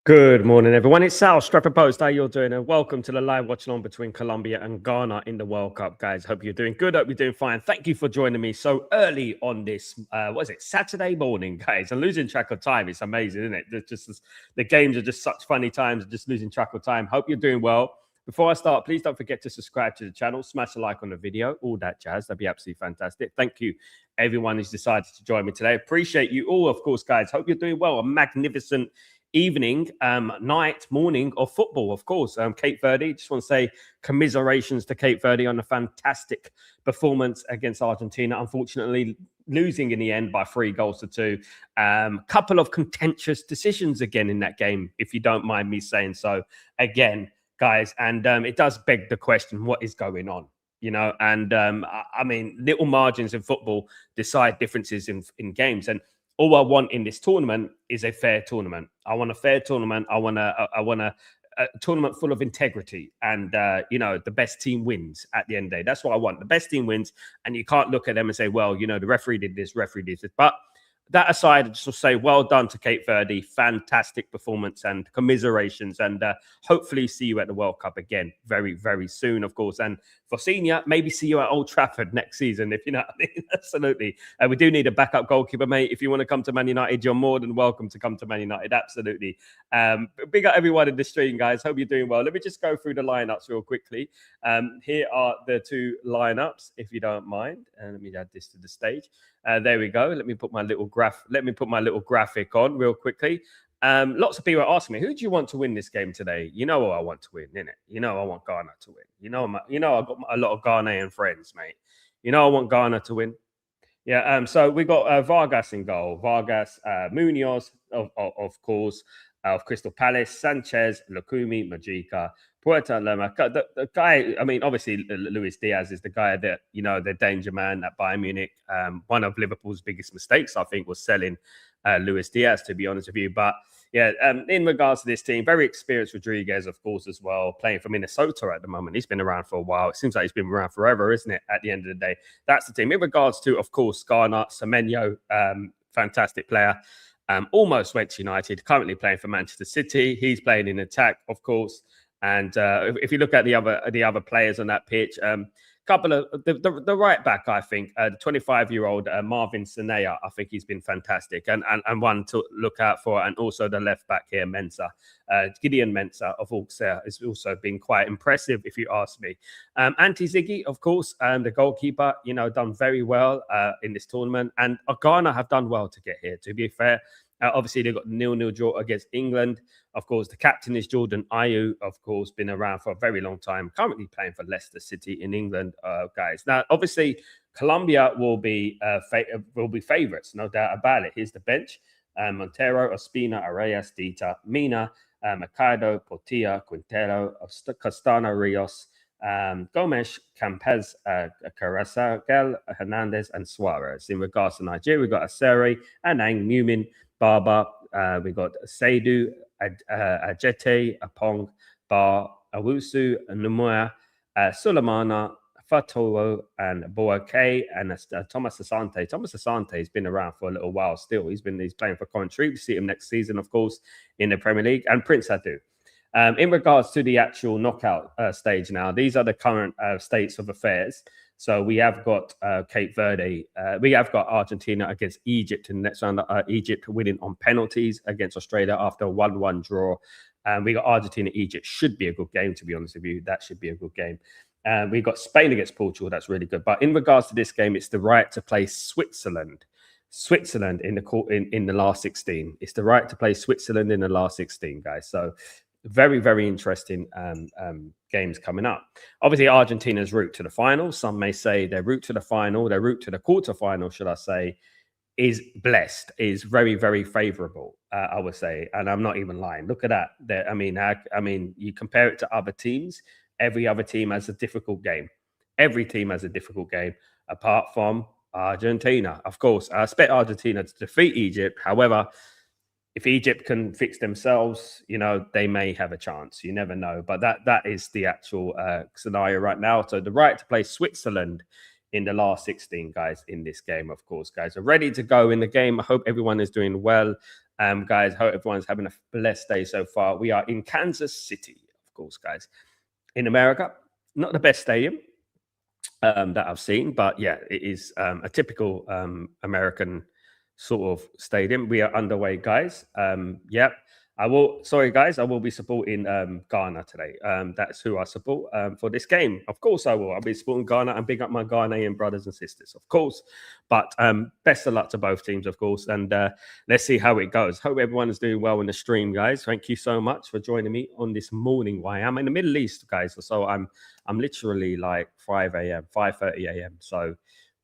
Good morning, everyone. It's Sal, Stratford Post. How you're doing? And welcome to the live watch along between Colombia and Ghana in the World Cup, guys. Hope you're doing good. Hope you're doing fine. Thank you for joining me so early on this, Saturday morning, guys. I'm losing track of time. It's amazing, isn't it? The games are just such funny times, just losing track of time. Hope you're doing well. Before I start, please don't forget to subscribe to the channel, smash a like on the video, all that jazz. That'd be absolutely fantastic. Thank you, everyone who's decided to join me today. Appreciate you all, of course, guys. Hope you're doing well. A magnificent evening, night, morning of football, of course. Cape Verde, just want to say commiserations to Cape Verde on a fantastic performance against Argentina. Unfortunately, losing in the end by 3-2. Couple of contentious decisions again in that game, if you don't mind me saying so. Again, guys, and it does beg the question, what is going on? You know, and I mean, little margins in football decide differences in games. And all I want in this tournament is a fair tournament. I want a fair tournament. I want a tournament full of integrity, and the best team wins at the end of the day. That's what I want. The best team wins, and you can't look at them and say, well, the referee did this, referee did this. But that aside, I just will say well done to Cape Verde. Fantastic performance and commiserations. And hopefully see you at the World Cup again very, very soon, of course. And for senior, maybe see you at Old Trafford next season, if you know what I mean. Absolutely. We do need a backup goalkeeper, mate. If you want to come to Man United, you're more than welcome to come to Man United. Absolutely. Big up everyone in the stream, guys. Hope you're doing well. Let me just go through the lineups real quickly. Here are the two lineups, if you don't mind. And let me add this to the stage. There we go. Let me put my little graphic on real quickly. Lots of people are asking me, who do you want to win this game today? You know what I want to win, innit? You know I want Ghana to win. I've got a lot of Ghanaian friends, mate. I want Ghana to win. Yeah. So we got Vargas in goal. Vargas, Munoz, of course, of Crystal Palace, Sanchez, Lukumi, Majika, Puerta Lema. The guy, I mean, obviously, Luis Diaz is the guy that, the danger man at Bayern Munich. One of Liverpool's biggest mistakes, I think, was selling Luis Diaz, to be honest with you. But yeah, in regards to this team, very experienced Rodriguez, of course, as well, playing for Minnesota at the moment. He's been around for a while. It seems like he's been around forever, isn't it? At the end of the day, that's the team. In regards to, of course, Ghana, Semenyo, fantastic player. Almost went to United, currently playing for Manchester City. He's playing in attack, of course. And if you look at the other players on that pitch, couple of the right back, I think, the 25-year-old Marvin Sanea, I think he's been fantastic and one to look out for. And also the left back here, Mensah, Gideon Mensah of Auxerre, has also been quite impressive, if you ask me. Anti Ziggy, of course, the goalkeeper, done very well in this tournament. And Ghana have done well to get here, to be fair. Obviously, they've got 0-0 draw against England. Of course, the captain is Jordan Ayew, of course, been around for a very long time, currently playing for Leicester City in England, guys. Now, obviously, Colombia will be favourites, no doubt about it. Here's the bench. Montero, Ospina, Arias, Dita, Mina, Mercado, Portilla, Quintero, Castano, Rios, Gomes, Campez, Carrascal, Hernandez, and Suarez. In regards to Nigeria, we've got Aseri, Anang, Mumin, Baba, we got Seidu, Ajete, Apong, Bar, Awusu, Numuya, Sulemana, Fatowo, and Boake, and Thomas Asante. Thomas Asante has been around for a little while still. He's playing for Coventry. We see him next season, of course, in the Premier League. And Prince Adu. In regards to the actual knockout stage now, these are the current states of affairs. So we have got Cape Verde. We have got Argentina against Egypt in the next round. Egypt winning on penalties against Australia after a 1-1 draw. We got Argentina, Egypt. Should be a good game, to be honest with you. That should be a good game. We got Spain against Portugal. That's really good. But in regards to this game, it's the right to play Switzerland. Switzerland in the last 16. It's the right to play Switzerland in the last 16, guys. So very, very interesting games coming up. Obviously, Argentina's route to the final. Some may say their route to the final, their route to the quarterfinal, should I say, is blessed, is very, very favorable, I would say. And I'm not even lying. Look at that. I mean, you compare it to other teams. Every other team has a difficult game. Every team has a difficult game, apart from Argentina. Of course, I expect Argentina to defeat Egypt. However, if Egypt can fix themselves, they may have a chance. You never know. But that is the actual scenario right now. So the right to play Switzerland in the last 16, guys, in this game, of course, guys, are ready to go in the game. I hope everyone is doing well. Guys, hope everyone's having a blessed day so far. We are in Kansas City, of course, guys, in America. Not the best stadium that I've seen, but yeah, it is a typical American sort of stadium. We are underway, guys. Yeah, I will. Sorry, guys, I will be supporting Ghana today. That's who I support for this game. Of course, I will. I'll be supporting Ghana and big up my Ghanaian brothers and sisters, of course. But best of luck to both teams, of course, and let's see how it goes. Hope everyone is doing well in the stream, guys. Thank you so much for joining me on this morning. Why I'm in the Middle East, guys, so I'm literally like 5 a.m., 5:30 a.m. So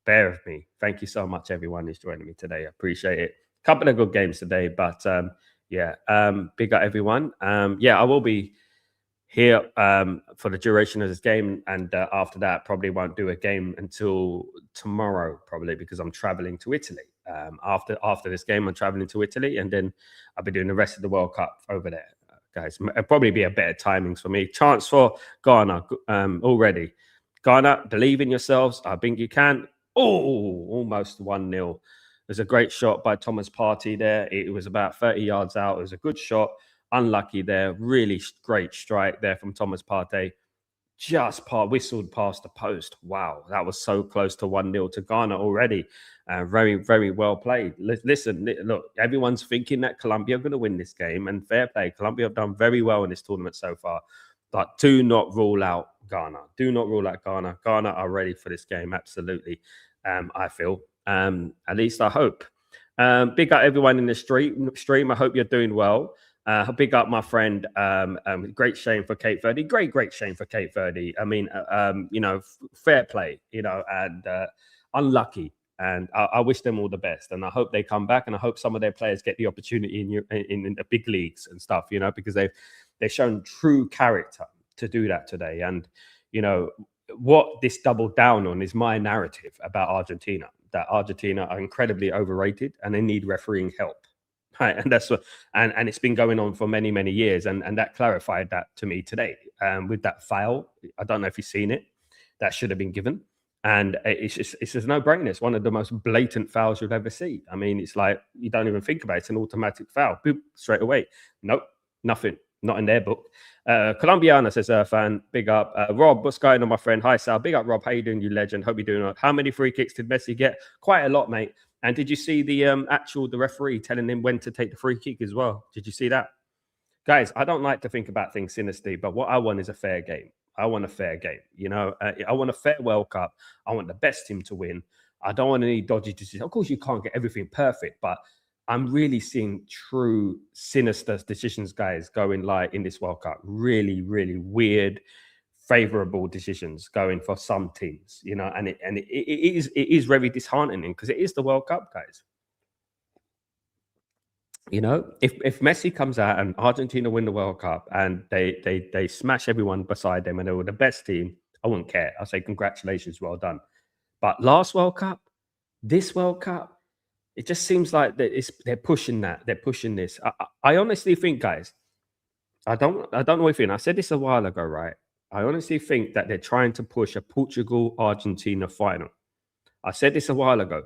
bear with me. Thank you so much, everyone who's joining me today. I appreciate it. Couple of good games today, but yeah, big up everyone. Yeah, I will be here for the duration of this game, and after that, probably won't do a game until tomorrow, probably because I'm traveling to Italy. After this game, I'm traveling to Italy, and then I'll be doing the rest of the World Cup over there, guys. It'll probably be a better timings for me. Chance for Ghana already. Ghana, believe in yourselves. I think you can. Oh, almost 1-0. There's a great shot by Thomas Partey there. It was about 30 yards out. It was a good shot. Unlucky there. Really great strike there from Thomas Partey. Just whistled past the post. Wow, that was so close to 1-0 to Ghana already. Very, very well played. Listen, look, everyone's thinking that Colombia are going to win this game, and fair play. Colombia have done very well in this tournament so far. But do not rule out Ghana. Do not rule out Ghana. Ghana are ready for this game, absolutely. I feel. At least I hope. Big up everyone in the stream. I hope you're doing well. Big up my friend. Great shame for Cape Verde. Great shame for Cape Verde. I mean, fair play, and unlucky. And I wish them all the best. And I hope they come back. And I hope some of their players get the opportunity in the big leagues and stuff, because they've shown true character to do that today. And, what this doubled down on is my narrative about Argentina, that Argentina are incredibly overrated and they need refereeing help. Right. And that's what, and it's been going on for many, many years. And that clarified that to me today with that foul. I don't know if you've seen it. That should have been given. And it's just a no-brainer. It's one of the most blatant fouls you'll ever see. I mean, it's like, you don't even think about it. It's an automatic foul. Boop, straight away. Nope, nothing. Not in their book. Colombiana says, fan, big up. Rob, what's going on, my friend? Hi, Sal. Big up, Rob. How you doing, you legend? Hope you're doing well. How many free kicks did Messi get? Quite a lot, mate. And did you see the the referee telling him when to take the free kick as well? Did you see that? Guys, I don't like to think about things sinisterly, but what I want is a fair game. I want a fair game. I want a fair World Cup. I want the best team to win. I don't want any dodgy decisions. Of course, you can't get everything perfect, but I'm really seeing true sinister decisions, guys, going like in this World Cup. Really, really weird, favorable decisions going for some teams, and it is very disheartening because it is the World Cup, guys. If Messi comes out and Argentina win the World Cup and they smash everyone beside them and they were the best team, I wouldn't care. I'll say congratulations, well done. But last World Cup, this World Cup, it just seems like they're pushing that. They're pushing this. I honestly think, guys, I don't know if I said this a while ago, right? I honestly think that they're trying to push a Portugal-Argentina final. I said this a while ago.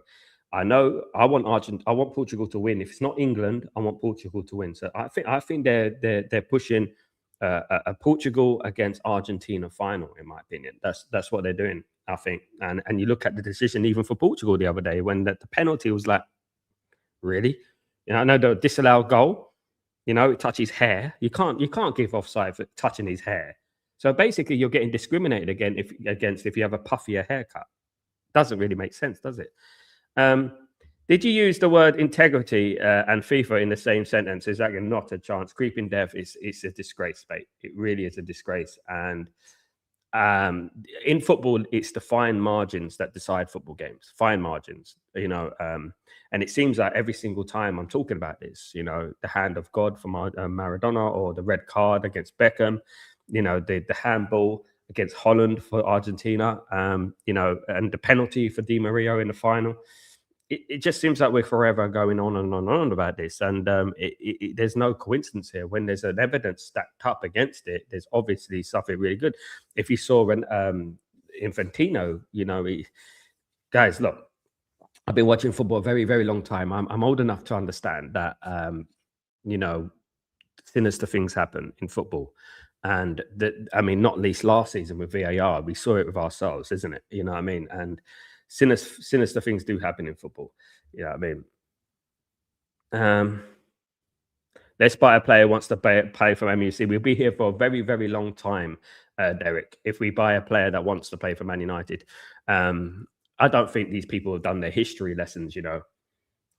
I know I want Portugal to win. If it's not England, I want Portugal to win. So I think they're pushing a Portugal against Argentina final. In my opinion, that's what they're doing. I think. And you look at the decision even for Portugal the other day when the penalty was like, really? I know the disallowed goal. It touches hair. You can't give offside for touching his hair. So basically, you're getting discriminated against if you have a puffier haircut. Doesn't really make sense, does it? Did you use the word integrity and FIFA in the same sentence? Is that not a chance? Creeping death is a disgrace, mate. It really is a disgrace. And in football, it's the fine margins that decide football games. Fine margins, and it seems like every single time I'm talking about this, the hand of God for Maradona, or the red card against Beckham, the handball against Holland for Argentina, and the penalty for Di Maria in the final. It just seems like we're forever going on and on and on about this. And there's no coincidence here. When there's an evidence stacked up against it, there's obviously something really good. If you saw when Infantino, guys, look, I've been watching football a very, very long time. I'm old enough to understand that, you know, sinister things happen in football. And that, I mean, not least last season with VAR, we saw it with ourselves, isn't it? You know what I mean? And sinister things do happen in football. You know what I mean? Um, let's buy a player who wants to play for MUC. We'll be here for a very, very long time, Derek. If we buy a player that wants to play for Man United, I don't think these people have done their history lessons. You know,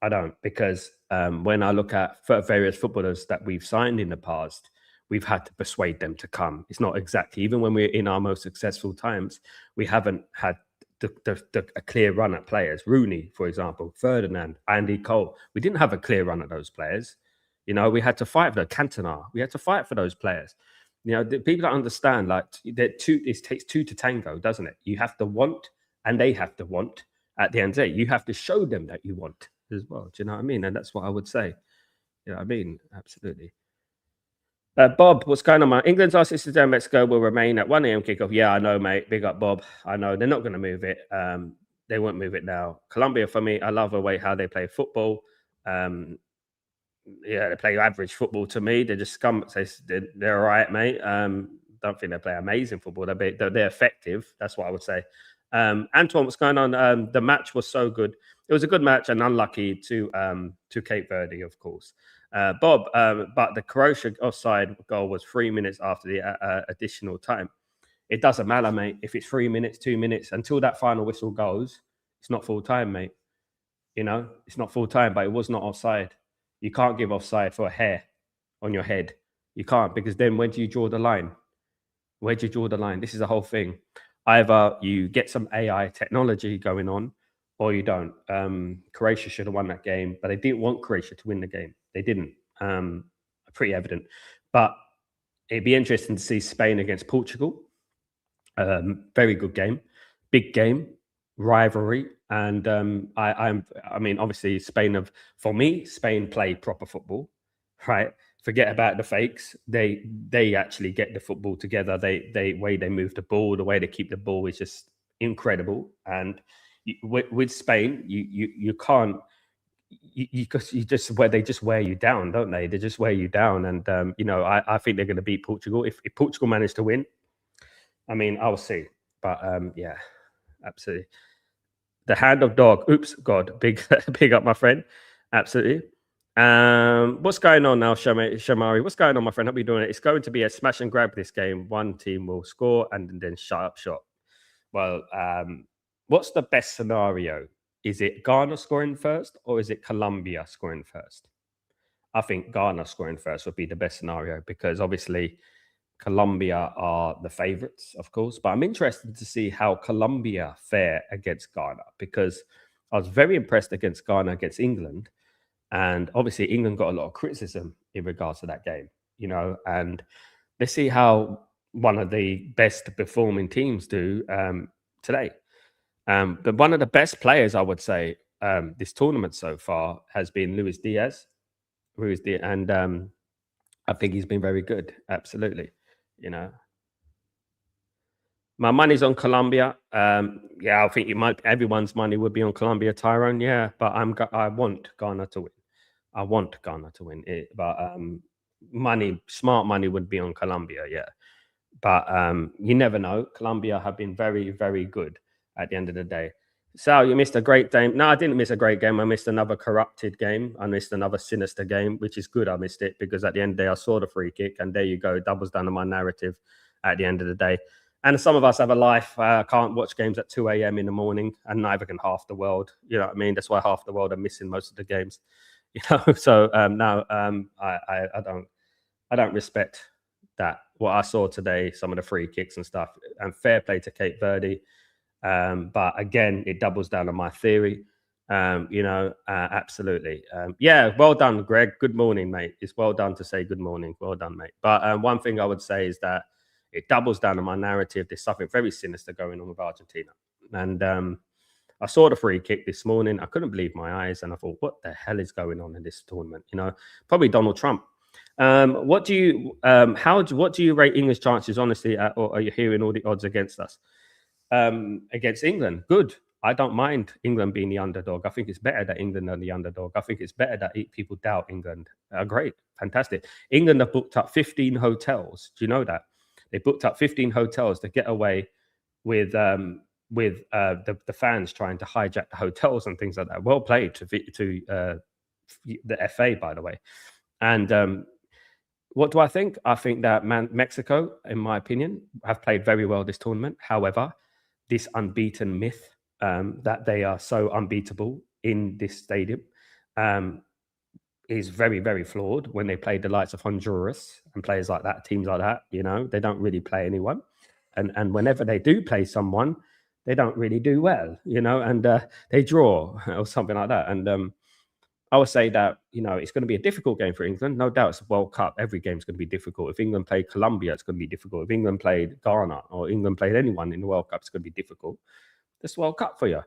I don't, because when I look at various footballers that we've signed in the past, we've had to persuade them to come. It's not exactly, even when we're in our most successful times, we haven't had a clear run at players. Rooney, for example, Ferdinand, Andy Cole. We didn't have a clear run at those players. You know, we had to fight for Cantona. We had to fight for those players. You know, the people that understand, like, that it takes two to tango, doesn't it? You have to want, and they have to want. At the end of the day, you have to show them that you want as well. Do you know what I mean? And that's what I would say. You know what I mean? Absolutely. Bob, what's going on, man? England's last sister down Mexico will remain at 1 a.m. kickoff. Yeah, I know, mate. Big up, Bob. I know they're not going to move it. They won't move it now. Colombia, for me, I love the way how they play football. Yeah, they play average football to me. They're just scum. They're all right, mate. Don't think they play amazing football. They're effective. That's what I would say. Antoine, what's going on? The match was so good. It was a good match and unlucky to Cape Verde, of course. Bob, but the Croatia offside goal was 3 minutes after the additional time. It doesn't matter, mate. If it's 3 minutes, 2 minutes, until that final whistle goes, it's not full time, mate. You know, it's not full time, but it was not offside. You can't give offside for a hair on your head. You can't, because then when do you draw the line? Where do you draw the line? This is the whole thing. Either you get some AI technology going on, or you don't. Croatia should have won that game, but they didn't want Croatia to win the game. They didn't. Pretty evident. But it'd be interesting to see Spain against Portugal. Very good game, big game, rivalry, and I mean, obviously, for me, Spain play proper football, right? Forget about the fakes. They actually get the football together. They way they move the ball, the way they keep the ball is just incredible. And with Spain, you can't. You just where they just wear you down, don't they? They just wear you down, and you know, I think they're going to beat Portugal if Portugal manage to win. I mean, I'll see, but yeah, absolutely. The hand of dog. Oops, God, big up, my friend. Absolutely. What's going on now, Shamari? What's going on, my friend? Hope you're doing it. It's going to be a smash and grab this game. One team will score and then shut up shop. Well, what's the best scenario? Is it Ghana scoring first, or is it Colombia scoring first? I think Ghana scoring first would be the best scenario, because obviously Colombia are the favourites, of course. But I'm interested to see how Colombia fare against Ghana, because I was very impressed against Ghana against England. And obviously, England got a lot of criticism in regards to that game, you know. And let's see how one of the best performing teams do today. But one of the best players, I would say, this tournament so far has been Luis Diaz. And I think he's been very good. Absolutely, you know. My money's on Colombia. Yeah, I think everyone's money would be on Colombia, Tyrone. Yeah, but I want Ghana to win. I want Ghana to win it, but smart money would be on Colombia. Yeah, but you never know. Colombia have been very, very good at the end of the day. Sal, you missed a great game. No, I didn't miss a great game. I missed another corrupted game. I missed another sinister game, which is good. I missed it because at the end of the day, I saw the free kick, and there you go. It doubles down on my narrative at the end of the day. And some of us have a life. Can't watch games at 2 a.m. in the morning, and neither can half the world. You know what I mean? That's why half the world are missing most of the games. You know, so I don't respect that. What I saw today, some of the free kicks and stuff, and fair play to Cape Verde. But again, it doubles down on my theory. You know, absolutely. Yeah, well done, Greg. Good morning, mate. It's well done to say good morning. Well done, mate. But one thing I would say is that it doubles down on my narrative. There's something very sinister going on with Argentina. And I saw the free kick this morning. I couldn't believe my eyes. And I thought, what the hell is going on in this tournament? You know, probably Donald Trump. What do you rate England's chances, honestly, or are you hearing all the odds against us? Against England, good. I don't mind England being the underdog. I think it's better that England are the underdog. I think it's better that people doubt England. Great, fantastic. England have booked up 15 hotels. Do you know that? They booked up 15 hotels to get away with the fans trying to hijack the hotels and things like that. Well played to the FA, by the way. And what do I think? I think that Mexico, in my opinion, have played very well this tournament. However, this unbeaten myth that they are so unbeatable in this stadium is very, very flawed. When they play the likes of Honduras and players like that, teams like that, they don't really play anyone. And whenever they do play someone, they don't really do well, and they draw or something like that. And I would say that, it's going to be a difficult game for England. No doubt it's a World Cup. Every game's going to be difficult. If England played Colombia, it's going to be difficult. If England played Ghana or England played anyone in the World Cup, it's going to be difficult. This World Cup for you,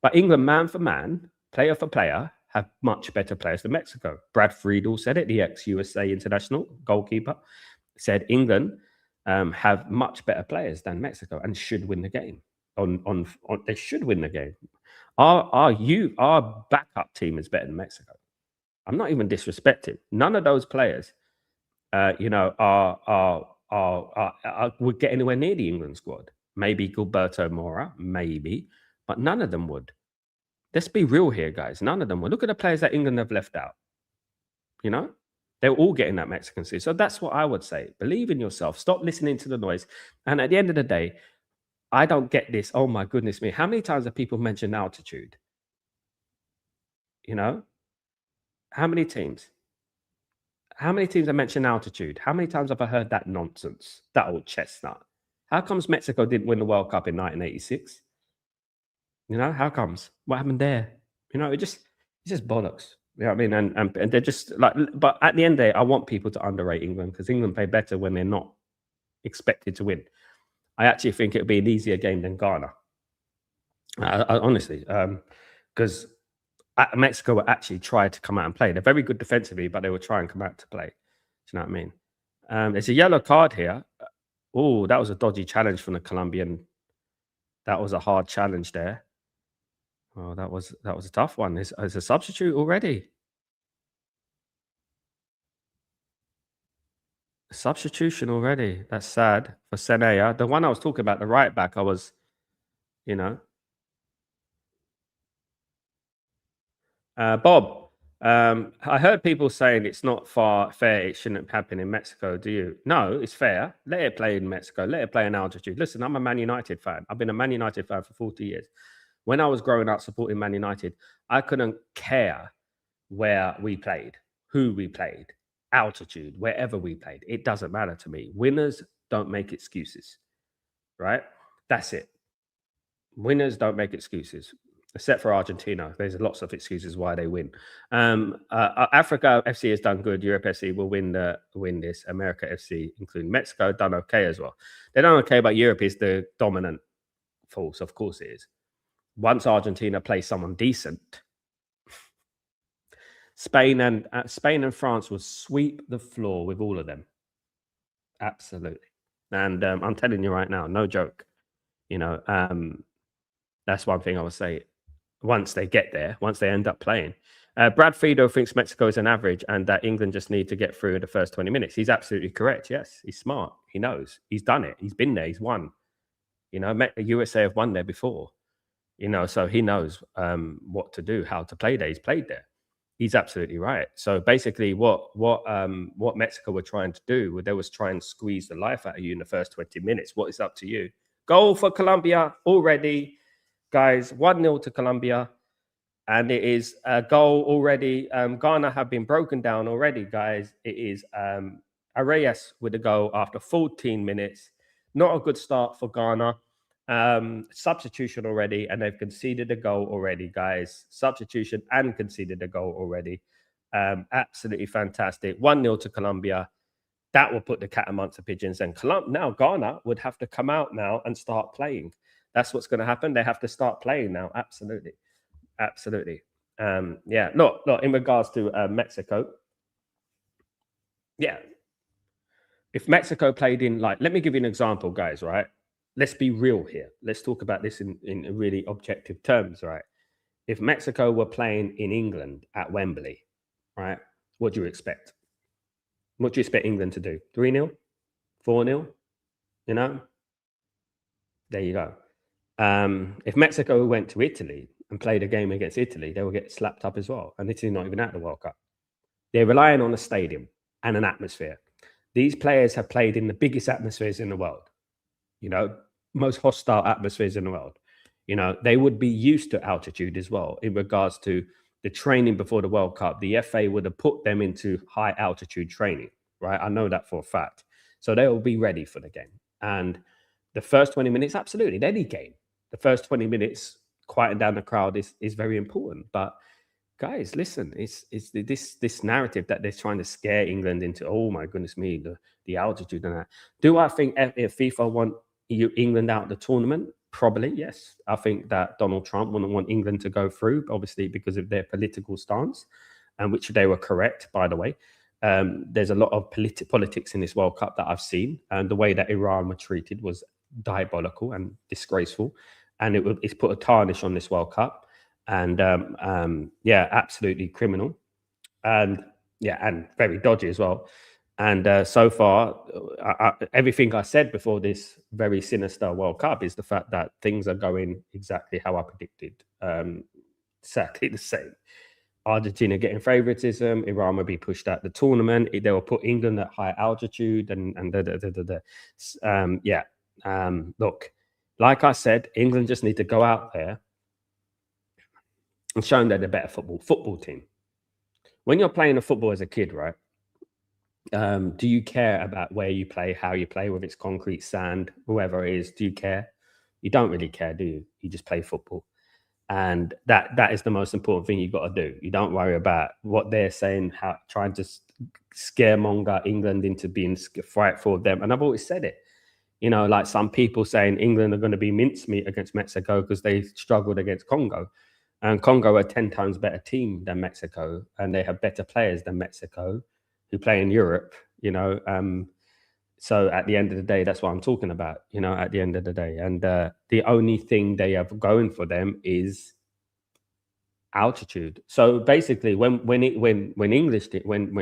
But England, man for man, player for player, have much better players than Mexico. Brad Friedel said it, the ex-USA international goalkeeper, said England have much better players than Mexico and should win the game. They should win the game. Our backup team is better than Mexico. I'm not even disrespecting. None of those players, would get anywhere near the England squad. Maybe Gilberto Mora, maybe, but none of them would. Let's be real here, guys. None of them would. Look at the players that England have left out. They're all getting that Mexican suit. So that's what I would say. Believe in yourself. Stop listening to the noise. And at the end of the day, I don't get this. Oh my goodness me. How many times have people mentioned altitude? How many teams? How many teams have mentioned altitude? How many times have I heard that nonsense? That old chestnut. How comes Mexico didn't win the World Cup in 1986? How comes? What happened there? It's just bollocks. You know what I mean? And they're just like, but at the end of the day, I want people to underrate England because England play better when they're not expected to win. I actually think it'll be an easier game than Ghana. Honestly, because Mexico will actually try to come out and play. They're very good defensively, but they will try and come out to play. Do you know what I mean? There's a yellow card here. Oh, that was a dodgy challenge from the Colombian. That was a hard challenge there. Oh, that was a tough one. There's a substitute already. Substitution already. That's sad for Senea. The one I was talking about, the right back, Bob, I heard people saying it's not fair. It shouldn't happen in Mexico. Do you? No, it's fair. Let it play in Mexico. Let it play in altitude. Listen, I'm a Man United fan. I've been a Man United fan for 40 years. When I was growing up supporting Man United, I couldn't care where we played, who we played, altitude, wherever we played. It doesn't matter to me. Winners don't make excuses, right? That's it. Winners don't make excuses, except for Argentina. There's lots of excuses why they win. Africa FC has done good. Europe FC will win this. America FC, including Mexico, done okay as well. They're done okay, but Europe is the dominant force. Of course it is. Once Argentina plays someone decent, Spain and France will sweep the floor with all of them. Absolutely. And I'm telling you right now, no joke. That's one thing I would say. Once they get there, once they end up playing, Brad Friedel thinks Mexico is an average and that England just need to get through in the first 20 minutes. He's absolutely correct. Yes, he's smart. He knows. He's done it. He's been there. He's won. The USA have won there before. So he knows what to do, how to play there. He's played there. He's absolutely right. So basically, what Mexico were trying to do, they was trying to squeeze the life out of you in the first 20 minutes. What is up to you? Goal for Colombia already, guys. 1-0 to Colombia, and it is a goal already. Ghana have been broken down already, guys. It is Arias with a goal after 14 minutes. Not a good start for Ghana. Substitution already, and they've conceded a goal already, guys. Substitution and conceded a goal already. Absolutely fantastic. 1-0 to Colombia. That will put the cat amongst the pigeons. And now Ghana would have to come out now and start playing. That's what's going to happen. They have to start playing now. Absolutely. Absolutely. Yeah. Look, in regards to Mexico. Yeah. If Mexico played in, let me give you an example, guys, right? let's be real here. Let's talk about this in really objective terms, right? If Mexico were playing in England at Wembley, right, what do you expect? What do you expect England to do? 3-0? 4-0? You know? There you go. If Mexico went to Italy and played a game against Italy, they will get slapped up as well. And Italy not even at the World Cup. They're relying on a stadium and an atmosphere. These players have played in the biggest atmospheres in the world, most hostile atmospheres in the world. They would be used to altitude as well in regards to the training before the World Cup. The FA would have put them into high altitude training, right? I know that for a fact. So they will be ready for the game. And the first 20 minutes, absolutely, any game, the first 20 minutes, quieting down the crowd is very important. But guys, listen, it's this narrative that they're trying to scare England into. Oh my goodness me, the altitude and that. Do I think if FIFA want England out of the tournament? Probably yes. I think that Donald Trump wouldn't want England to go through, obviously because of their political stance, and which they were correct, by the way. There's a lot of politics in this World Cup that I've seen, and the way that Iran were treated was diabolical and disgraceful, and it's put a tarnish on this World Cup. And absolutely criminal, and very dodgy as well. And so far, everything I said before this very sinister World Cup is the fact that things are going exactly how I predicted. Exactly the same. Argentina getting favoritism, Iran will be pushed out the tournament. They will put England at high altitude, and look, like I said, England just need to go out there and shown they're the better football team. When you're playing a football as a kid, right? Do you care about where you play, how you play, whether it's concrete, sand, whoever it is? Do you care? You don't really care, do you? You just play football. And that is the most important thing you've got to do. You don't worry about what they're saying, trying to scaremonger England into being frightful of them. And I've always said it. Like some people saying England are going to be mincemeat against Mexico because they struggled against Congo. And Congo are 10 times better team than Mexico, and they have better players than Mexico who play in Europe, So at the end of the day, that's what I'm talking about, at the end of the day. And the only thing they have going for them is altitude. So basically, when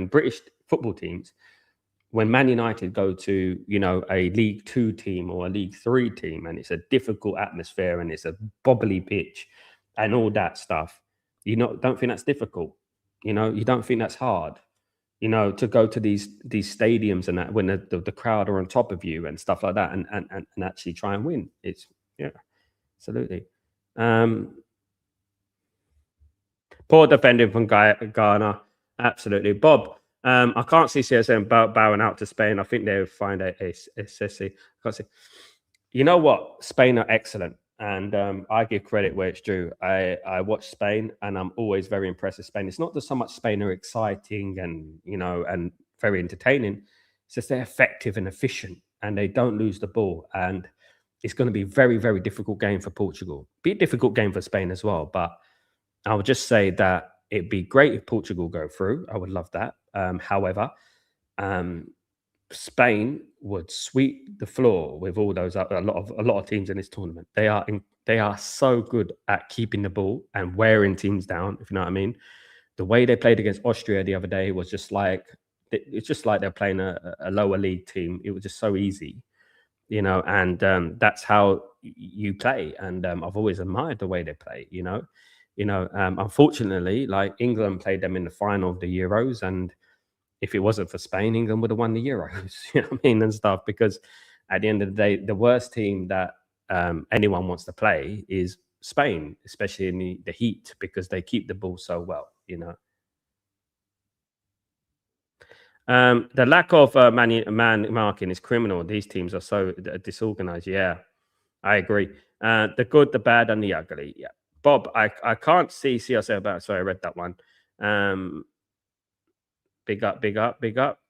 British football teams, when Man United go to, a League 2 team or a League 3 team, and it's a difficult atmosphere and it's a bobbly pitch, and all that stuff, don't think that's difficult. You don't think that's hard. To go to these stadiums and that when the crowd are on top of you and stuff like that, and actually try and win. It's absolutely. Poor defending from Ghana, absolutely. Bob, I can't see CSM bowing out to Spain. I think they'll find a Sessi. I can't see. You know what? Spain are excellent. And I give credit where it's due. I watch Spain, and I'm always very impressed with Spain. It's not that so much Spain are exciting and and very entertaining. It's just they're effective and efficient, and they don't lose the ball. And it's going to be a very, very difficult game for Portugal. Be a difficult game for Spain as well. But I would just say that it'd be great if Portugal go through. I would love that. However, Spain would sweep the floor with all those a lot of teams in this tournament. They are so good at keeping the ball and wearing teams down, if you know what I mean. The way they played against Austria the other day was just like it's just like they're playing a lower league team. It was just so easy, and that's how you play. And I've always admired the way they play. Unfortunately, like England played them in the final of the Euros, and if it wasn't for Spain, England would have won the Euros, and stuff. Because at the end of the day, the worst team that anyone wants to play is Spain, especially in the heat, because they keep the ball so well, The lack of man marking is criminal. These teams are so disorganized. Yeah, I agree. The good, the bad, and the ugly. Yeah. Bob, I can't see us about. Sorry, I read that one. Big up, big up, big up.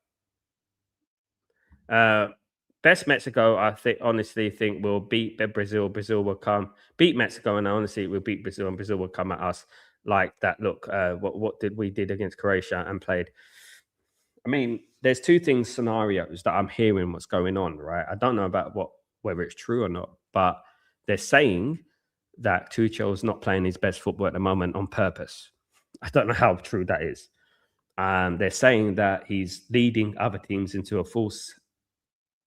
Best Mexico, I honestly think will beat Brazil. Brazil will come beat Mexico, and honestly, we'll beat Brazil, and Brazil will come at us like that. Look, what did we did against Croatia and played? I mean, there's two scenarios that I'm hearing what's going on, right? I don't know about whether it's true or not, but they're saying that Tuchel's not playing his best football at the moment on purpose. I don't know how true that is. They're saying that he's leading other teams into a false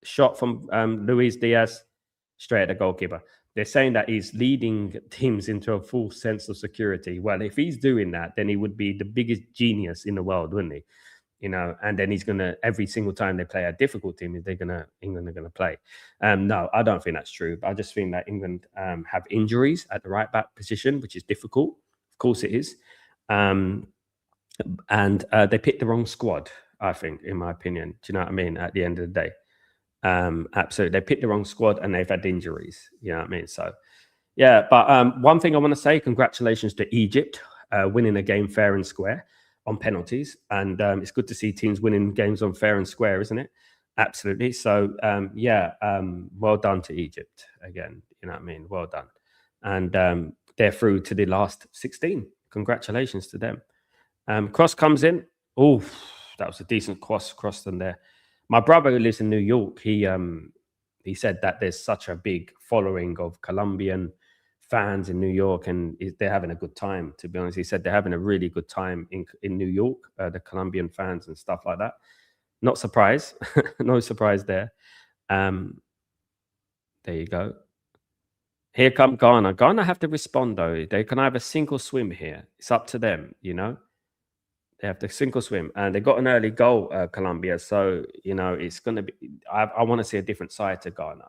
shot from Luis Diaz straight at the goalkeeper. They're saying that he's leading teams into a full sense of security. Well, if he's doing that, then he would be the biggest genius in the world, wouldn't he? And then he's gonna every single time they play a difficult team, England are gonna play. No, I don't think that's true. But I just think that England have injuries at the right back position, which is difficult. Of course, it is. And they picked the wrong squad. I think, in my opinion. Do you know what I mean? At the end of the day. Absolutely. They picked the wrong squad and they've had injuries. You know what I mean? So, yeah. But one thing I want to say, congratulations to Egypt winning a game fair and square on penalties. And it's good to see teams winning games on fair and square, isn't it? Absolutely. So, well done to Egypt again. You know what I mean? Well done. And they're through to the last 16. Congratulations to them. Cross comes in. Oh, that was a decent cross in there. My brother who lives in New York, he said that there's such a big following of Colombian fans in New York, and they're having a good time. To be honest, he said they're having a really good time in New York, the Colombian fans and stuff like that. Not surprised, no surprise there. There you go. Here come Ghana. Ghana have to respond though. They can have a single swim here. It's up to them, They have to single swim, and they got an early goal, Colombia. So it's going to be. I want to see a different side to Ghana.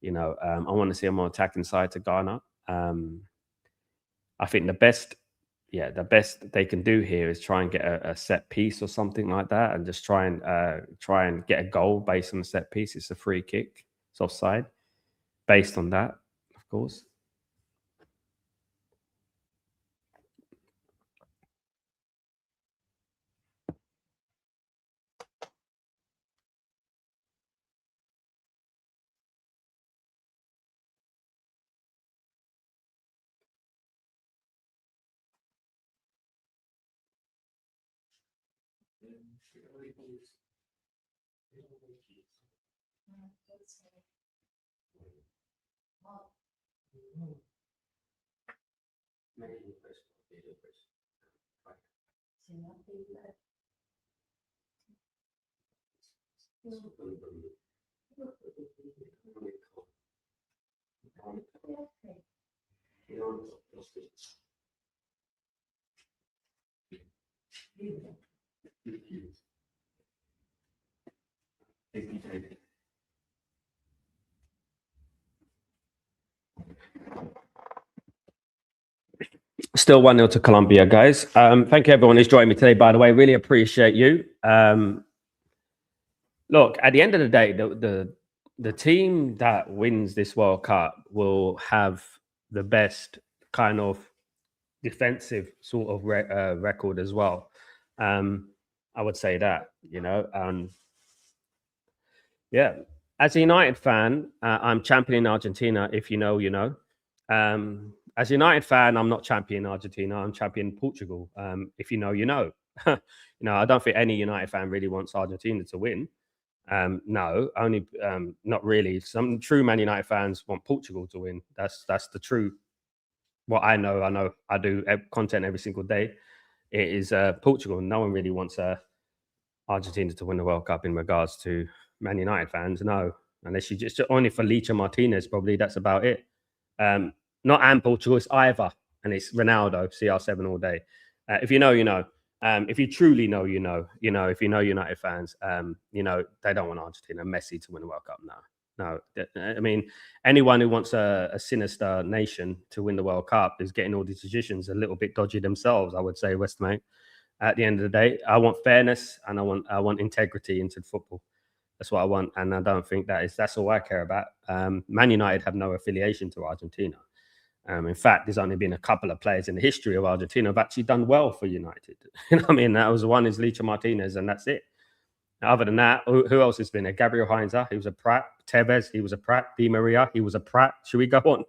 I want to see a more attacking side to Ghana. I think the best they can do here is try and get a set piece or something like that, and just try and get a goal based on the set piece. It's a free kick. It's offside. Based on that, of course. Still 1-0 to Colombia, guys. Thank you everyone who's joined me today, by the way. Really appreciate you. Look, at the end of the day, the team that wins this World Cup will have the best kind of defensive sort of record as well. I would say that, yeah. As a United fan, I'm championing Argentina. If you know, you know. As a United fan, I'm not championing Argentina. I'm championing Portugal. If you know, you know. I don't think any United fan really wants Argentina to win. No, only not really. Some true Man United fans want Portugal to win. That's the true. What I know. I do content every single day. It is Portugal. No one really wants Argentina to win the World Cup in regards to Man United fans. No, unless you just only for Licha Martinez, probably that's about it. Not and Portugal, it's either, and it's Ronaldo, CR7 all day. If you know, you know. If you truly know, you know. If you know United fans, they don't want Argentina, Messi to win the World Cup. No. I mean, anyone who wants a sinister nation to win the World Cup is getting all these decisions a little bit dodgy themselves, I would say, Westmate. At the end of the day, I want fairness and I want integrity into football. That's what I want, and I don't think that's all I care about. Man United have no affiliation to Argentina. In fact, there's only been a couple of players in the history of Argentina who've actually done well for United. I mean? That was one is Licha Martinez, and that's it. Other than that, who else has been there? Gabriel Heinze, he was a Pratt. Tevez, he was a Pratt. Di Maria, he was a Pratt. Should we go on?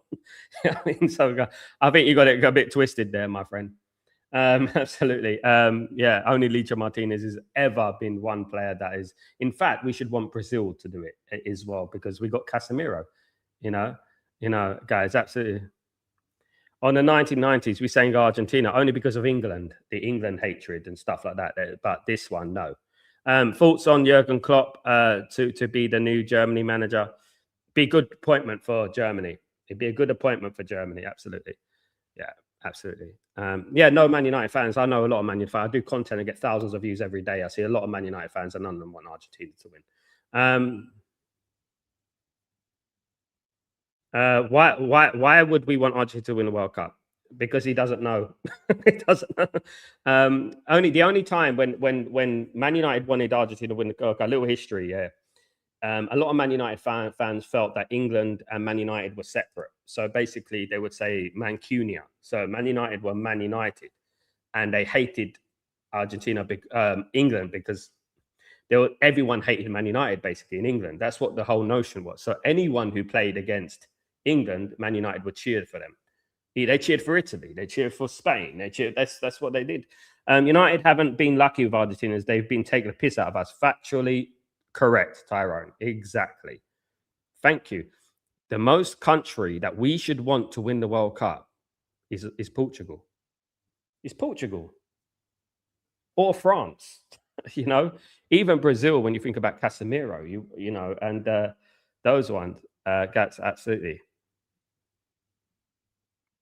I think you got it a bit twisted there, my friend. Absolutely. Only Licha Martinez has ever been one player that is. In fact, we should want Brazil to do it as well because we got Casemiro. You know, guys, absolutely. On the 1990s, we sang Argentina only because of England, the England hatred and stuff like that. But this one, no. Thoughts on Jurgen Klopp to be the new Germany manager? Be a good appointment for Germany. It'd be a good appointment for Germany. Absolutely. Yeah, absolutely. Yeah, no Man United fans. I know a lot of Man United fans. I do content and get thousands of views every day. I see a lot of Man United fans, and none of them want Argentina to win. Why would we want Argentina to win the World Cup? Because he doesn't know. He doesn't know. The only time when Man United wanted Argentina to win the World Cup, a little history, yeah. A lot of Man United fans felt that England and Man United were separate. So basically, they would say Mancunia. So Man United were Man United, and they hated England because everyone hated Man United basically in England. That's what the whole notion was. So anyone who played against England, Man United would cheer for them. They cheered for Italy. They cheered for Spain. They cheered. That's what they did. United haven't been lucky with Argentina. They've been taking a piss out of us. Factually correct, Tyrone. Exactly. Thank you. The most country that we should want to win the World Cup is Portugal. It's Portugal or France. You know, even Brazil. When you think about Casemiro, you know, and those ones. That's absolutely.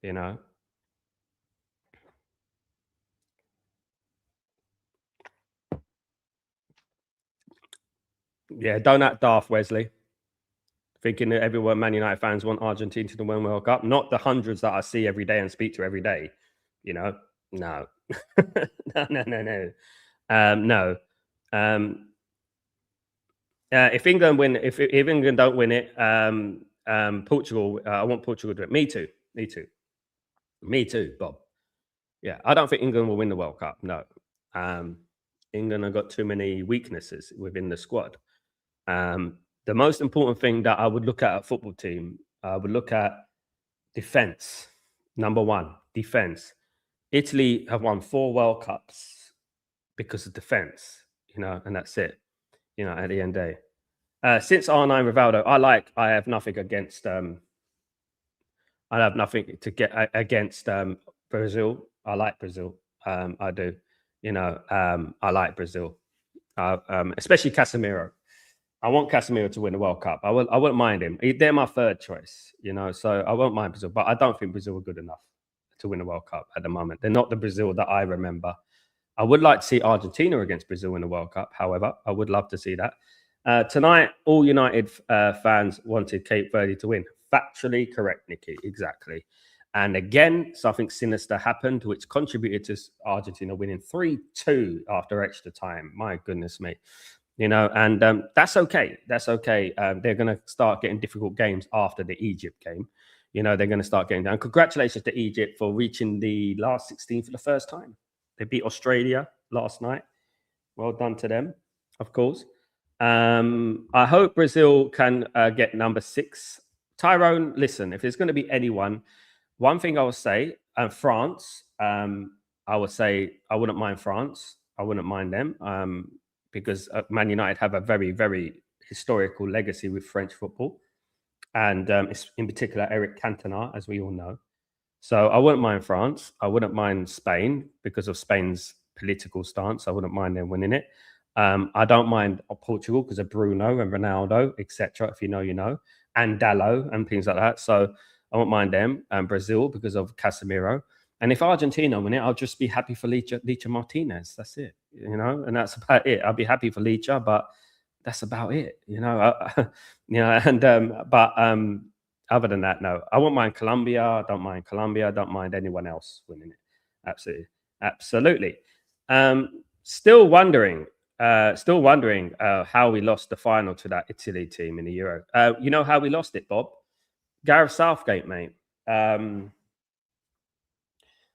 You know. Yeah, don't act daft, Wesley. Thinking that everyone Man United fans want Argentina to win World Cup, not the hundreds that I see every day and speak to every day. You know, no, no. No. If England win, if England don't win it, Portugal. I want Portugal to do it. Me too. Me too. Me too, Bob. Yeah, I don't think England will win the World Cup. No. England have got too many weaknesses within the squad. The most important thing that I would look at a football team, I would look at defense. Number one, defense. Italy have won 4 World Cups because of defense, you know, and that's it, you know, at the end of the day. Since R9 Rivaldo, I have nothing against, I have nothing to get against Brazil. I like Brazil. I do, you know, I like Brazil, especially Casemiro. I want Casemiro to win the World Cup. I wouldn't mind him. They're my third choice, you know, so I won't mind Brazil, but I don't think Brazil are good enough to win the World Cup at the moment. They're not the Brazil that I remember. I would like to see Argentina against Brazil in the World Cup. However, I would love to see that. Tonight, all United fans wanted Cape Verde to win. Factually correct, Nikki. Exactly. And again, something sinister happened, which contributed to Argentina winning 3-2 after extra time. My goodness me. You know, and that's okay. That's okay. They're going to start getting difficult games after the Egypt game. You know, they're going to start getting down. Congratulations to Egypt for reaching the last 16 for the first time. They beat Australia last night. Well done to them, of course. I hope Brazil can get number 6. Tyrone, listen, if there's going to be anyone, one thing I will say, France, I would say I wouldn't mind France. I wouldn't mind them because Man United have a very, very historical legacy with French football. And it's in particular Eric Cantona, as we all know. So I wouldn't mind France. I wouldn't mind Spain because of Spain's political stance. I wouldn't mind them winning it. I don't mind Portugal because of Bruno and Ronaldo, etc. If you know, you know, and Dallo and things like that. So I won't mind them. And Brazil because of Casemiro. And if Argentina win it, I'll just be happy for Licha Martinez. That's it, you know, and that's about it. I'll be happy for Licha, but that's about it, you know. You know, and other than that, no, I won't mind Colombia. I don't mind Colombia. I don't mind anyone else winning it. Absolutely, absolutely. Still wondering how we lost the final to that Italy team in the Euro. You know how we lost it, Bob? Gareth Southgate, mate.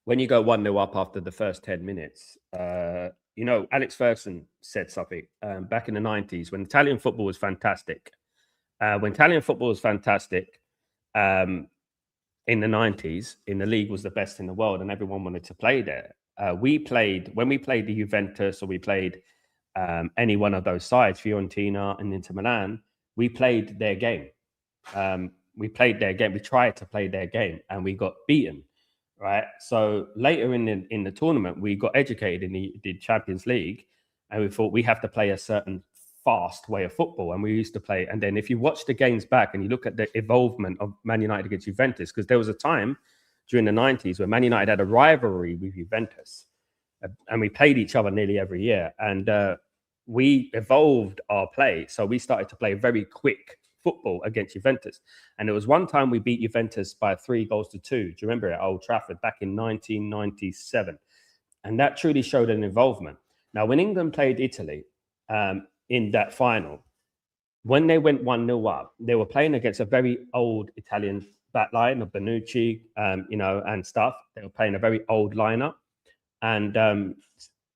When you go 1-0 up after the first 10 minutes, you know, Alex Ferguson said something back in the 90s when Italian football was fantastic. When Italian football was fantastic in the 90s, in the league was the best in the world and everyone wanted to play there. When we played the Juventus or we played any one of those sides, Fiorentina and Inter Milan, we played their game. we played their game. We tried to play their game, and we got beaten. Right. So later in the tournament, we got educated in the Champions League, and we thought we have to play a certain fast way of football. And we used to play. And then if you watch the games back and you look at the evolvement of Man United against Juventus, because there was a time during the 90s where Man United had a rivalry with Juventus, and we played each other nearly every year. And we evolved our play. So we started to play very quick football against Juventus. And there was one time we beat Juventus by 3-2. Do you remember it at Old Trafford back in 1997? And that truly showed an involvement. Now, when England played Italy in that final, when they went 1-0 up, they were playing against a very old Italian backline of Bonucci, and stuff. They were playing a very old lineup. And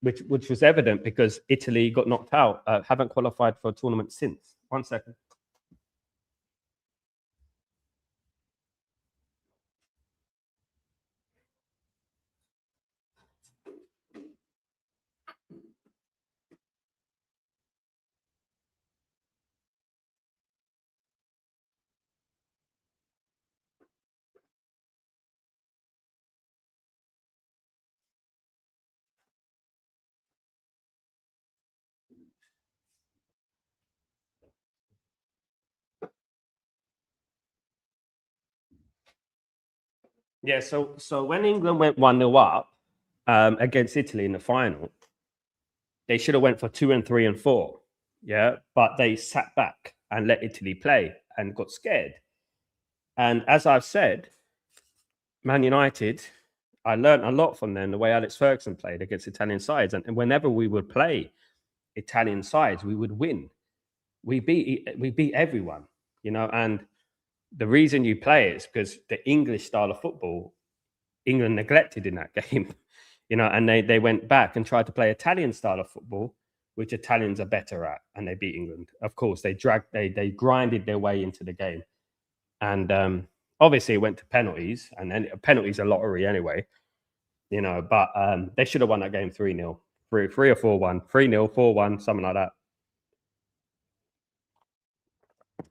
which was evident because Italy got knocked out, haven't qualified for a tournament since. 1 second. Yeah, so when England went 1-0 up against Italy in the final, they should have went for 2 and 3 and 4. Yeah, but they sat back and let Italy play and got scared. And as I've said, Man United, I learned a lot from them, the way Alex Ferguson played against Italian sides. And whenever we would play Italian sides, we would win. We beat everyone, and the reason you play it is because the English style of football, England neglected in that game, and they went back and tried to play Italian style of football, which Italians are better at, and they beat England. Of course, they grinded their way into the game, and obviously it went to penalties, and then penalties are lottery anyway, but they should have won that game 3-0, 3 or 4-1, 3-0, 4-1, something like that.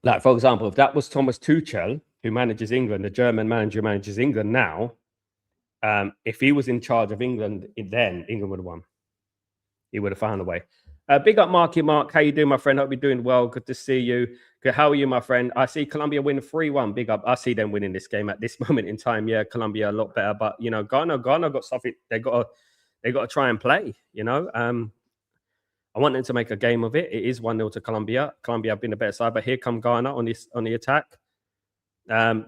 Like, for example, if that was Thomas Tuchel, who manages England, the German manager who manages England now, if he was in charge of England then, England would have won. He would have found a way. Big up, Marky Mark. How you doing, my friend? Hope you're doing well. Good to see you. Good. How are you, my friend? I see Colombia win 3-1. Big up. I see them winning this game at this moment in time. Yeah, Colombia a lot better, but Ghana got something. They got to try and play. I want them to make a game of it. It is 1-0 to Colombia. Colombia have been a better side, but here come Ghana on the attack. I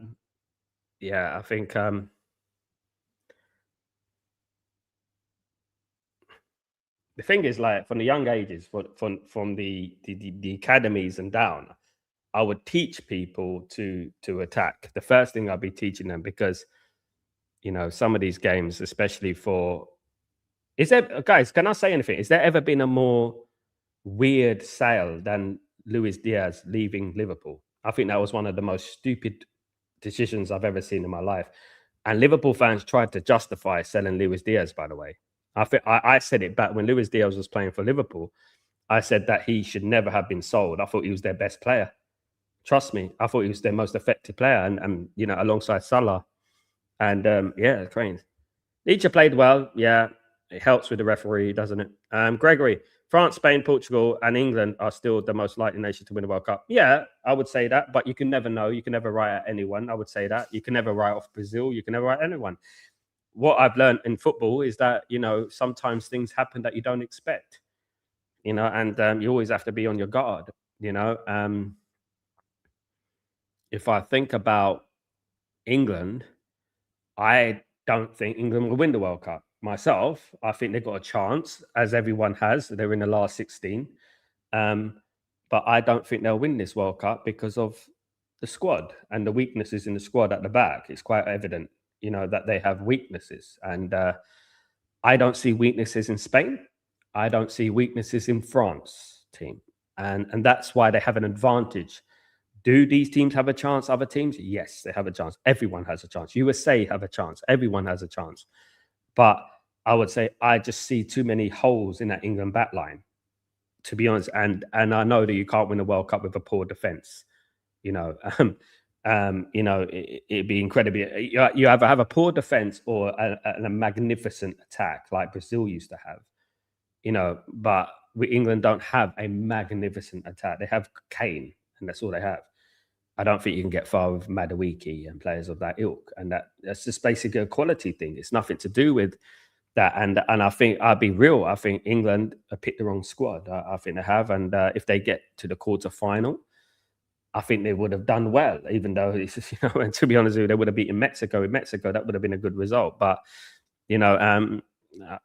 think the thing is, like, from the young ages, from the academies and down, I would teach people to attack. The first thing I'd be teaching them, because some of these games, especially guys, can I say anything? Is there ever been a more weird sale than Luis Diaz leaving Liverpool? I think that was one of the most stupid decisions I've ever seen in my life. And Liverpool fans tried to justify selling Luis Diaz, by the way. I said it back when Luis Diaz was playing for Liverpool. I said that he should never have been sold. I thought he was their best player. Trust me, I thought he was their most effective player, and alongside Salah. And Cranes. Nietzsche played well. Yeah, it helps with the referee, doesn't it? Gregory, France, Spain, Portugal, and England are still the most likely nation to win the World Cup. Yeah, I would say that, but you can never know. You can never write out anyone. I would say that. You can never write off Brazil. You can never write anyone. What I've learned in football is that, sometimes things happen that you don't expect, and you always have to be on your guard, If I think about England, I don't think England will win the World Cup. Myself, I think they've got a chance, as everyone has. They're in the last 16. But I don't think they'll win this World Cup because of the squad and the weaknesses in the squad at the back. It's quite evident, that they have weaknesses. And I don't see weaknesses in Spain. I don't see weaknesses in France team. And that's why they have an advantage. Do these teams have a chance? Other teams? Yes, they have a chance. Everyone has a chance. USA have a chance. Everyone has a chance. But I would say I just see too many holes in that England backline, to be honest. And I know that you can't win a World Cup with a poor defense, You know, it'd be incredibly. You either have a poor defense or a magnificent attack like Brazil used to have. You know, but England don't have a magnificent attack. They have Kane, and that's all they have. I don't think you can get far with Madueke and players of that ilk, and that's just basically a quality thing. It's nothing to do with that. And I think I'll be real. I think England have picked the wrong squad. I think they have, and if they get to the quarter final, I think they would have done well. Even though it's, you know, and to be honest with you, they would have beaten Mexico. In Mexico, that would have been a good result. But you know,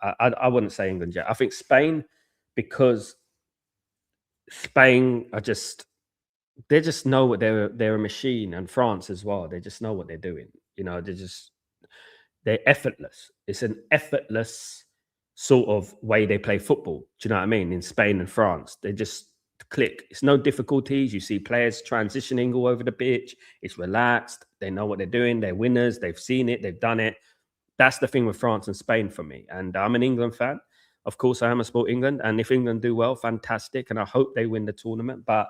I wouldn't say England yet. I think Spain, because Spain are just they just know what they're a machine, and France as well. They just know what they're doing. You know, they're effortless. It's an effortless sort of way they play football. Do you know what I mean? In Spain and France, they just click. It's no difficulties. You see players transitioning all over the pitch. It's relaxed. They know what they're doing. They're winners. They've seen it. They've done it. That's the thing with France and Spain for me. And I'm an England fan. Of course, I am a sport England. And if England do well, fantastic. And I hope they win the tournament. But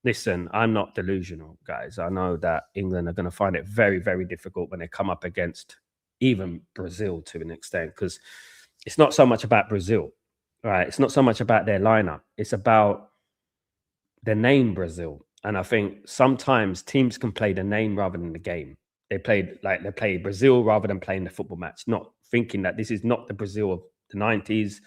listen, I'm not delusional, guys. I know that England are going to find it very, very difficult when they come up against even Brazil to an extent, because it's not so much about Brazil, right? It's not so much about their lineup. It's about the name Brazil. And I think sometimes teams can play the name rather than the game. They play Brazil rather than playing the football match, not thinking that this is not the Brazil of the 90s.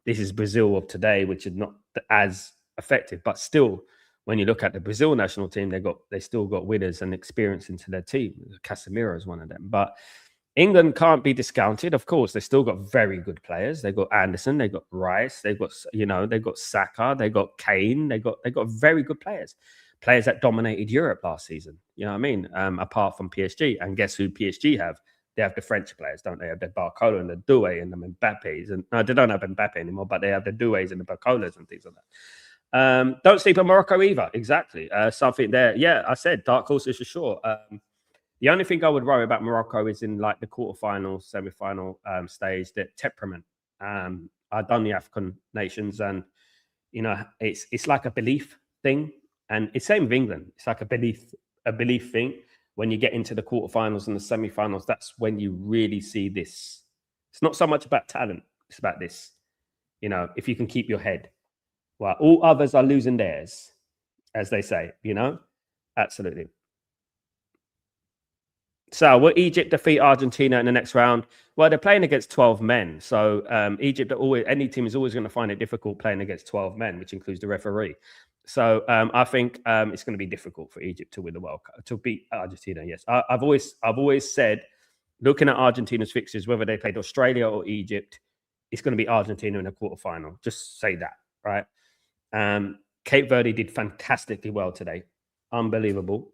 This is Brazil of today, which is not as effective. But still, when you look at the Brazil national team, they still got winners and experience into their team. Casemiro is one of them. But England can't be discounted. Of course, they still got very good players. They got Anderson, they got Rice, they got they got Saka, they got Kane, they got very good players. Players that dominated Europe last season. You know what I mean? Apart from PSG. And guess who PSG have? They have the French players, don't they? They have the Barcola and the Doué and the Mbappes. And no, they don't have Mbappe anymore, but they have the Doués and the Barcolas and things like that. Don't sleep on Morocco either. Exactly. Something there. Yeah, I said dark horses for sure. The only thing I would worry about Morocco is in like the quarterfinal, semi-final stage, the temperament. I've done the African nations, and you know, it's like a belief thing, and it's same with England. It's like a belief thing. When you get into the quarterfinals and the semi-finals, that's when you really see this. It's not so much about talent; it's about this. You know, if you can keep your head, while all others are losing theirs, as they say. You know, absolutely. So will Egypt defeat Argentina in the next round? Well, they're playing against 12 men. So Egypt, any team is always going to find it difficult playing against 12 men, which includes the referee. So I think it's going to be difficult for Egypt to win the World Cup, to beat Argentina. Yes, I've always said, looking at Argentina's fixtures, whether they played Australia or Egypt, it's going to be Argentina in the quarterfinal. Just say that, right? Cape Verde did fantastically well today. Unbelievable.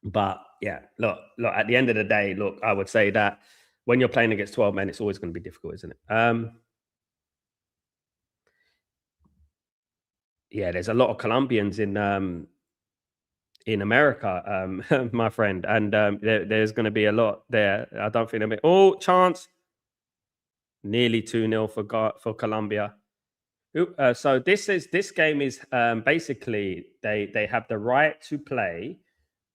But yeah, look, at the end of the day, look, I would say that when you're playing against 12 men, it's always going to be difficult, isn't it? Yeah, there's a lot of Colombians in America, my friend, and there's going to be a lot there. I don't think there'll be chance. Nearly 2-0 for Colombia. So this game is basically they have the right to play.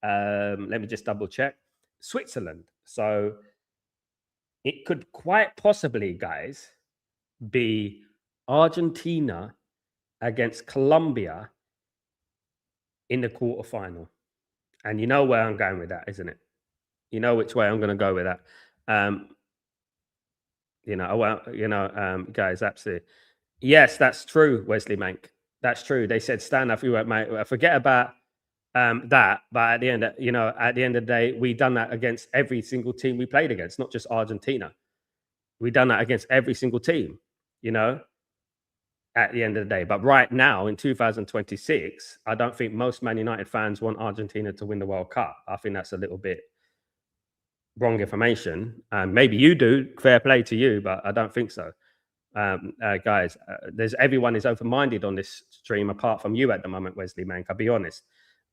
Let me just double check. Switzerland. So it could quite possibly, guys, be Argentina against Colombia in the quarterfinal. And you know where I'm going with that, isn't it? You know which way I'm going to go with that. Guys, absolutely. Yes, that's true, Wesley Mank. That's true. They said stand up. Mate, forget about that. But at the end of the day, we done that against every single team we played against, not just Argentina. We done that against every single team, at the end of the day. But right now, in 2026, I don't think most Man United fans want Argentina to win the World Cup. I think that's a little bit wrong information. Maybe you do. Fair play to you, but I don't think so. Guys, everyone is open-minded on this stream, apart from you at the moment, Wesley Mank. I'll be honest.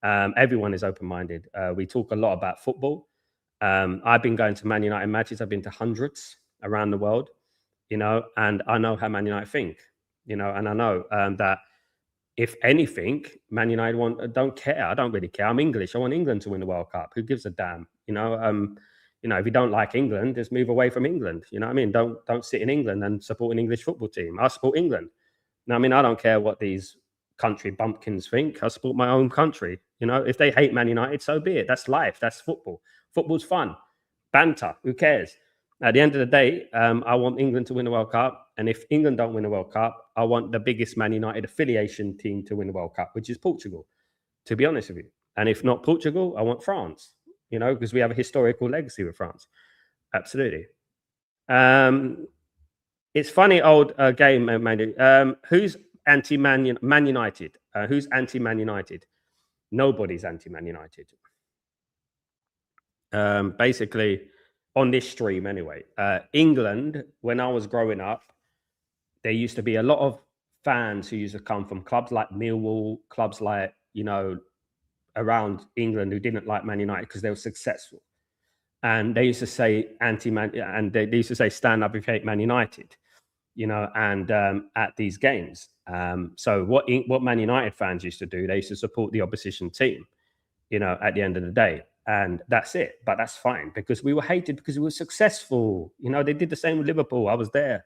Everyone is open-minded. We talk a lot about football. I've been going to Man United matches. I've been to hundreds around the world, and I know how Man United think, and I know that if anything, Man United don't care. I don't really care. I'm English. I want England to win the World Cup. Who gives a damn? If you don't like England, just move away from England. You know what I mean? Don't sit in England and support an English football team. I support England. Now, I mean, I don't care what these country bumpkins think. I support my own country. If they hate Man United, so be it. That's life. That's football. Football's fun. Banter. Who cares? At the end of the day, I want England to win the World Cup. And if England don't win the World Cup, I want the biggest Man United affiliation team to win the World Cup, which is Portugal, to be honest with you. And if not Portugal, I want France, because we have a historical legacy with France. Absolutely. It's funny old game, Mandy. Who's anti-Man United? Who's anti-Man United? Nobody's anti-Man United. Basically, on this stream anyway, England, when I was growing up, there used to be a lot of fans who used to come from clubs like Millwall, clubs like, around England who didn't like Man United because they were successful. And they used to say anti-Man, and they used to say stand up if you hate Man United, and at these games. So what Man United fans used to do, they used to support the opposition team, at the end of the day. And that's it. But that's fine because we were hated because we were successful. They did the same with Liverpool. I was there,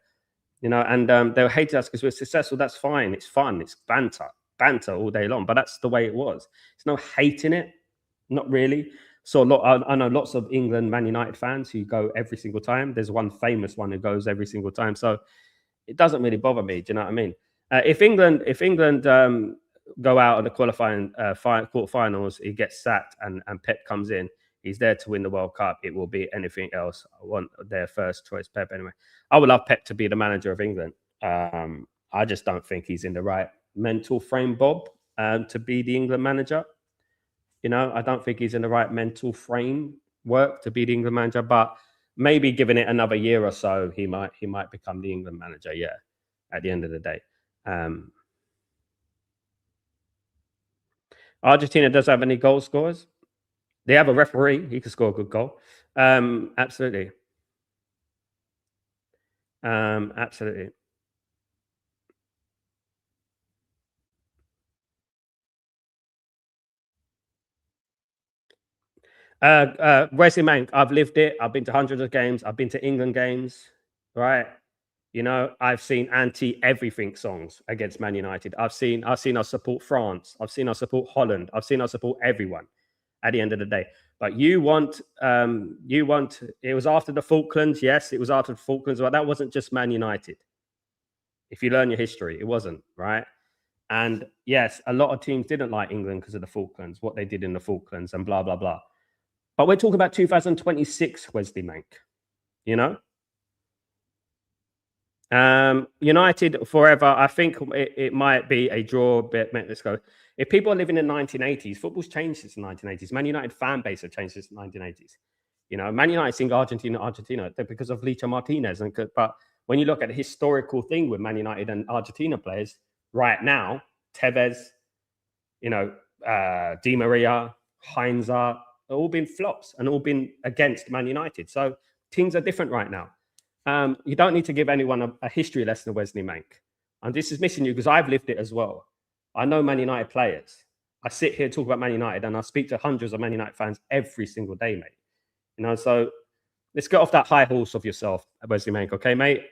and they were hated us because we were successful. That's fine. It's fun. It's banter all day long. But that's the way it was. There's no hate in it. Not really. So I know lots of England Man United fans who go every single time. There's one famous one who goes every single time. So it doesn't really bother me. Do you know what I mean? If England go out in the qualifying quarterfinals, he gets sacked and Pep comes in. He's there to win the World Cup. It will be anything else. I want their first choice, Pep. Anyway, I would love Pep to be the manager of England. I just don't think he's in the right mental frame, Bob, to be the England manager. I don't think he's in the right mental framework to be the England manager. But maybe giving it another year or so, he might become the England manager. Yeah, at the end of the day. Argentina does have any goal scorers. They have a referee. He can score a good goal. Absolutely. Absolutely. Wesley Mank, I've lived it. I've been to hundreds of games. I've been to England games, right? I've seen anti-everything songs against Man United. I've seen us support France. I've seen us support Holland. I've seen us support everyone at the end of the day. But it was after the Falklands. Yes, it was after the Falklands, but that wasn't just Man United. If you learn your history, it wasn't, right? And yes, a lot of teams didn't like England because of the Falklands, what they did in the Falklands and blah, blah, blah. But we're talking about 2026, Wesley Mank, United forever. I think it might be a draw. But let's go. If people are living in the 1980s, football's changed since the 1980s. Man United fan base have changed since the 1980s. Man United sing Argentina because of Licha Martinez. But when you look at the historical thing with Man United and Argentina players right now, Tevez, Di Maria, Heinz are all been flops and all been against Man United. So things are different right now. You don't need to give anyone a history lesson of Wesley Mank. And this is missing you because I've lived it as well. I know Man United players. I sit here talk about Man United and I speak to hundreds of Man United fans every single day, mate. So let's get off that high horse of yourself, Wesley Mank, okay, mate?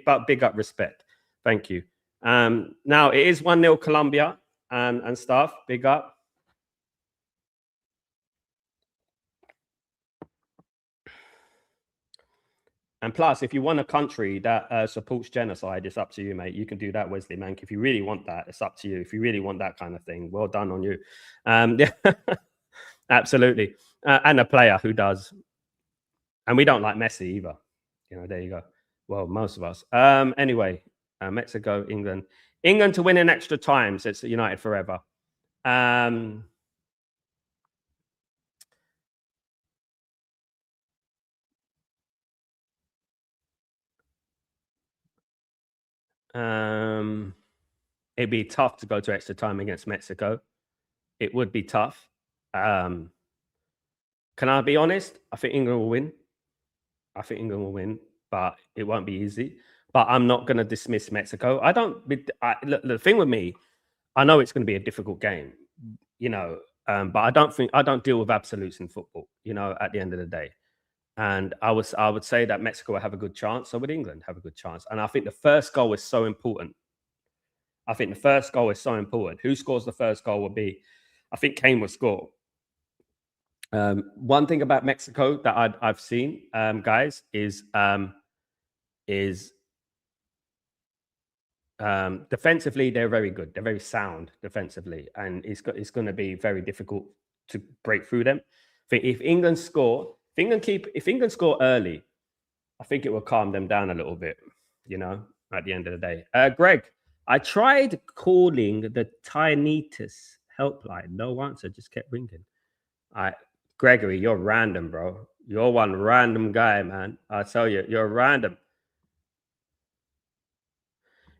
But big up respect. Thank you. Now, it is 1-0 Colombia and stuff. Big up. And plus, if you want a country that supports genocide, it's up to you, mate. You can do that, Wesley Mank. If you really want that, it's up to you. If you really want that kind of thing, well done on you. Yeah, absolutely. And a player who does. And we don't like Messi either. There you go. Well, most of us. Anyway, Mexico, England. England to win in extra time, says United forever. It'd be tough to go to extra time against Mexico. It would be tough. Can I be honest? I think England will win. But it won't be easy. But I'm not going to dismiss Mexico. Look, the thing with me, I know it's going to be a difficult game, you know, but I don't deal with absolutes in football, you know, at the end of the day. And I would say that Mexico will have a good chance. So would England have a good chance. And I think the first goal is so important. I think the first goal is so important. Who scores the first goal will be, I think Kane will score. One thing about Mexico that I've seen, guys, is defensively they're very good. They're very sound defensively, and it's going to be very difficult to break through them. I think if England score, if England score early, I think it will calm them down a little bit. You know, at the end of the day, Greg, I tried calling the tinnitus helpline. No answer, just kept ringing. Gregory, you're random, bro. You're one random guy, man. I tell you, you're random.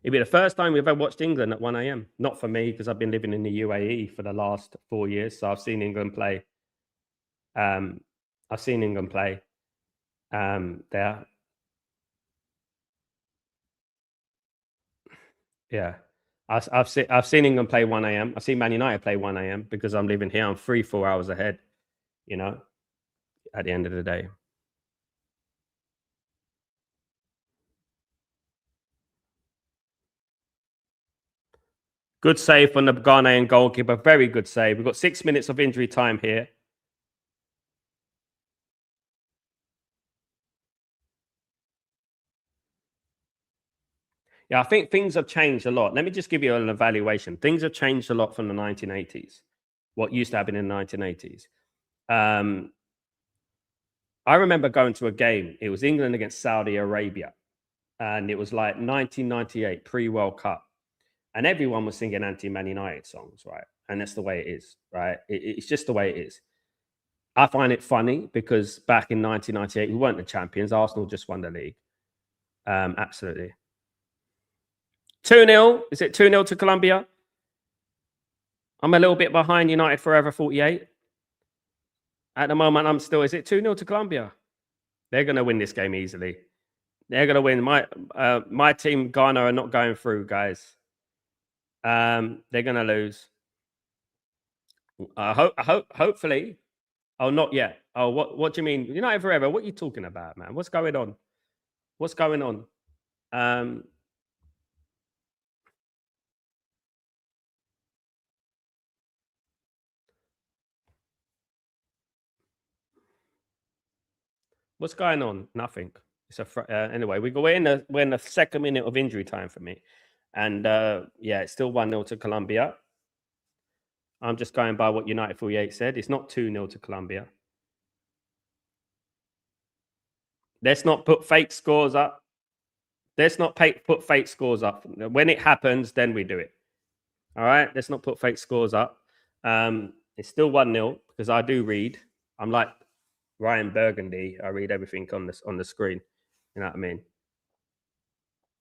It'd be the first time we've ever watched England at 1 a.m. Not for me, because I've been living in the UAE for the last 4 years. So I've seen England play. I've seen England play there. Yeah. I've seen England play 1 a.m. I've seen Man United play 1 a.m. because I'm living here. I'm 3-4 hours ahead, you know, at the end of the day. Good save from the Ghanaian goalkeeper. Very good save. We've got 6 minutes of injury time here. Yeah, I think things have changed a lot. Let me just give you an evaluation. Things have changed a lot from the 1980s, what used to happen in the 1980s. I remember going to a game. It was England against Saudi Arabia. And it was like 1998, pre-World Cup. And everyone was singing anti-Man United songs, right? And that's the way it is, right? It's just the way it is. I find it funny because back in 1998, we weren't the champions. Arsenal just won the league. Absolutely. 2-0. Is it 2-0 to Colombia? I'm a little bit behind United Forever 48. At the moment, I'm still, is it 2-0 to Colombia? They're going to win this game easily. They're going to win. My team, Ghana, are not going through, guys. They're going to lose. Hopefully. Oh, not yet. Oh, what do you mean? United Forever? What are you talking about, man? What's going on? What's going on? What's going on? Nothing. It's anyway. We're in the second minute of injury time for me, and yeah, it's still 1-0 to Colombia. I'm just going by what United 48 said. It's not 2-0 to Colombia. Let's not put fake scores up. Let's not put fake scores up. When it happens, then we do it. All right. Let's not put fake scores up. It's still 1-0 because I do read. I'm like Ryan Burgundy. I read everything on the screen. You know what I mean?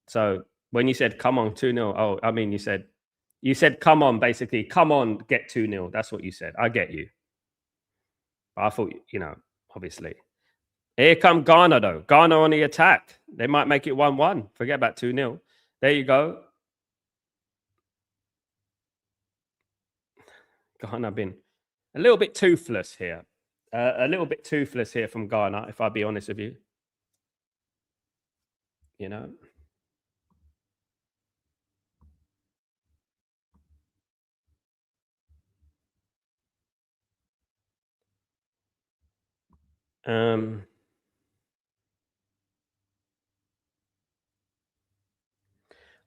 So when you said come on 2-0, oh, I mean you said come on, basically, come on, get 2-0. That's what you said. I get you. But I thought, you know, obviously. Here come Ghana though. Ghana on the attack. They might make it 1-1. Forget about 2-0. There you go. Ghana been a little bit toothless here. A little bit toothless here from Ghana, if I'll be honest with you. You know.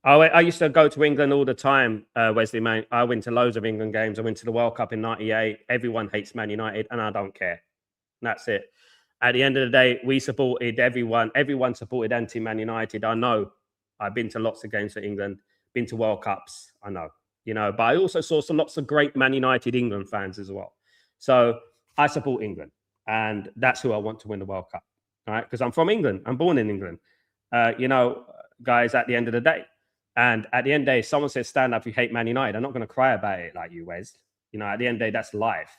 I used to go to England all the time, Wesley, man. I went to loads of England games. I went to the World Cup in '98. Everyone hates Man United, and I don't care. That's it. At the end of the day, we supported everyone. Everyone supported anti-Man United. I know. I've been to lots of games for England, been to World Cups. I know, you know, but I also saw lots of great Man United England fans as well. So I support England, and that's who I want to win the World Cup. All right, because I'm from England. I'm born in England. You know, guys, at the end of the day. And at the end of the day, if someone says stand up if you hate Man United, I'm not going to cry about it like you, Wes. You know, at the end of the day, that's life.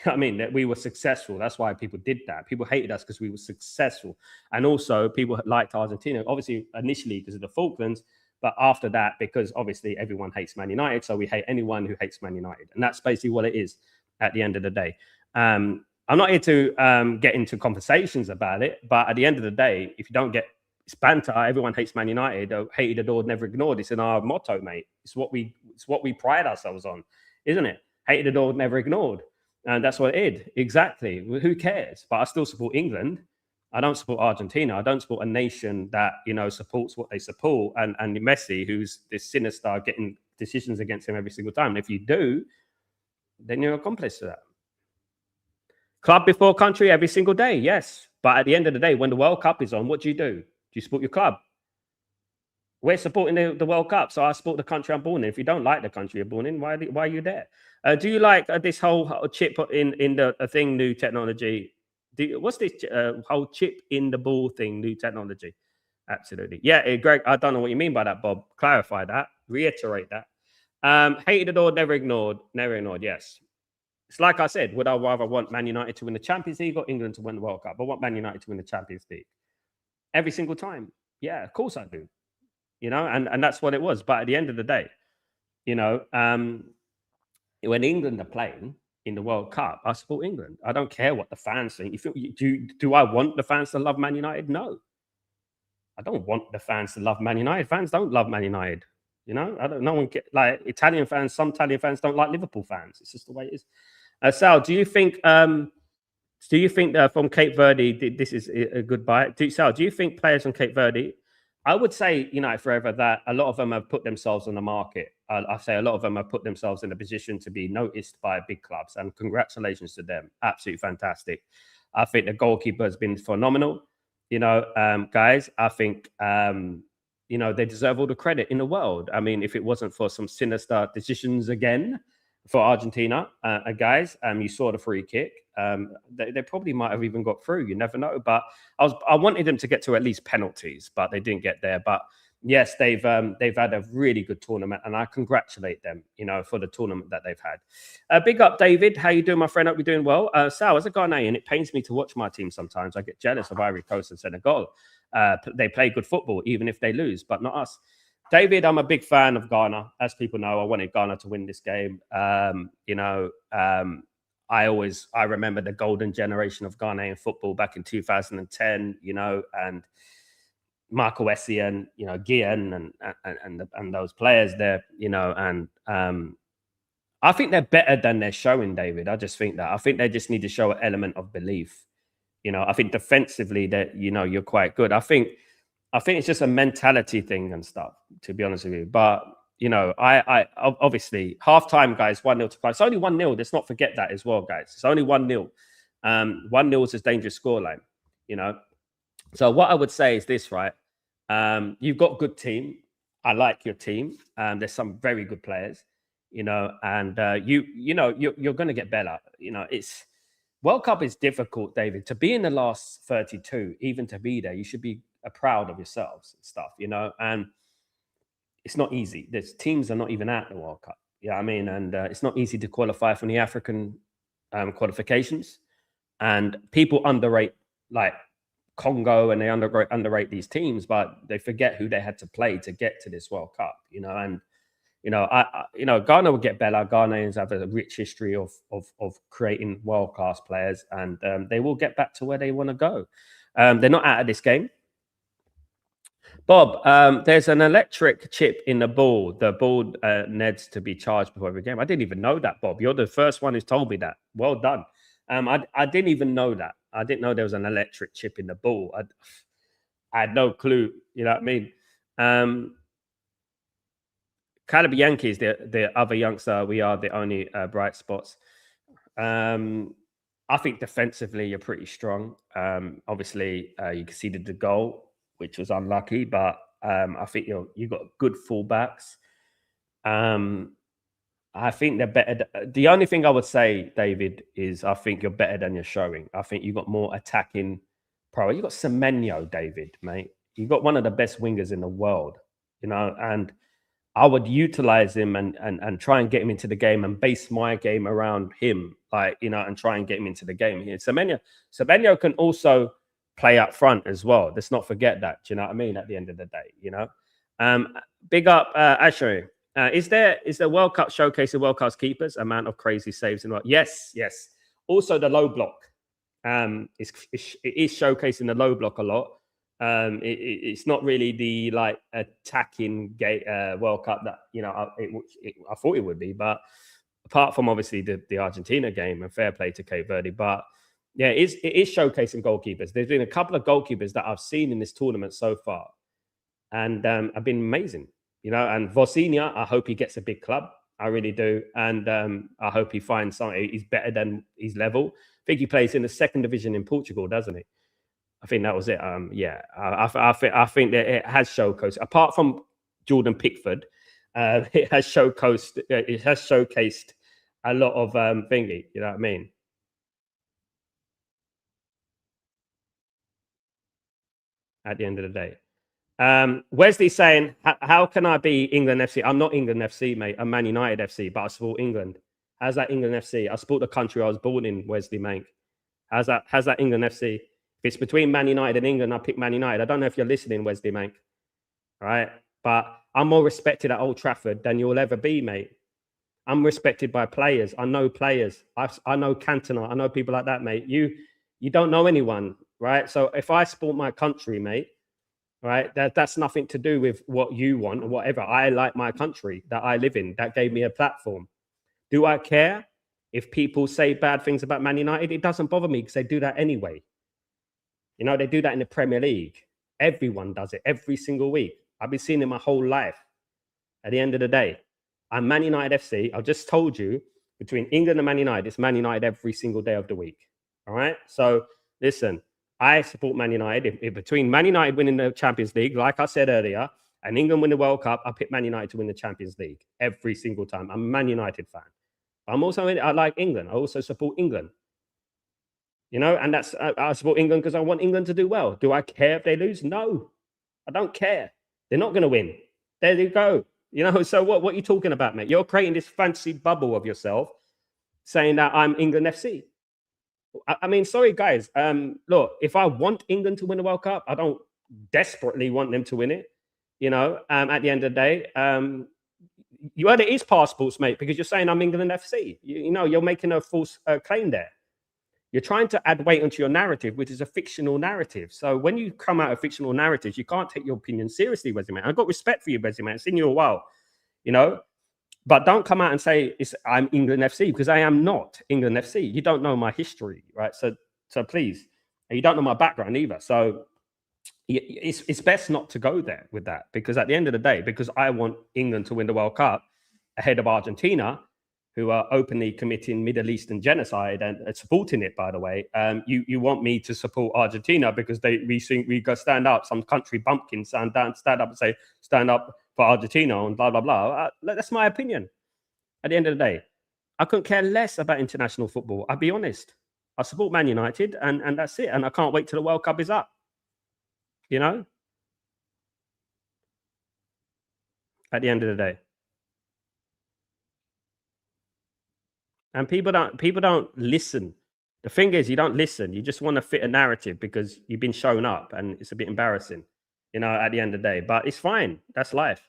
I mean, that we were successful. That's why people did that. People hated us because we were successful. And also, people liked Argentina, obviously, initially because of the Falklands, But after that, because obviously everyone hates Man United, so we hate anyone who hates Man United, and that's basically what it is at the end of the day. I'm not here to get into conversations about it, but at the end of the day, if you don't get it's banter, everyone hates Man United, hated, adored, never ignored. It's in our motto, mate. It's what we pride ourselves on, isn't it? Hated, adored, never ignored. And that's what it is. Exactly. Well, who cares? But I still support England. I don't support Argentina. I don't support a nation that, supports what they support. And Messi, who's this sinister, getting decisions against him every single time. And if you do, then you're accomplice to that. Club before country every single day, yes. But at the end of the day, when the World Cup is on, what do? Do you support your club? We're supporting the World Cup, so I support the country I'm born in. If you don't like the country you're born in, why are you there? Do you like this whole chip in the thing, new technology? What's this whole chip in the ball thing, new technology? Absolutely. Yeah, Greg, I don't know what you mean by that, Bob. Clarify that. Reiterate that. Hated or never ignored. Never ignored, yes. It's like I said, would I rather want Man United to win the Champions League or England to win the World Cup? I want Man United to win the Champions League. Every single time. Yeah, of course I do. And that's what it was. But at the end of the day, when England are playing in the World Cup, I support England. I don't care what the fans think. Do I want the fans to love Man United? No. I don't want the fans to love Man United. Fans don't love Man United. No one like Italian fans. Some Italian fans don't like Liverpool fans. It's just the way it is. Sal, do you think from Cape Verde, this is a good buy? Sal, do you think players from Cape Verde? I would say United Forever that a lot of them have put themselves on the market. I say a lot of them have put themselves in a position to be noticed by big clubs, and congratulations to them. Absolutely fantastic. I think the goalkeeper has been phenomenal. Guys, I think they deserve all the credit in the world. I mean, if it wasn't for some sinister decisions again for Argentina, guys, you saw the free kick. They probably might have even got through. You never know. But I wanted them to get to at least penalties, but they didn't get there. But yes, they've had a really good tournament, and I congratulate them, for the tournament that they've had. Big up, David. How you doing, my friend? Hope you're doing well. Sal, as a Ghanaian, it pains me to watch my team sometimes. I get jealous of Ivory Coast and Senegal. They play good football, even if they lose, but not us. David, I'm a big fan of Ghana. As people know, I wanted Ghana to win this game. I remember the golden generation of Ghanaian football back in 2010, and Michael Essien, Gian and those players there, and I think they're better than they're showing, David. I just think that. I think they just need to show an element of belief. I think defensively that, you're quite good. I think it's just a mentality thing and stuff, to be honest with you. But, I obviously halftime, guys, 1-0 to play. It's only 1-0. Let's not forget that as well, guys. It's only 1-0. 1-0 is a dangerous scoreline, So what I would say is this, right? You've got a good team. I like your team. There's some very good players, and you're going to get better. It's World Cup is difficult, David. To be in the last 32, even to be there, you should be proud of yourselves and stuff, and it's not easy. There's teams are not even at the World Cup. And it's not easy to qualify from the African qualifications, and people underrate like Congo, and they underrate these teams, but they forget who they had to play to get to this World Cup, and Ghana will get better. Ghanaians have a rich history of creating world-class players, and they will get back to where they want to go. They're not out of this game. Bob, there's an electric chip in the ball. The ball needs to be charged before every game. I didn't even know that, Bob. You're the first one who's told me that. Well done. I didn't even know that. I didn't know there was an electric chip in the ball. I had no clue. You know what I mean? Caleb Yankees, the other youngster, we are the only bright spots. I think defensively you're pretty strong. Obviously, you conceded the goal, which was unlucky, but I think you've got good fullbacks. I think they're better. The only thing I would say, David, is I think you're better than you're showing. I think you've got more attacking power. You've got Semenyo, David, mate. You've got one of the best wingers in the world, and I would utilize him and try and get him into the game and base my game around him, and try and get him into the game. Semenyo can also play up front as well. Let's not forget that. Do you know what I mean? At the end of the day, Big up, Ashley. Is the World Cup showcase of World Cup's keepers? Amount of crazy saves in what? Yes, yes. Also, the low block. It is showcasing the low block a lot. It's not really the like attacking World Cup that I thought it would be, but apart from obviously the Argentina game, and fair play to Cape Verde, but yeah, it is showcasing goalkeepers. There's been a couple of goalkeepers that I've seen in this tournament so far, and have been amazing. And Vosinia, I hope he gets a big club. I really do, and I hope he finds something. He's better than his level. I think he plays in the second division in Portugal, doesn't he? I think that was it. Yeah, I think that it has showcased. Apart from Jordan Pickford, it has showcased. It has showcased a lot of thingy. You know what I mean? At the end of the day. Wesley saying, how can I be England FC? I'm not England FC, mate. I'm Man United FC, but I support England. How's that England FC? I support the country I was born in, Wesley Mank. How's that England FC? If it's between Man United and England, I pick Man United. I don't know if you're listening, Wesley Mank. All right? But I'm more respected at Old Trafford than you'll ever be, mate. I'm respected by players. I know players. I know Cantona. I know people like that, mate. You don't know anyone, right? So if I support my country, mate, right, that's nothing to do with what you want or whatever. I like my country that I live in. That gave me a platform. Do I care if people say bad things about Man United? It doesn't bother me because they do that anyway. They do that in the Premier League. Everyone does it every single week. I've been seeing it my whole life. At the end of the day, I'm Man United FC. I just told you, between England and Man United, it's Man United every single day of the week. All right? So listen, I support Man United. If between Man United winning the Champions League, like I said earlier, and England win the World Cup, I pick Man United to win the Champions League every single time. I'm a Man United fan. I like England. I also support England. And I support England because I want England to do well. Do I care if they lose? No, I don't care. They're not going to win. There you go. So what are you talking about, mate? You're creating this fancy bubble of yourself saying that I'm England FC. I mean, sorry, guys. Look, if I want England to win the World Cup, I don't desperately want them to win it. At the end of the day, you heard it is passports, mate, because you're saying I'm England FC. You're making a false claim there. You're trying to add weight onto your narrative, which is a fictional narrative. So when you come out of fictional narratives, you can't take your opinion seriously, Wesley, man. I've got respect for you, Wesley, man. I've seen you a while, But don't come out and say I'm England FC, because I am not England FC. You don't know my history, right? So please, and you don't know my background either. So it's best not to go there with that, because at the end of the day, because I want England to win the World Cup ahead of Argentina, who are openly committing Middle Eastern genocide and supporting it, by the way. You want me to support Argentina because we go stand up, some country bumpkin stand up and say, stand up for Argentina and blah, blah, blah. That's my opinion. At the end of the day, I couldn't care less about international football. I'll be honest. I support Man United and that's it. And I can't wait till the World Cup is up. At the end of the day. And people don't listen. The thing is, you don't listen. You just want to fit a narrative because you've been shown up, and it's a bit embarrassing, at the end of the day. But it's fine. That's life.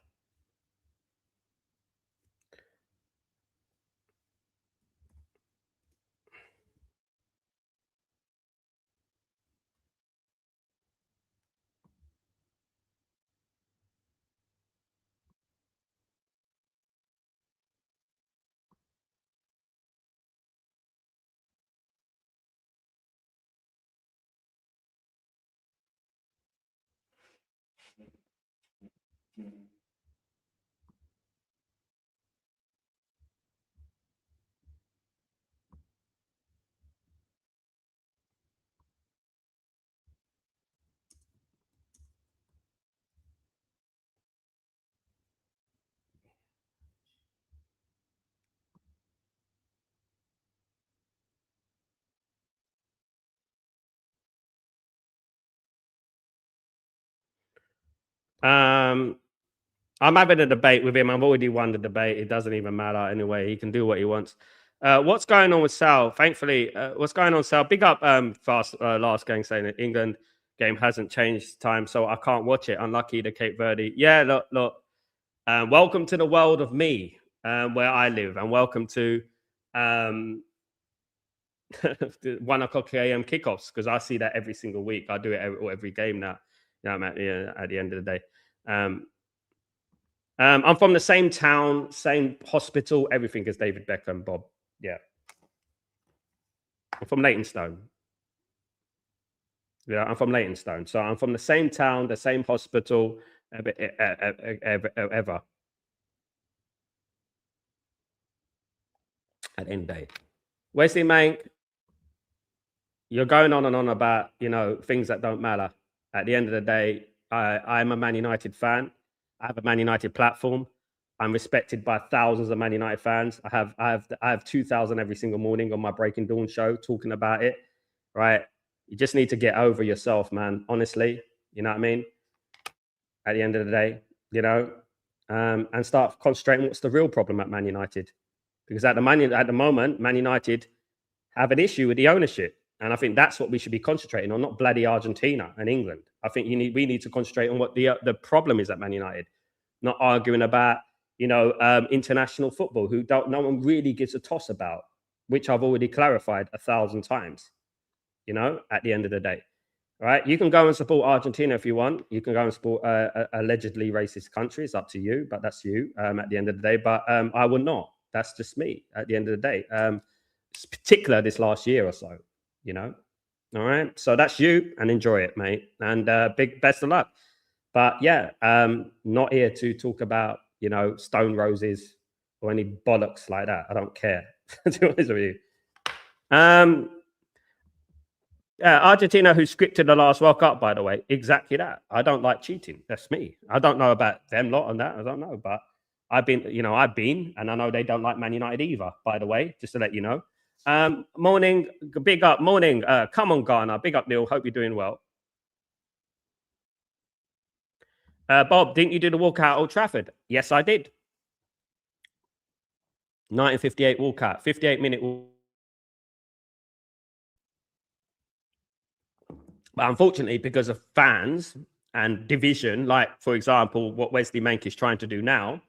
I'm having a debate with him. I've already won the debate. It doesn't even matter anyway. He can do what he wants. What's going on with Sal? Thankfully, what's going on, Sal? Big up, fast last gang saying that England game hasn't changed time, so I can't watch it. Unlucky to Cape Verde. Yeah, look. Welcome to the world of me, where I live, and welcome to the 1 o'clock a.m. kickoffs, because I see that every single week. I do it every game now. You know, at the end of the day. I'm from the same town, same hospital, everything as David Beckham, Bob. Yeah. I'm from Leytonstone. Yeah, I'm from Leytonstone. So I'm from the same town, the same hospital, ever. At the end of the day. Wesley Mank, you're going on and on about, things that don't matter. At the end of the day, I'm a Man United fan. I have a Man United platform. I'm respected by thousands of Man United fans. I have 2,000 every single morning on my Breaking Dawn show talking about it. Right? You just need to get over yourself, man. Honestly, you know what I mean? At the end of the day, and start concentrating what's the real problem at Man United. Because at the moment, Man United have an issue with the ownership. And I think that's what we should be concentrating on, not bloody Argentina and England. I think we need to concentrate on what the problem is at Man United, not arguing about, international football, no one really gives a toss about, which I've already clarified 1,000 times, at the end of the day. Right? You can go and support Argentina if you want. You can go and support allegedly racist country. It's up to you, but that's you at the end of the day. But I will not. That's just me at the end of the day. Particular this last year or so, all right. So that's you, and enjoy it, mate. And big best of luck. But yeah, not here to talk about stone roses or any bollocks like that. I don't care. To be honest with you. Argentina, who scripted the last World Cup, by the way, exactly that. I don't like cheating. That's me. I don't know about them lot on that. I don't know, but I've been, and I know they don't like Man United either, by the way, just to let you know. Morning, big up, morning. Come on, Ghana. Big up, Neil. Hope you're doing well. Bob, didn't you do the walkout at Old Trafford? Yes, I did. 1958 walkout, 58-minute walkout. But unfortunately, because of fans and division, like, for example, what Wesley Mank is trying to do now,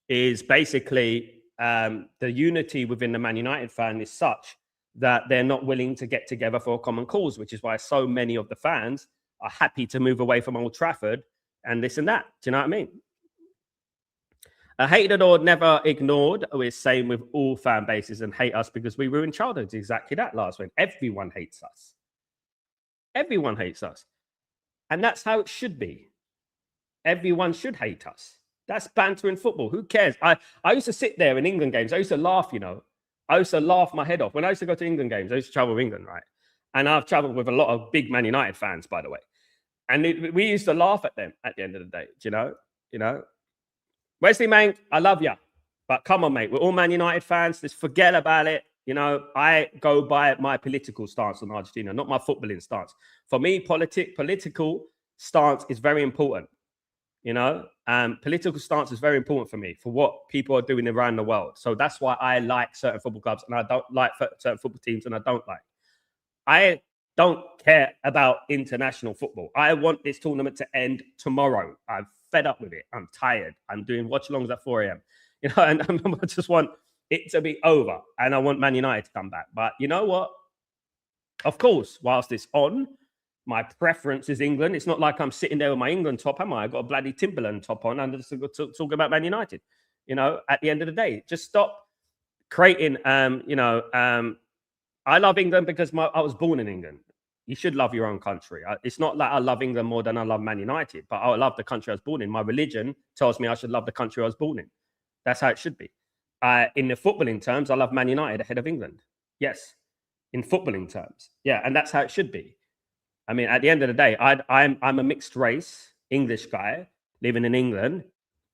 is basically the unity within the Man United fan is such that they're not willing to get together for a common cause, which is why so many of the fans are happy to move away from Old Trafford and this and that. Do you know what I mean? Hated or never ignored. We're same with all fan bases, and hate us because we ruined childhoods. Exactly that last week. Everyone hates us. Everyone hates us. And that's how it should be. Everyone should hate us. That's banter in football. Who cares? I used to sit there in England games. I used to laugh, I used to laugh my head off. When I used to go to England games, I used to travel with England, right? And I've traveled with a lot of big Man United fans, by the way. And we used to laugh at them at the end of the day, do you know? Wesley Mank, I love you. But come on, mate. We're all Man United fans. Just forget about it. I go by my political stance on Argentina, not my footballing stance. For me, political stance is very important. Political stance is very important for me, for what people are doing around the world. So that's why I like certain football clubs and I don't like certain football teams and I don't like. I don't care about international football. I want this tournament to end tomorrow. I'm fed up with it. I'm tired. I'm doing watchalongs at 4 a.m. And I just want it to be over, and I want Man United to come back. But you know what? Of course, whilst it's on, my preference is England. It's not like I'm sitting there with my England top, am I? I've got a bloody Timberland top on and just talk about Man United. At the end of the day, just stop creating. I love England because I was born in England. You should love your own country. It's not like I love England more than I love Man United, but I love the country I was born in. My religion tells me I should love the country I was born in. That's how it should be. In the footballing terms, I love Man United ahead of England. Yes, in footballing terms. Yeah, and that's how it should be. I mean, at the end of the day, I'm a mixed race English guy living in England,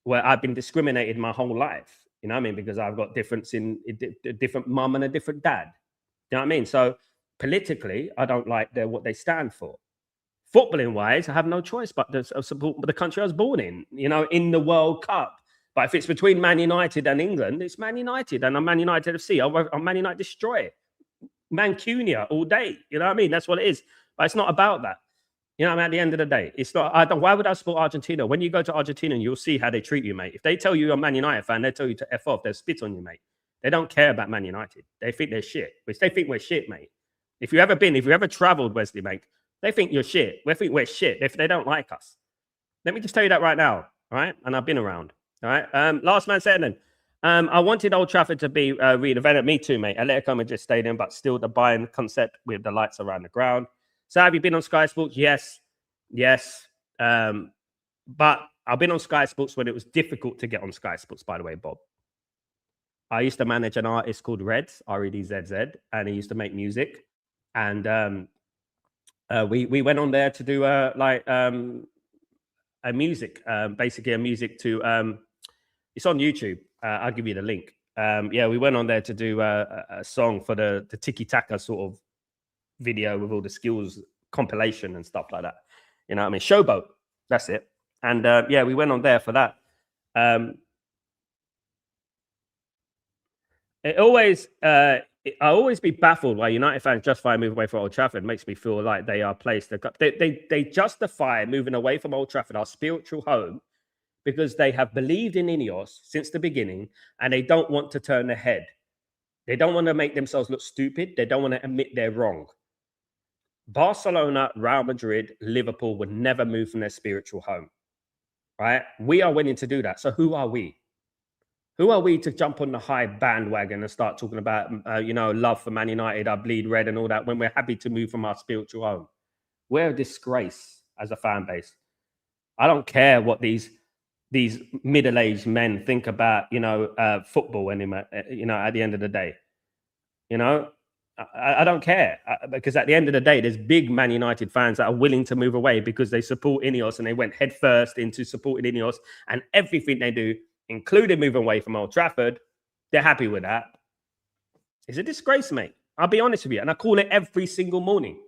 where I've been discriminated my whole life. You know what I mean? Because I've got a different mum and a different dad. You know what I mean? So politically, I don't like what they stand for. Footballing wise, I have no choice but to support the country I was born in. In the World Cup. But if it's between Man United and England, it's Man United, and I'm Man United FC. I'm Man United destroy it. Mancunia all day. You know what I mean? That's what it is. But it's not about that. You know, what I mean, at the end of the day, it's not. I don't. Why would I support Argentina? When you go to Argentina, you'll see how they treat you, mate. If they tell you you're a Man United fan, they tell you to f off. They spit on you, mate. They don't care about Man United. They think they're shit. Which they think we're shit, mate. If you ever traveled, Wesley, mate, they think you're shit. They think we're shit. If they don't like us, let me just tell you that right now. All right, and I've been around. All right. Last man standing. I wanted Old Trafford to be redeveloped. Me too, mate. Atletico Madrid Stadium, but still the Bayern concept with the lights around the ground. So have you been on Sky Sports? Yes. Yes. But I've been on Sky Sports when it was difficult to get on Sky Sports, by the way, Bob. I used to manage an artist called Reds, R-E-D-Z-Z, and he used to make music. And we went on there to do a music, basically a music to it's on YouTube. I'll give you the link. Yeah, we went on there to do a song for the Tiki Taka sort of video with all the skills compilation and stuff like that. You know what I mean? Showboat. That's it. And yeah, we went on there for that. I always be baffled why United fans justify moving away from Old Trafford. It makes me feel like they are placed. They justify moving away from Old Trafford, our spiritual home, because they have believed in Ineos since the beginning, and they don't want to turn their head. They don't want to make themselves look stupid. They don't want to admit they're wrong. Barcelona, Real Madrid, Liverpool would never move from their spiritual home, right? We are willing to do that. So who are we? Who are we to jump on the high bandwagon and start talking about, love for Man United, I bleed red and all that when we're happy to move from our spiritual home? We're a disgrace as a fan base. I don't care what these middle-aged men think about, football anymore, at the end of the day. I don't care because at the end of the day, there's big Man United fans that are willing to move away because they support Ineos and they went headfirst into supporting Ineos, and everything they do, including moving away from Old Trafford, they're happy with that. It's a disgrace, mate. I'll be honest with you. And I call it every single morning.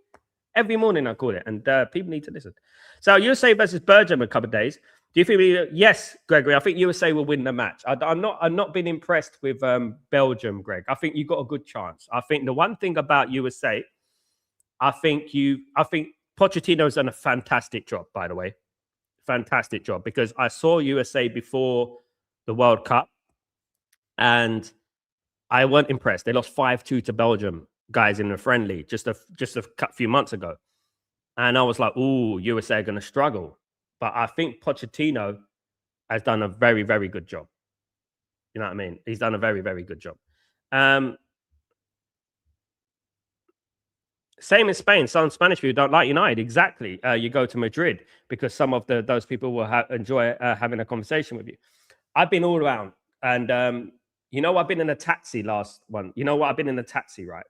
Every morning I call it. And people need to listen. So USA versus Belgium in a couple of days. Do you think yes, Gregory, I think USA will win the match. I'm not been impressed with Belgium, Greg. I think you got a good chance. I think the one thing about USA, I think Pochettino's done a fantastic job, by the way. Fantastic job, because I saw USA before the World Cup and I weren't impressed. They lost 5-2 to Belgium, guys, in the friendly just a few months ago. And I was like, ooh, USA are going to struggle. But I think Pochettino has done a very, very good job. You know what I mean? He's done a very, very good job. Same in Spain. Some Spanish people don't like United. Exactly. You go to Madrid because some of those people will enjoy having a conversation with you. I've been all around. And, I've been in a taxi last one. You know what? I've been in a taxi, right?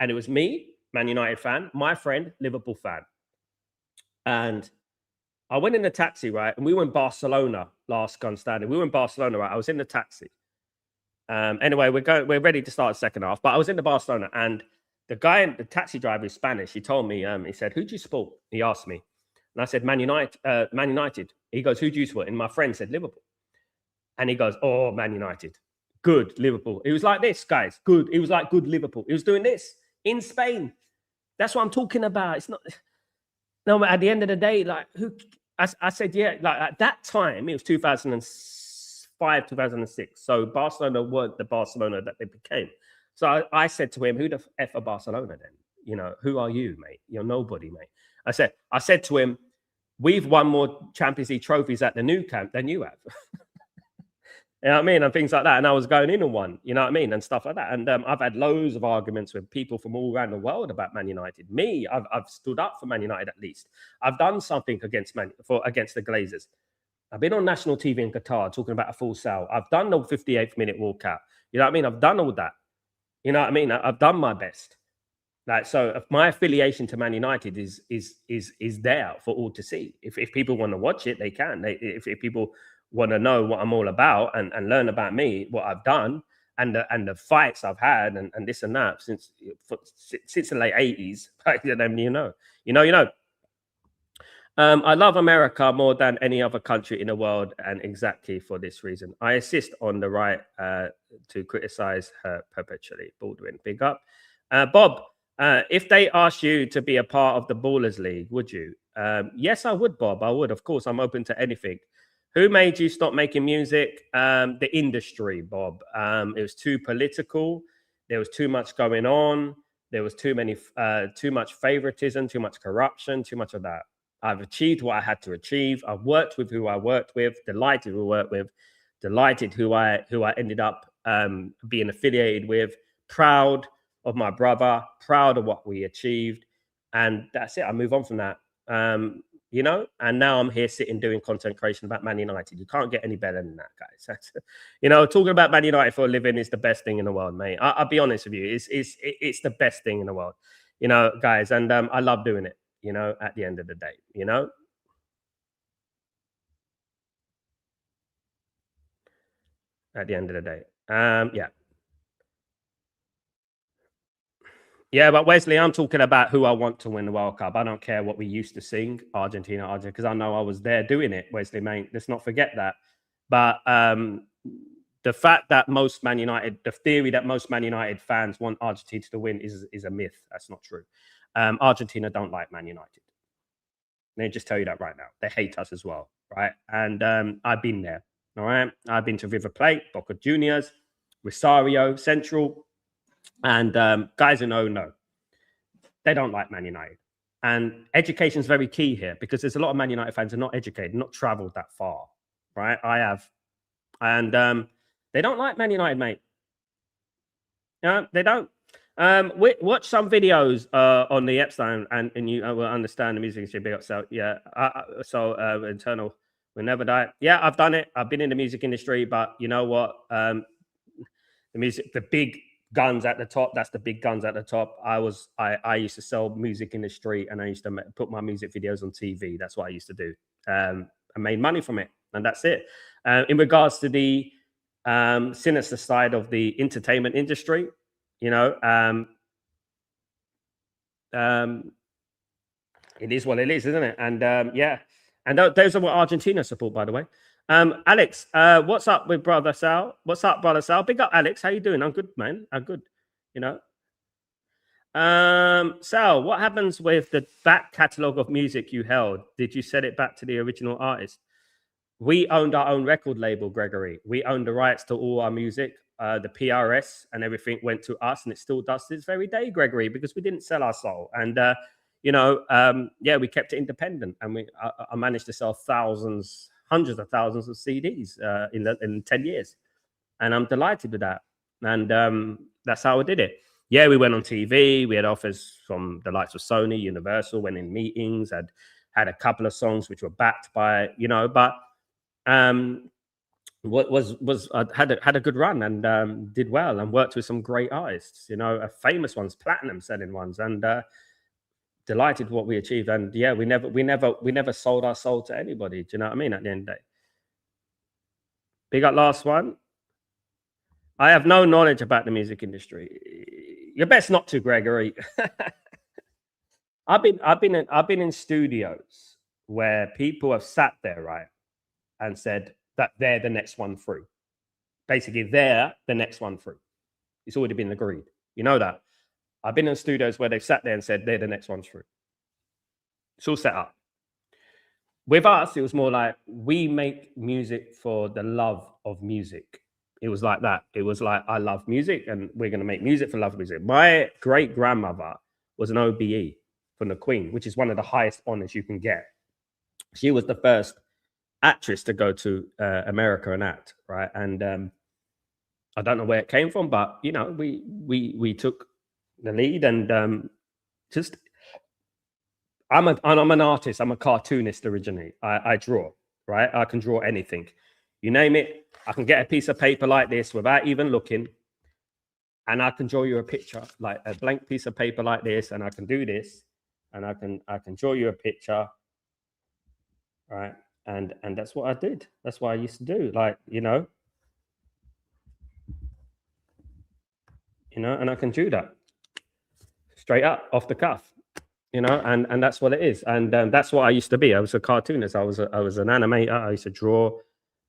And it was me, Man United fan, my friend, Liverpool fan. And I went in the taxi, right? And we were in Barcelona last gun standing. We were in Barcelona, right? I was in the taxi. Anyway, we're ready to start the second half. But I was in the Barcelona, and the taxi driver is Spanish. He told me, he said, "Who do you support?" He asked me. And I said, Man United. He goes, "Who do you support?" And my friend said, Liverpool. And he goes, "Oh, Man United. Good, Liverpool." It was like this, guys. Good. It was like good Liverpool. He was doing this in Spain. That's what I'm talking about. It's not... No, but at the end of the day, like, I said, yeah, like at that time, it was 2005, 2006. So Barcelona weren't the Barcelona that they became. So I said to him, "Who the F are Barcelona then? Who are you, mate? You're nobody, mate." I said to him, "We've won more Champions League trophies at the new camp than you have." You know what I mean? And things like that. And I was going in on one, you know what I mean? And stuff like that. And I've had loads of arguments with people from all around the world about Man United. I've stood up for Man United at least. I've done something against the Glazers. I've been on national TV in Qatar talking about a full sale. I've done the 58th minute walkout. You know what I mean? I've done all that. You know what I mean? I've done my best. Like, so my affiliation to Man United is there for all to see. If people want to watch it, they can. If people want to know what I'm all about and learn about me, what I've done, and the fights I've had, and this and that since the late 80s. I love America more than any other country in the world, and exactly for this reason. I insist on the right to criticize her perpetually. Baldwin, big up. Bob, If they asked you to be a part of the Ballers League, would you? Yes, I would, Bob. I would. Of course, I'm open to anything. Who made you stop making music? The industry, Bob. It was too political. There was too much going on. There was too much favoritism, too much corruption, too much of that. I've achieved what I had to achieve. I've worked with who I worked with. Delighted who I worked with. Delighted who I ended up being affiliated with. Proud of my brother. Proud of what we achieved, and that's it. I move on from that. You know, and now I'm here sitting doing content creation about Man United. You can't get any better than that, guys. That's, you know, talking about Man United for a living is the best thing in the world, mate. I'll be honest with you. It's the best thing in the world, you know, guys. And I love doing it, you know, at the end of the day, you know. At the end of the day. Yeah. Yeah, but Wesley, I'm talking about who I want to win the World Cup. I don't care what we used to sing, Argentina, because I know I was there doing it, Wesley, mate. Let's not forget that. But the fact that most Man United, the theory that most Man United fans want Argentina to win is a myth. That's not true. Argentina don't like Man United. Let me just tell you that right now. They hate us as well, right? And I've been there, all right? I've been to River Plate, Boca Juniors, Rosario, Central, and guys who know, they don't like Man United. And education is very key here because there's a lot of Man United fans who are not educated, not traveled that far, right? I have. And they don't like Man United, mate. No, they don't. Watch some videos on the Epstein, and you will understand the music industry. Big up, so yeah. Internal will never die. Yeah, I've done it. I've been in the music industry, but you know what? The music, the big guns at the top. That's the big guns at the top. I used to sell music in the street, and I used to put my music videos on TV. That's what I used to do. I made money from it, and that's it. In regards to the sinister side of the entertainment industry, you know, it is what it is, isn't it? And yeah, and those are what Argentina support, by the way. Alex, what's up with brother Sal? What's up, brother Sal? Big up, Alex. How you doing? I'm good, man. I'm good. You know. Sal, what happens with the back catalogue of music you held? Did you send it back to the original artist? We owned our own record label, Gregory. We owned the rights to all our music. The PRS and everything went to us, and it still does to this very day, Gregory, because we didn't sell our soul. And you know, yeah, we kept it independent, and I managed to sell thousands, hundreds of thousands of CDs in 10 years, and I'm delighted with that. And that's how I did it. Yeah, we went on TV. We had offers from the likes of Sony, Universal. Went in meetings. Had a couple of songs which were backed by, you know, but had a good run and did well and worked with some great artists, you know, famous ones, platinum selling ones, and delighted with what we achieved. And yeah, we never sold our soul to anybody. Do you know what I mean? At the end of the day. Big up, last one. I have no knowledge about the music industry. You're best not to, Gregory. I've been in studios where people have sat there, right, and said that they're the next one through. Basically, they're the next one through. It's already been agreed. You know that. I've been in studios where they've sat there and said they're the next one through. It's all set up. With us, it was more like we make music for the love of music. It was like that. It was like, I love music and we're going to make music for love of music. My great grandmother was an OBE from the Queen, which is one of the highest honors you can get. She was the first actress to go to America and act, right? And I don't know where it came from, but you know, we took the lead, and just I'm an artist. I'm a cartoonist originally. I draw, right? I can draw anything. You name it, I can get a piece of paper like this without even looking, and I can draw you a picture, like a blank piece of paper like this, and I can do this, and I can draw you a picture, right? And that's what I did. That's what I used to do. Like, you know, and I can do that straight up off the cuff, you know, and that's what it is. And that's what I used to be. I was a cartoonist. I was an animator. I used to draw.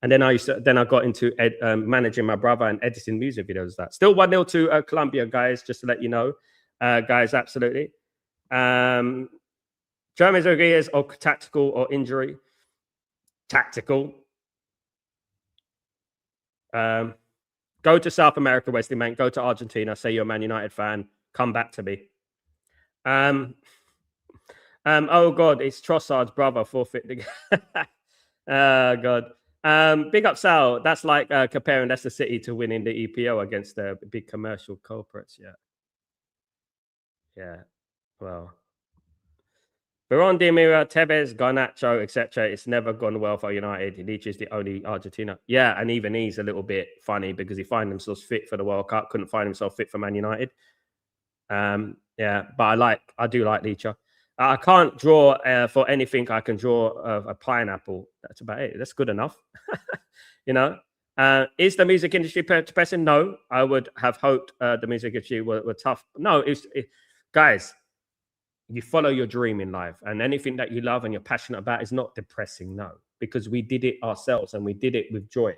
And then I got into managing my brother and editing music videos. That still 1-0 to Colombia, guys, just to let you know. guys. Absolutely. Germans Rodriguez or tactical or injury? Tactical. Go to South America, Wesley, mate. Go to Argentina. Say you're a Man United fan. Come back to me. Oh God, it's Trossard's brother forfeit. Oh God. Big up Sal. That's like comparing Leicester City to winning the EPO against the big commercial corporates. Yeah. Yeah. Well, Veron, Demira, Tevez, Garnacho, etc. It's never gone well for United. Leach is the only Argentina. Yeah, and even he's a little bit funny because he find himself fit for the World Cup, couldn't find himself fit for Man United. Yeah, but I do like Leacher. I can't draw for anything. I can draw a pineapple. That's about it. That's good enough. You know, is the music industry pressing? No, I would have hoped the music industry were tough. No, guys, you follow your dream in life, and anything that you love and you're passionate about is not depressing. No, because we did it ourselves and we did it with joy.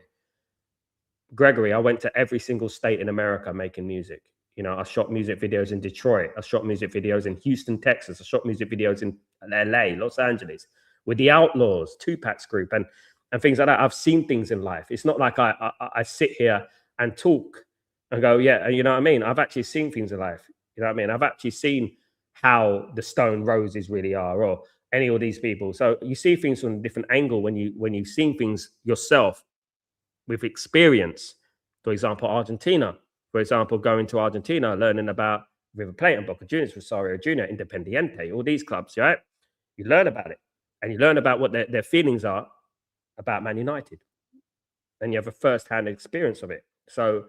Gregory, I went to every single state in America making music. You know, I shot music videos in Detroit. I shot music videos in Houston, Texas. I shot music videos in LA, Los Angeles, with the Outlaws, Tupac's group, and things like that. I've seen things in life. It's not like I sit here and talk and go, yeah, you know what I mean? I've actually seen things in life. You know what I mean? I've actually seen how the Stone Roses really are, or any of these people. So you see things from a different angle when you've seen things yourself with experience. For example, Argentina. For example, going to Argentina, learning about River Plate and Boca Juniors, Rosario Junior, Independiente, all these clubs, right? You learn about it, and you learn about what their feelings are about Man United, and you have a first-hand experience of it. So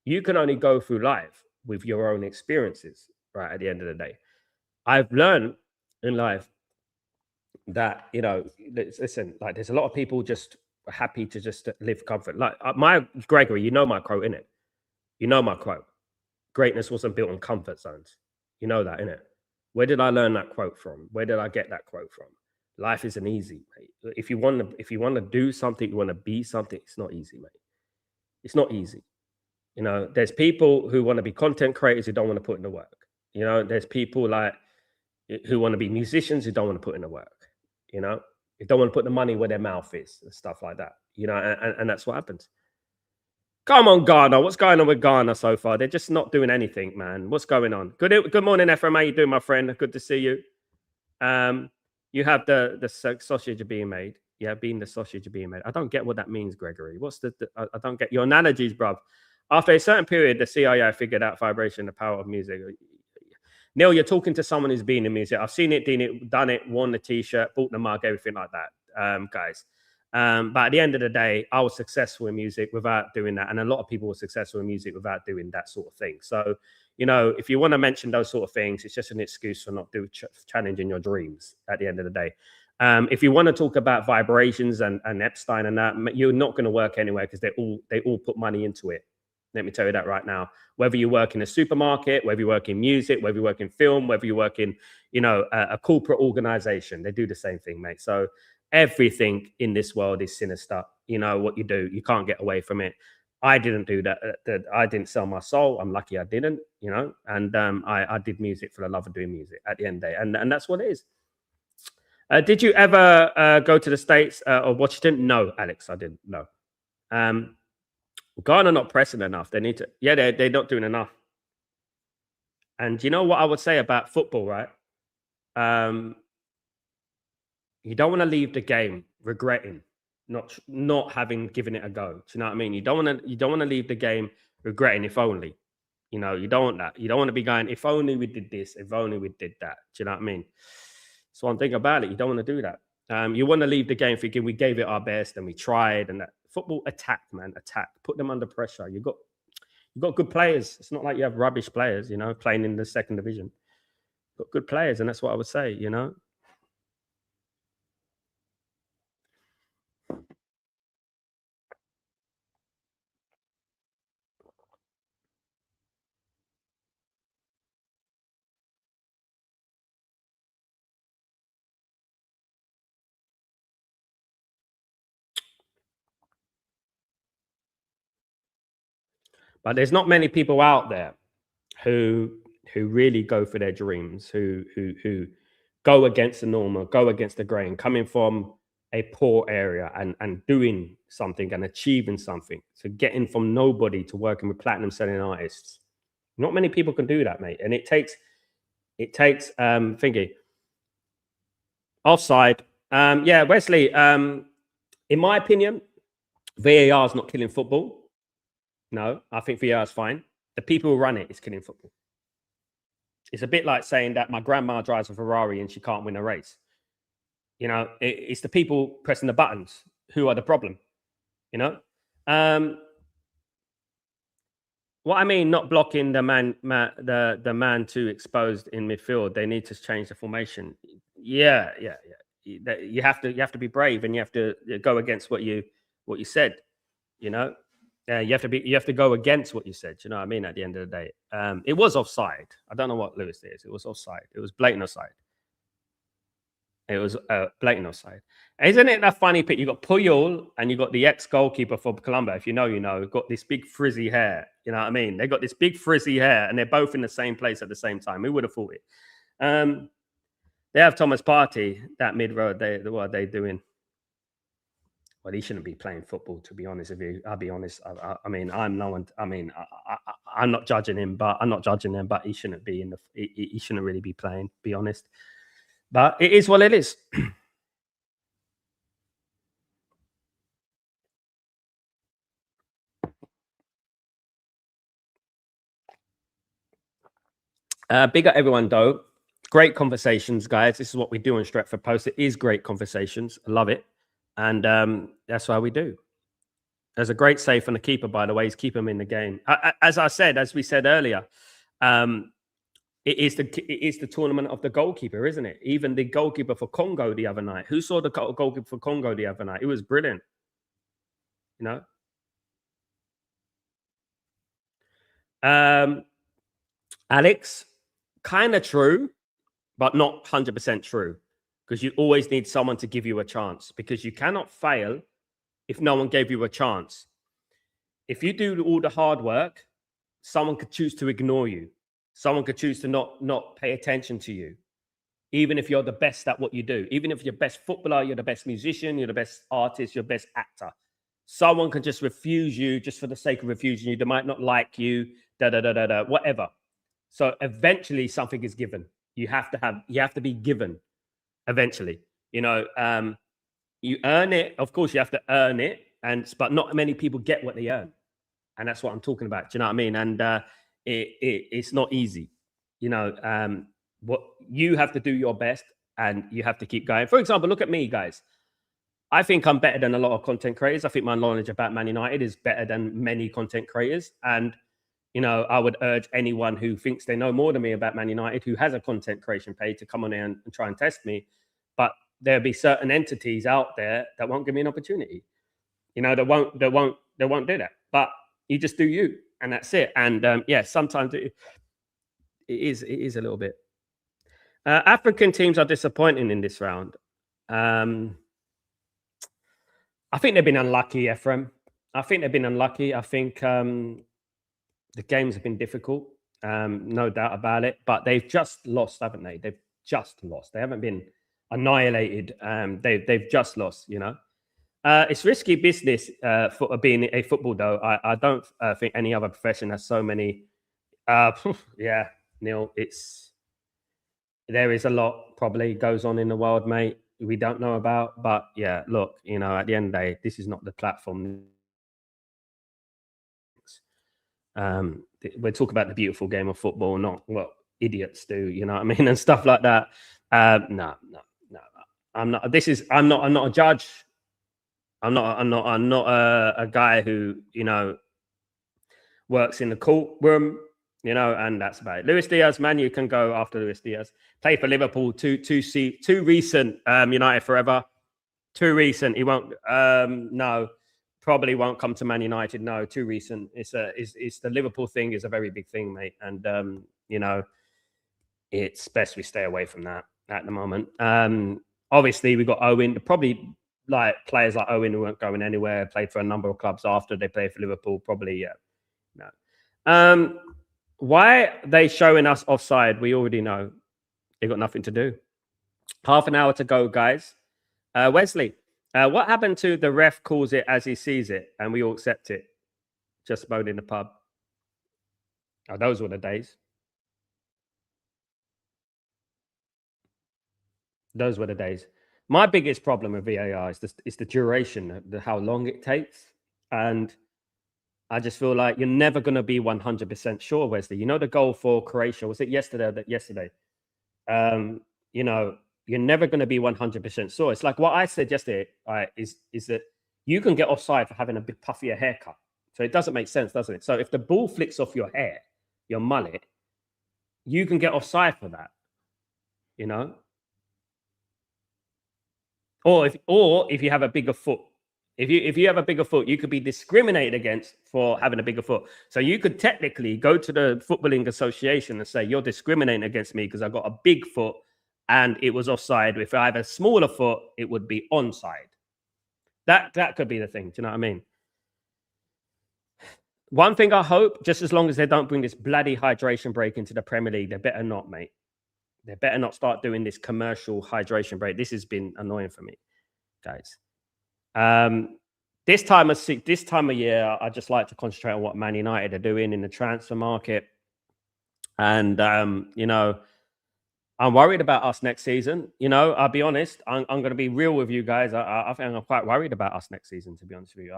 you can only go through life with your own experiences, right? At the end of the day, I've learned in life that, you know, listen, like there's a lot of people just happy to just live comfort. Like my Gregory, you know my quote in it. You know my quote. Greatness wasn't built on comfort zones. You know that, innit? Where did I learn that quote from? Where did I get that quote from? Life isn't easy, mate. If you want to do something, you want to be something, it's not easy, mate. It's not easy. You know, there's people who want to be content creators who don't want to put in the work. You know, there's people like who want to be musicians who don't want to put in the work. You know, they don't want to put the money where their mouth is and stuff like that. You know, and that's what happens. Come on, Ghana. What's going on with Ghana so far? They're just not doing anything, man. What's going on? Good morning, Ephraim. How you doing, my friend? Good to see you. You have the sausage being made. Yeah, being the sausage being made. I don't get what that means, Gregory. What's I don't get your analogies, bruv. After a certain period, the CIA figured out vibration, the power of music. Neil, you're talking to someone who's been in music. I've seen it, done it, worn the t-shirt, bought the mug, everything like that, guys. But at the end of the day, I was successful in music without doing that. And a lot of people were successful in music without doing that sort of thing. So, you know, if you want to mention those sort of things, it's just an excuse for not challenging your dreams at the end of the day. If you want to talk about vibrations and Epstein and that, you're not going to work anywhere because they all put money into it. Let me tell you that right now. Whether you work in a supermarket, whether you work in music, whether you work in film, whether you work in, you know, a corporate organization, they do the same thing, mate. So everything in this world is sinister. You know what you do, you can't get away from it. I didn't do that. I didn't sell my soul. I'm lucky I didn't, you know. And I did music for the love of doing music at the end of the day, and that's what it is. Did you ever go to the States or Washington? No, Alex, I didn't. No. Ghana not pressing enough. They need to. Yeah, they're not doing enough. And you know what I would say about football, right? You don't want to leave the game regretting not having given it a go. Do you know what I mean? You don't want to leave the game regretting if only. You know, you don't want that. You don't want to be going, if only we did this, if only we did that. Do you know what I mean? So one thing about it, you don't want to do that. You want to leave the game thinking we gave it our best and we tried and that. Football attack, man, attack. Put them under pressure. You've got good players. It's not like you have rubbish players, you know, playing in the second division. You've got good players, and that's what I would say, you know. But there's not many people out there who who really go for their dreams, who go against the normal, go against the grain, coming from a poor area and doing something and achieving something. So getting from nobody to working with platinum selling artists. Not many people can do that, mate. And it takes thingy. Offside. Yeah, Wesley, in my opinion, VAR is not killing football. No, I think VAR is fine. The people who run it is killing football. It's a bit like saying that my grandma drives a Ferrari and she can't win a race. You know, it's the people pressing the buttons who are the problem. You know, what I mean, not blocking the man too exposed in midfield. They need to change the formation. Yeah. You have to be brave and you have to go against what you said. You know, you have to go against what you said. You know what I mean? At the end of the day, it was offside. I don't know what Lewis is. It was offside. It was blatant offside. It was blatant offside. Isn't it that funny pick? You got Puyol and you got the ex-goalkeeper for Colombia. If you know, got this big frizzy hair. You know what I mean? They got this big frizzy hair and they're both in the same place at the same time. Who would have thought it? They have Thomas Partey, that mid-road. What are they doing? Well, he shouldn't be playing football, to be honest with you. I'll be honest. I mean, I'm no one. I mean, I'm not judging him, but he shouldn't be in the. He shouldn't really be playing. Be honest. But it is what it is. Big up everyone, though. Great conversations, guys. This is what we do on Stretford Post. It is great conversations. I love it. And that's why we do. There's a great save from the keeper, by the way. He's keeping him in the game. As we said earlier, it is the tournament of the goalkeeper, isn't it? Even the goalkeeper for Congo the other night. Who saw the goalkeeper for Congo the other night? It was brilliant. You know? Alex, kind of true, but not 100% true. Because you always need someone to give you a chance. Because you cannot fail if no one gave you a chance. If you do all the hard work, someone could choose to ignore you. Someone could choose to not pay attention to you, even if you're the best at what you do. Even if you're the best footballer, you're the best musician, you're the best artist, you're the best actor. Someone can just refuse you just for the sake of refusing you. They might not like you, whatever. So eventually something is given. You have to be given eventually. You know, you earn it. Of course, you have to earn it, but not many people get what they earn. And that's what I'm talking about. Do you know what I mean? And it's not easy. You know, what you have to do your best and you have to keep going. For example, look at me, guys. I think I'm better than a lot of content creators. I think my knowledge about Man United is better than many content creators. And, you know, I would urge anyone who thinks they know more than me about Man United, who has a content creation page, to come on in and try and test me. But there'll be certain entities out there that won't give me an opportunity. You know, they won't do that. But you just do you, and that's it. And yeah, sometimes it is a little bit. African teams are disappointing in this round. I think they've been unlucky, Ephraim. I think they've been unlucky. I think the games have been difficult, no doubt about it. But they've just lost, haven't they? They've just lost. They haven't been annihilated. They've just lost, you know. It's risky business for being a football, though. I don't think any other profession has so many. Yeah, Neil, there is a lot probably goes on in the world, mate, we don't know about. But yeah, look, you know, at the end of the day, this is not the platform. We're talking about the beautiful game of football, not what idiots do, you know what I mean, and stuff like that. No. I'm not a judge. I'm not a guy who, you know, works in the courtroom, you know, and that's about it. Luis Diaz, man, you can go after Luis Diaz. Play for Liverpool, too recent. United forever. Too recent. He won't. No, probably won't come to Man United. No, too recent. It's the Liverpool thing is a very big thing, mate. And you know, it's best we stay away from that at the moment. Obviously, we got Owen. Probably like players like Owen who weren't going anywhere. Played for a number of clubs after they played for Liverpool. Probably, yeah. No. Why are they showing us offside? We already know they got nothing to do. Half an hour to go, guys. Wesley, what happened to the ref calls it as he sees it and we all accept it? Just about in the pub. Oh, those were the days. Those were the days. My biggest problem with VAR is the duration, how long it takes. And I just feel like you're never going to be 100% sure, Wesley. You know, the goal for Croatia, was it yesterday? Um, you know, you're never going to be 100% sure. It's like what I said yesterday, is that you can get offside for having a bit puffier haircut. So it doesn't make sense, doesn't it? So if the ball flicks off your hair, your mullet, you can get offside for that, you know? Or if you have a bigger foot. If you have a bigger foot, you could be discriminated against for having a bigger foot. So you could technically go to the footballing association and say you're discriminating against me because I got a big foot and it was offside. If I have a smaller foot, it would be onside. That could be the thing. Do you know what I mean? One thing I hope, just as long as they don't bring this bloody hydration break into the Premier League, they better not, mate. They better not start doing this commercial hydration break. This has been annoying for me, guys. This time of year, I just like to concentrate on what Man United are doing in the transfer market, and you know, I'm worried about us next season. You know, I'll be honest. I'm going to be real with you guys. I think I'm quite worried about us next season. To be honest with you,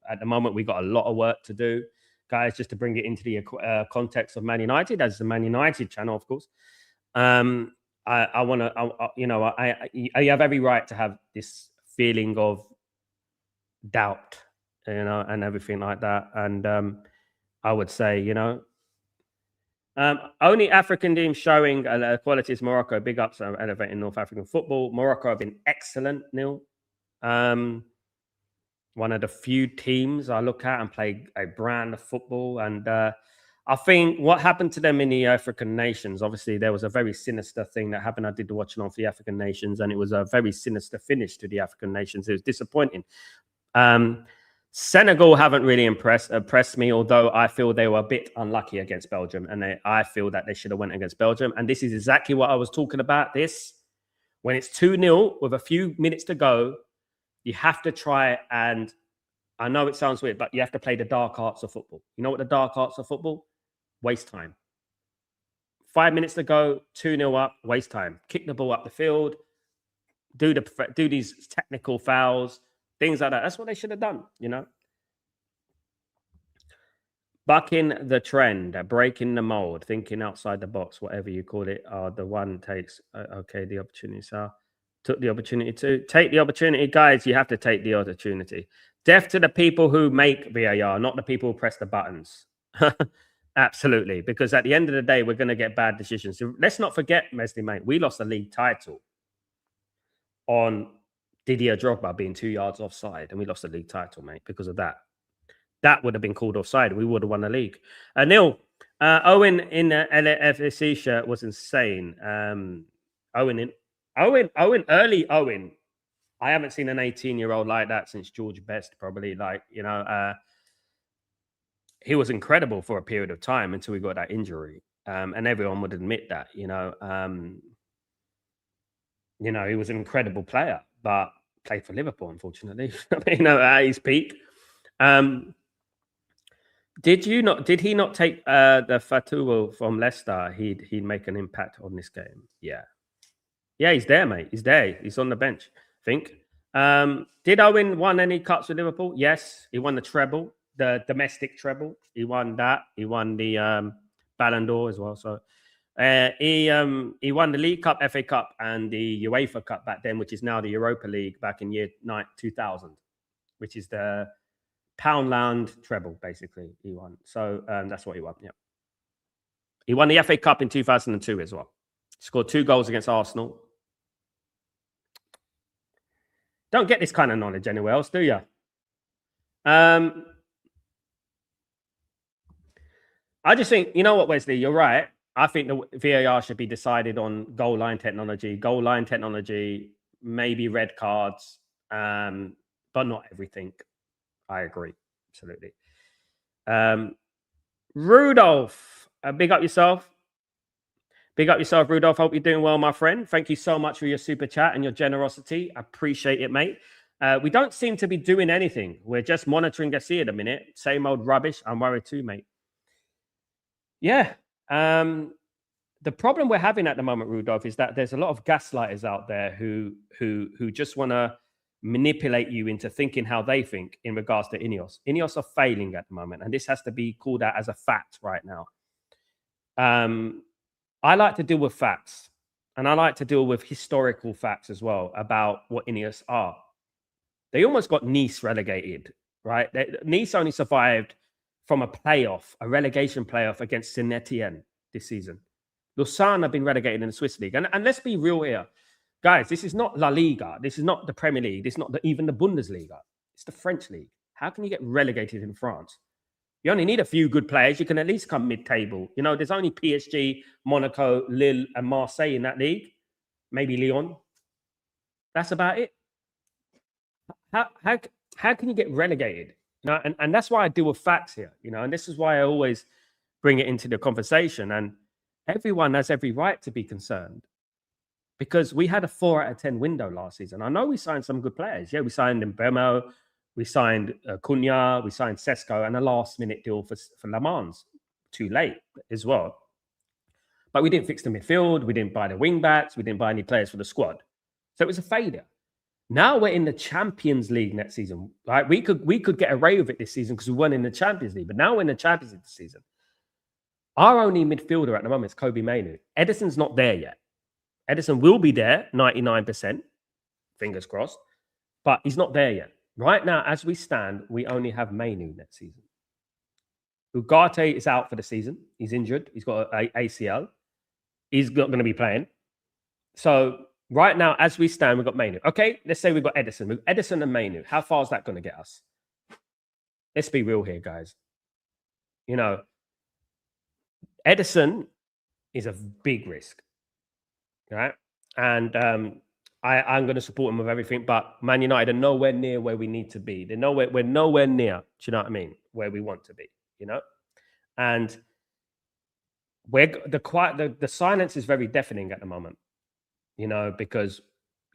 at the moment we got a lot of work to do, guys. Just to bring it into the context of Man United, as the Man United channel, of course. I want to, you know, I have every right to have this feeling of doubt, you know, and everything like that. And I would say, you know, only African team showing quality is Morocco. Big ups on elevating North African football. Morocco have been excellent, Neil. One of the few teams I look at and play a brand of football. And I think what happened to them in the African nations, obviously, there was a very sinister thing that happened. I did the watching on for the African nations, and it was a very sinister finish to the African nations. It was disappointing. Senegal haven't really impressed me, although I feel they were a bit unlucky against Belgium, and I feel that they should have went against Belgium. And this is exactly what I was talking about. This, when it's 2-0 with a few minutes to go, you have to try, and I know it sounds weird, but you have to play the dark arts of football. You know what the dark arts of football? Waste time. 5 minutes to go, 2-0 up, waste time. Kick the ball up the field, do these technical fouls, things like that. That's what they should have done, you know. Bucking the trend, breaking the mold, thinking outside the box, whatever you call it. The one takes okay the opportunity. So took the opportunity to take the opportunity, guys. You have to take the opportunity. Deaf to the people who make VAR, not the people who press the buttons. Absolutely, because at the end of the day, we're going to get bad decisions. So let's not forget, Mesley, mate, we lost the league title on Didier Drogba being 2 yards offside, and we lost the league title, mate, because of that. That would have been called offside. We would have won the league. Neil, Owen in the LFC shirt was insane. Owen, early Owen. I haven't seen an 18-year-old like that since George Best, probably. Like, you know, he was incredible for a period of time until he got that injury. And everyone would admit that, you know, he was an incredible player, but played for Liverpool, unfortunately. You know, at his peak. Did he not take the Fatuo from Leicester? He'd make an impact on this game. Yeah, he's there, mate. He's there. He's on the bench, I think. Did Owen won any cups with Liverpool? Yes, he won the treble, the domestic treble. He won that. He won the Ballon d'Or as well. So he won the League Cup, FA Cup, and the UEFA Cup back then, which is now the Europa League back in year 2000, which is the Poundland treble, basically, he won. So that's what he won. Yeah, he won the FA Cup in 2002 as well. Scored 2 goals against Arsenal. Don't get this kind of knowledge anywhere else, do you? I just think, you know what, Wesley, you're right. I think the VAR should be decided on goal line technology, maybe red cards, but not everything. I agree, absolutely. Rudolph, big up yourself. Big up yourself, Rudolph. Hope you're doing well, my friend. Thank you so much for your super chat and your generosity. I appreciate it, mate. We don't seem to be doing anything. We're just monitoring Garcia at a minute. Same old rubbish. I'm worried too, mate. Yeah. The problem we're having at the moment, Rudolph, is that there's a lot of gaslighters out there who just want to manipulate you into thinking how they think in regards to Ineos. Ineos are failing at the moment, and this has to be called out as a fact right now. I like to deal with facts, and I like to deal with historical facts as well about what Ineos are. They almost got Nice relegated, right? Nice only survived from a relegation playoff against Saint-Etienne this season. Lausanne have been relegated in the Swiss League. And let's be real here. Guys, this is not La Liga. This is not the Premier League. This is not even the Bundesliga. It's the French League. How can you get relegated in France? You only need a few good players. You can at least come mid-table. You know, there's only PSG, Monaco, Lille, and Marseille in that league. Maybe Lyon. That's about it. How can you get relegated? You know, and that's why I deal with facts here. You know, and this is why I always bring it into the conversation. And everyone has every right to be concerned because we had a 4 out of 10 window last season. I know we signed some good players. Yeah, we signed Mbemo, we signed Cunha, we signed Sesko, and a last-minute deal for Le Mans. Too late as well. But we didn't fix the midfield. We didn't buy the wing-backs. We didn't buy any players for the squad. So it was a failure. Now we're in the Champions League next season. Right? We could get away with it this season because we weren't in the Champions League. But now we're in the Champions League this season. Our only midfielder at the moment is Kobe Mainoo. Edison's not there yet. Edison will be there, 99%, fingers crossed, but he's not there yet. Right now, as we stand, we only have Mainoo next season. Ugarte is out for the season. He's injured. He's got an ACL. He's not going to be playing. So right now, as we stand, we've got Mainoo. Okay, let's say we've got Edison. With Edison and Mainoo, how far is that going to get us? Let's be real here, guys. You know, Edison is a big risk, right? And I'm going to support him with everything, but Man United are nowhere near where we need to be. We're nowhere near, do you know what I mean? Where we want to be, you know? And the silence is very deafening at the moment, you know, because,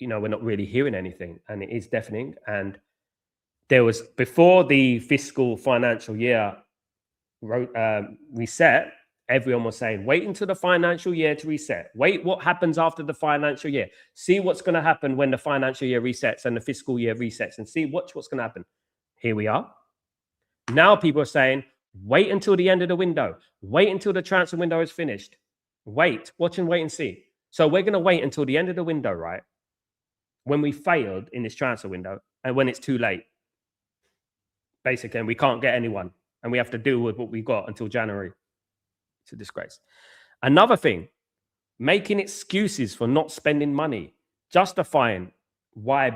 you know, we're not really hearing anything and it is deafening. And there was, before the fiscal financial year reset, everyone was saying, wait until the financial year to reset. Wait what happens after the financial year. See what's going to happen when the financial year resets and the fiscal year resets and see what's going to happen. Here we are. Now people are saying, wait until the end of the window. Wait until the transfer window is finished. Watch and wait and see. So we're going to wait until the end of the window, right? When we failed in this transfer window and when it's too late. Basically, and we can't get anyone and we have to deal with what we got until January. It's a disgrace. Another thing, making excuses for not spending money, justifying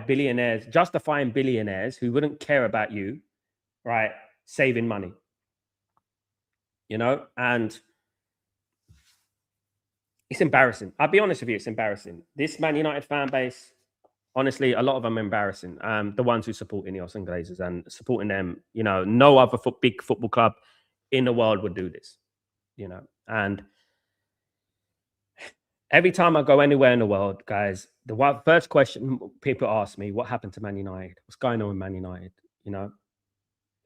billionaires who wouldn't care about you, right, saving money. You know, and it's embarrassing. I'll be honest with you, it's embarrassing. This Man United fan base, honestly, a lot of them are embarrassing. The ones who support Ineos and Glazers and supporting them, you know, no other big football club in the world would do this. You know, and every time I go anywhere in the world, guys, the first question people ask me, what happened to Man United? What's going on with Man United? You know,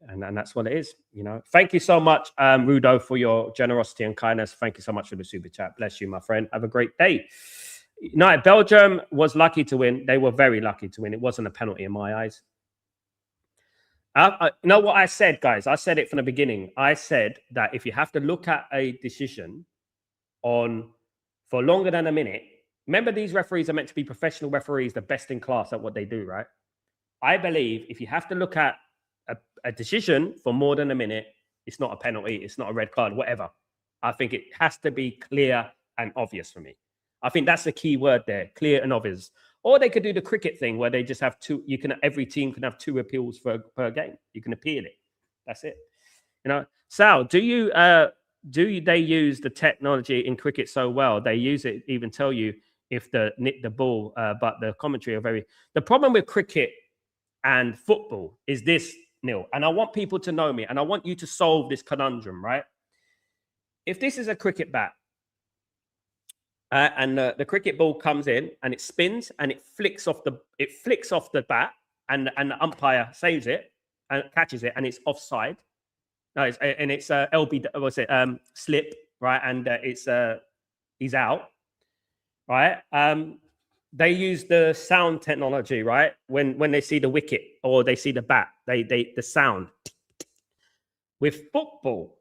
and that's what it is. You know, thank you so much, Rudo, for your generosity and kindness. Thank you so much for the super chat. Bless you, my friend. Have a great day. United, Belgium was lucky to win. They were very lucky to win. It wasn't a penalty in my eyes. You know what I said, guys? I said it from the beginning. I said that if you have to look at a decision for longer than a minute, remember these referees are meant to be professional referees, the best in class at what they do, right? I believe if you have to look at a decision for more than a minute, it's not a penalty, it's not a red card, whatever. I think it has to be clear and obvious for me. I think that's the key word there, clear and obvious. Or they could do the cricket thing where they just have two. Every team can have 2 appeals per game. You can appeal it. That's it. You know, Sal, they use the technology in cricket so well? They use it, even tell you if nick the ball. But the commentary are very. The problem with cricket and football is this, Neil. And I want people to know me, and I want you to solve this conundrum, right? if this is a cricket bat, and the cricket ball comes in and it spins and it flicks off the bat, and the umpire saves it and catches it, and it's offside. No, it's LB. What's it? Slip, right? And he's out, right? They use the sound technology, right? When they see the wicket or they see the bat, the sound. With football,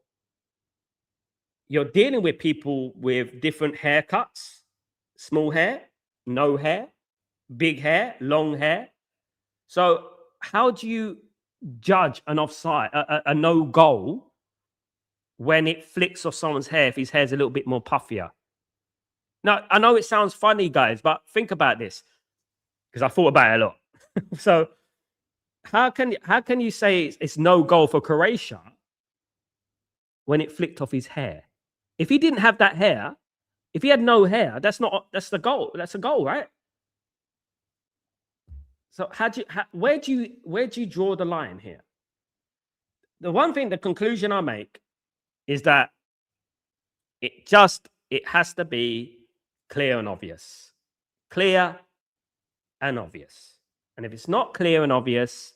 you're dealing with people with different haircuts, small hair, no hair, big hair, long hair. So how do you judge an offside, a no goal, when it flicks off someone's hair if his hair's a little bit more puffier? Now, I know it sounds funny, guys, but think about this, because I thought about it a lot. So how can you say it's no goal for Croatia when it flicked off his hair? If he didn't have that hair, if he had no hair, that's the goal. That's a goal, right? So where do you draw the line here? The conclusion I make is that it has to be clear and obvious. Clear and obvious. And if it's not clear and obvious,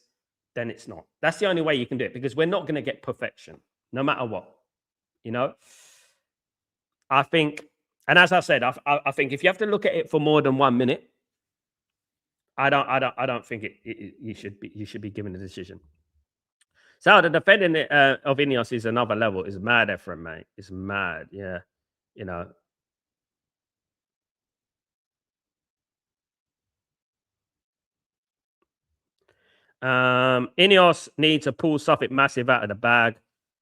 then it's not. That's the only way you can do it, because we're not going to get perfection, no matter what. You know, I think, and as I said, I think if you have to look at it for more than 1 minute, I don't think you should be given a decision. So the defending of Ineos is another level. It's mad effort, mate. It's mad. Yeah, you know. Ineos need to pull something massive out of the bag.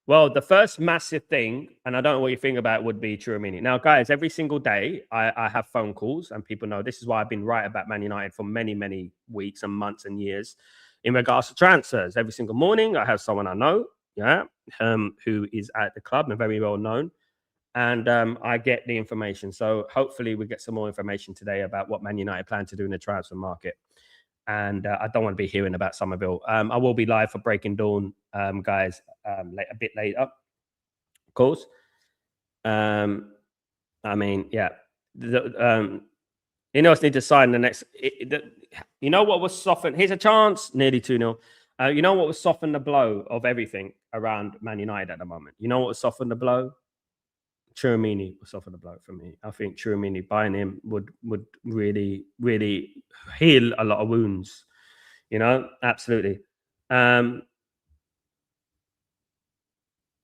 Well, the first massive thing, and I don't know what you think about it, would be Tchouaméni. Now, guys, every single day I have phone calls, and people know this is why I've been right about Man United for many, many weeks and months and years in regards to transfers. Every single morning, I have someone I know, who is at the club and very well known, and I get the information. So hopefully we get some more information today about what Man United plan to do in the transfer market. And I don't want to be hearing about Somerville. I will be live for Breaking Dawn, guys, a bit later, of course. I mean, yeah. Ineos need to sign the next. You know what was softened? Here's a chance, nearly 2-0. You know what was softened the blow of everything around Man United at the moment? You know what was softened the blow? Tchouaméni was soften the blow for me. I think Tchouaméni, buying him would really, really heal a lot of wounds. You know, absolutely. I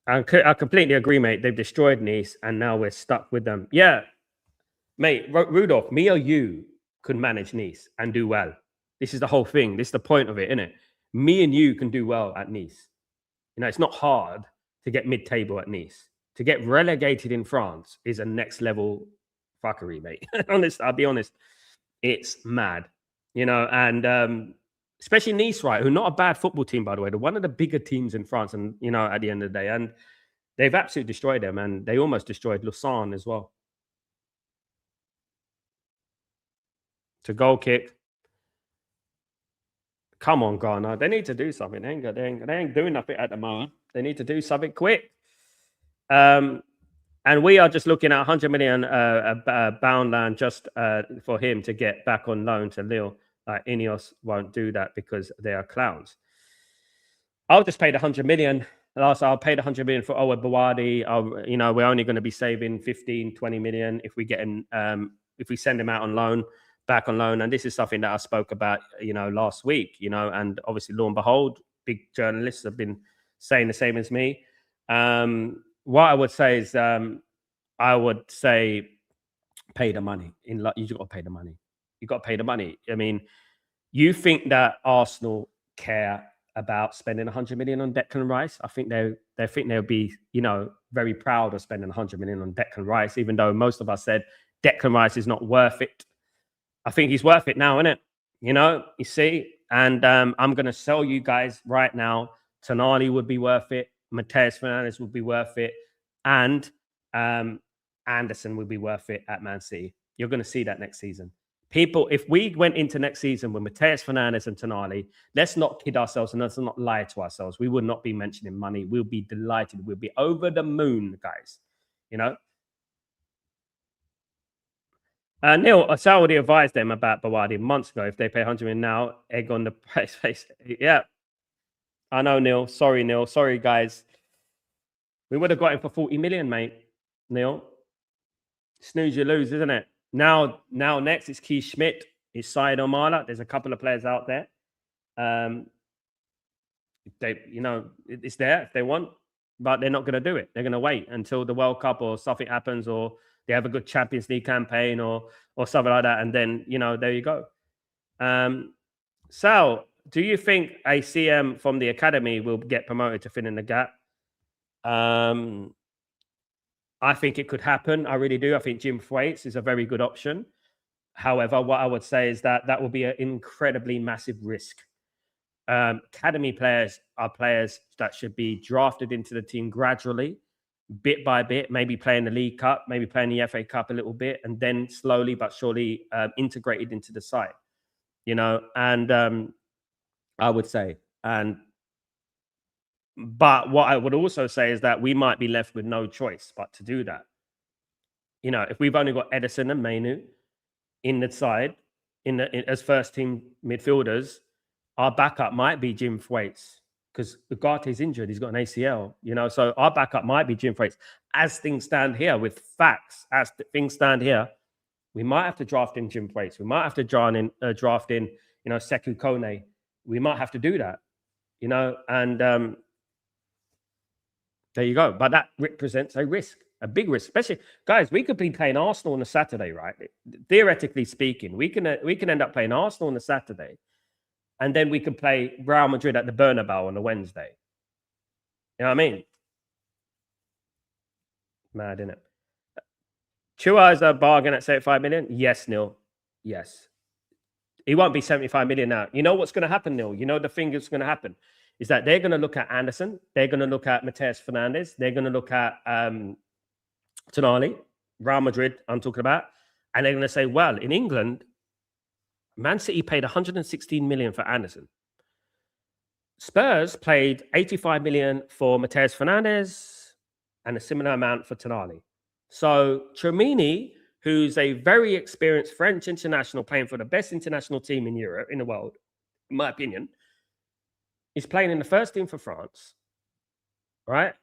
completely agree, mate. They've destroyed Nice, and now we're stuck with them. Yeah, mate, Rudolph, me or you could manage Nice and do well. This is the whole thing. This is the point of it, isn't it? Me and you can do well at Nice. You know, it's not hard to get mid-table at Nice. To get relegated in France is a next level fuckery, mate. I'll be honest. It's mad, you know, and especially Nice, right? Who are not a bad football team, by the way. They're one of the bigger teams in France, and you know, at the end of the day, and they've absolutely destroyed them, and they almost destroyed Lausanne as well. To goal kick. Come on, Ghana. They need to do something. They ain't doing nothing at the moment. They need to do something quick. And we are just looking at 100 million bound land just for him to get back on loan to Lille. Ineos won't do that because they are clowns. I'll just pay the 100 million. I'll pay the 100 million for Owen Bawadi. You know, we're only going to be saving 15, 20 million if we get him, if we send him out on loan, back on loan. And this is something that I spoke about, you know, last week, you know, and obviously, lo and behold, big journalists have been saying the same as me. What I would say is, I would say, pay the money. You got to pay the money. You got to pay the money. I mean, you think that Arsenal care about spending 100 million on Declan Rice? I think they think they'll be, you know, very proud of spending 100 million on Declan Rice, even though most of us said Declan Rice is not worth it. I think he's worth it now, isn't it? You know, you see, and I'm going to sell you guys right now. Tonali would be worth it. Mateus Fernandes would be worth it. And Anderson would be worth it at Man City. You're going to see that next season. People, if we went into next season with Mateus Fernandes and Tonali, let's not kid ourselves and let's not lie to ourselves. We would not be mentioning money. We'll be delighted. We'll be over the moon, guys. you know. Neil, Saudi advised them about Bawadi months ago. If they pay 100 million now, egg on the price. Yeah, I know, Neil. Sorry, Neil. Sorry, guys. We would have got him for 40 million, mate. Neil, snooze, you lose, isn't it? Now, next it's Keith Schmidt. It's Syed Omala. There's a couple of players out there. It's there if they want, but they're not going to do it. They're going to wait until the World Cup or something happens, or they have a good Champions League campaign or something like that, and then there you go. Sal, do you think a CM from the academy will get promoted to fill in the gap? I think it could happen. I really do. I think Jim Thwaites is a very good option. However, what I would say is that will be an incredibly massive risk. Academy players are players that should be drafted into the team gradually, bit by bit, maybe playing the League Cup, maybe playing the FA Cup a little bit, and then slowly but surely integrated into the side, and I would say, but what I would also say is that we might be left with no choice but to do that. If we've only got Edison and Mainu in the side, as first team midfielders, our backup might be Jim Thwaites because Ugarte's injured. He's got an ACL, so our backup might be Jim Thwaites. As things stand here, with facts, we might have to draft in Jim Thwaites. We might have to draft in, Sekou Kone. We might have to do that, and there you go. But that represents a risk, a big risk, especially, guys, we could be playing Arsenal on a Saturday, right? Theoretically speaking, we can end up playing Arsenal on a Saturday, and then we could play Real Madrid at the Bernabeu on a Wednesday. You know what I mean? Mad, isn't it? Chua is a bargain at 75 million? Yes, Neil. Yes. He won't be 75 million now. You know what's going to happen, Neil? The thing that's going to happen is that they're going to look at Anderson. They're going to look at Mateus Fernandes. They're going to look at Tonali, Real Madrid, I'm talking about. And they're going to say, well, in England, Man City paid 116 million for Anderson. Spurs paid 85 million for Mateus Fernandes and a similar amount for Tonali. So Tchouaméni, who's a very experienced French international playing for the best international team in Europe, in the world, in my opinion, is playing in the first team for France, right?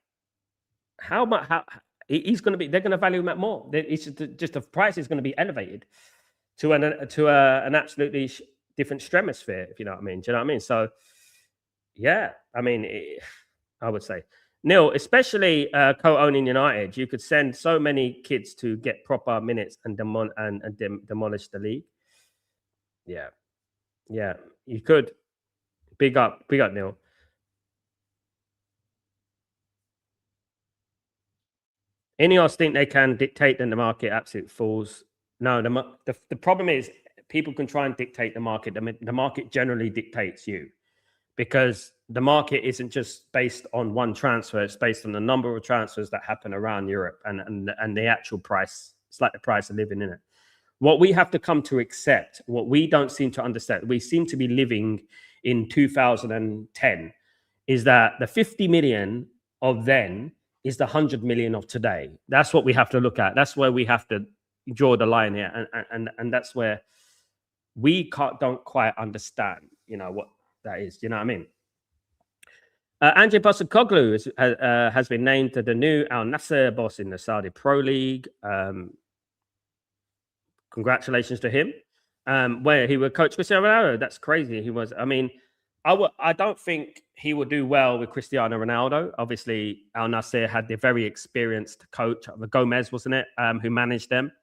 How much? He's going to be? They're going to value him at more. It's just the price is going to be elevated to an absolutely different stratosphere, if you know what I mean. Do you know what I mean? So, yeah, I mean, I would say, Neil, especially co-owning United, you could send so many kids to get proper minutes and demolish the league. Yeah, you could. Big up, Neil. Ineos think they can dictate in the market. Absolute fools. No, the problem is people can try and dictate the market. The market generally dictates you, because the market isn't just based on one transfer. It's based on the number of transfers that happen around Europe and the actual price. It's like the price of living in it. What we have to come to accept, what we don't seem to understand, we seem to be living in 2010, is that the 50 million of then is the 100 million of today. That's what we have to look at. That's where we have to draw the line here. And that's where we don't quite understand, what that is. You know what I mean? Andrei Postecoglou has been named to the new Al Nassr boss in the Saudi Pro League. Congratulations to him. Where he would coach Cristiano Ronaldo. That's crazy. He was. I mean, I don't think he would do well with Cristiano Ronaldo. Obviously, Al Nassr had the very experienced coach, Gomez, wasn't it, who managed them,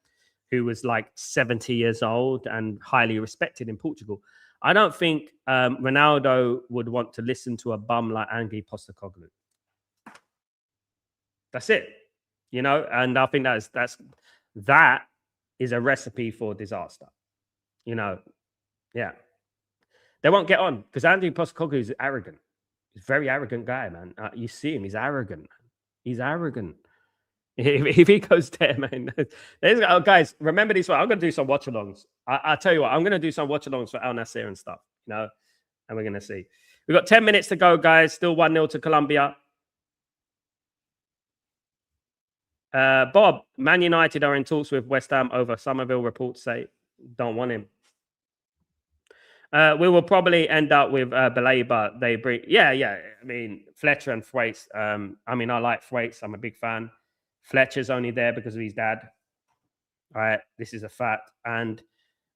who was like 70 years old and highly respected in Portugal. I don't think Ronaldo would want to listen to a bum like Andrei Postecoglou. That's it, and I think that is a recipe for disaster. Yeah. They won't get on because Andrei Postecoglou is arrogant. He's a very arrogant guy, man. You see him, he's arrogant. He's arrogant. If he goes there, man. Guys, remember this one. I'm going to do some watch-alongs. I'll tell you what, I'm going to do some watch-alongs for Al Nassr and stuff, and we're going to see. We've got 10 minutes to go, guys. Still 1-0 to Colombia. Bob, Man United are in talks with West Ham over Somerville. Reports say don't want him. We will probably end up with Baleba. They bring, yeah. I mean, Fletcher and Thwaites. I mean, I like Thwaites. I'm a big fan. Fletcher's only there because of his dad. All right, this is a fact. And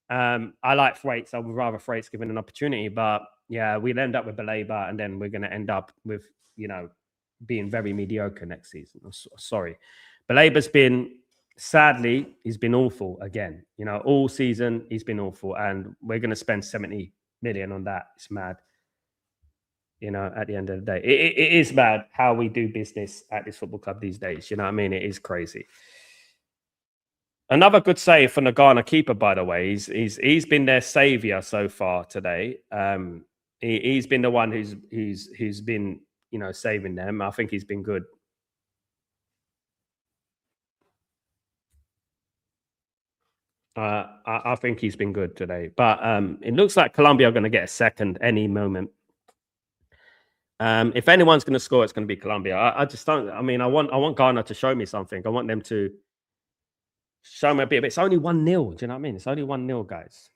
I like Thwaites. I would rather Thwaites given an opportunity. But yeah, we'll end up with Baleba, and then we're going to end up with, being very mediocre next season. Sorry. Baleba's been, sadly, he's been awful again. All season he's been awful, and we're going to spend 70 million on that. It's mad. At the end of the day, it is mad how we do business at this football club these days. You know what I mean? It is crazy. Another good save from the Ghana keeper, by the way. He's been their savior so far today. He's been the one who's been saving them. I think he's been good. I think he's been good today, but it looks like Colombia are going to get a second any moment. If anyone's going to score, it's going to be Colombia. I just don't. I mean, I want Ghana to show me something. I want them to show me a bit. But it's only 1-0. Do you know what I mean? It's only 1-0, guys.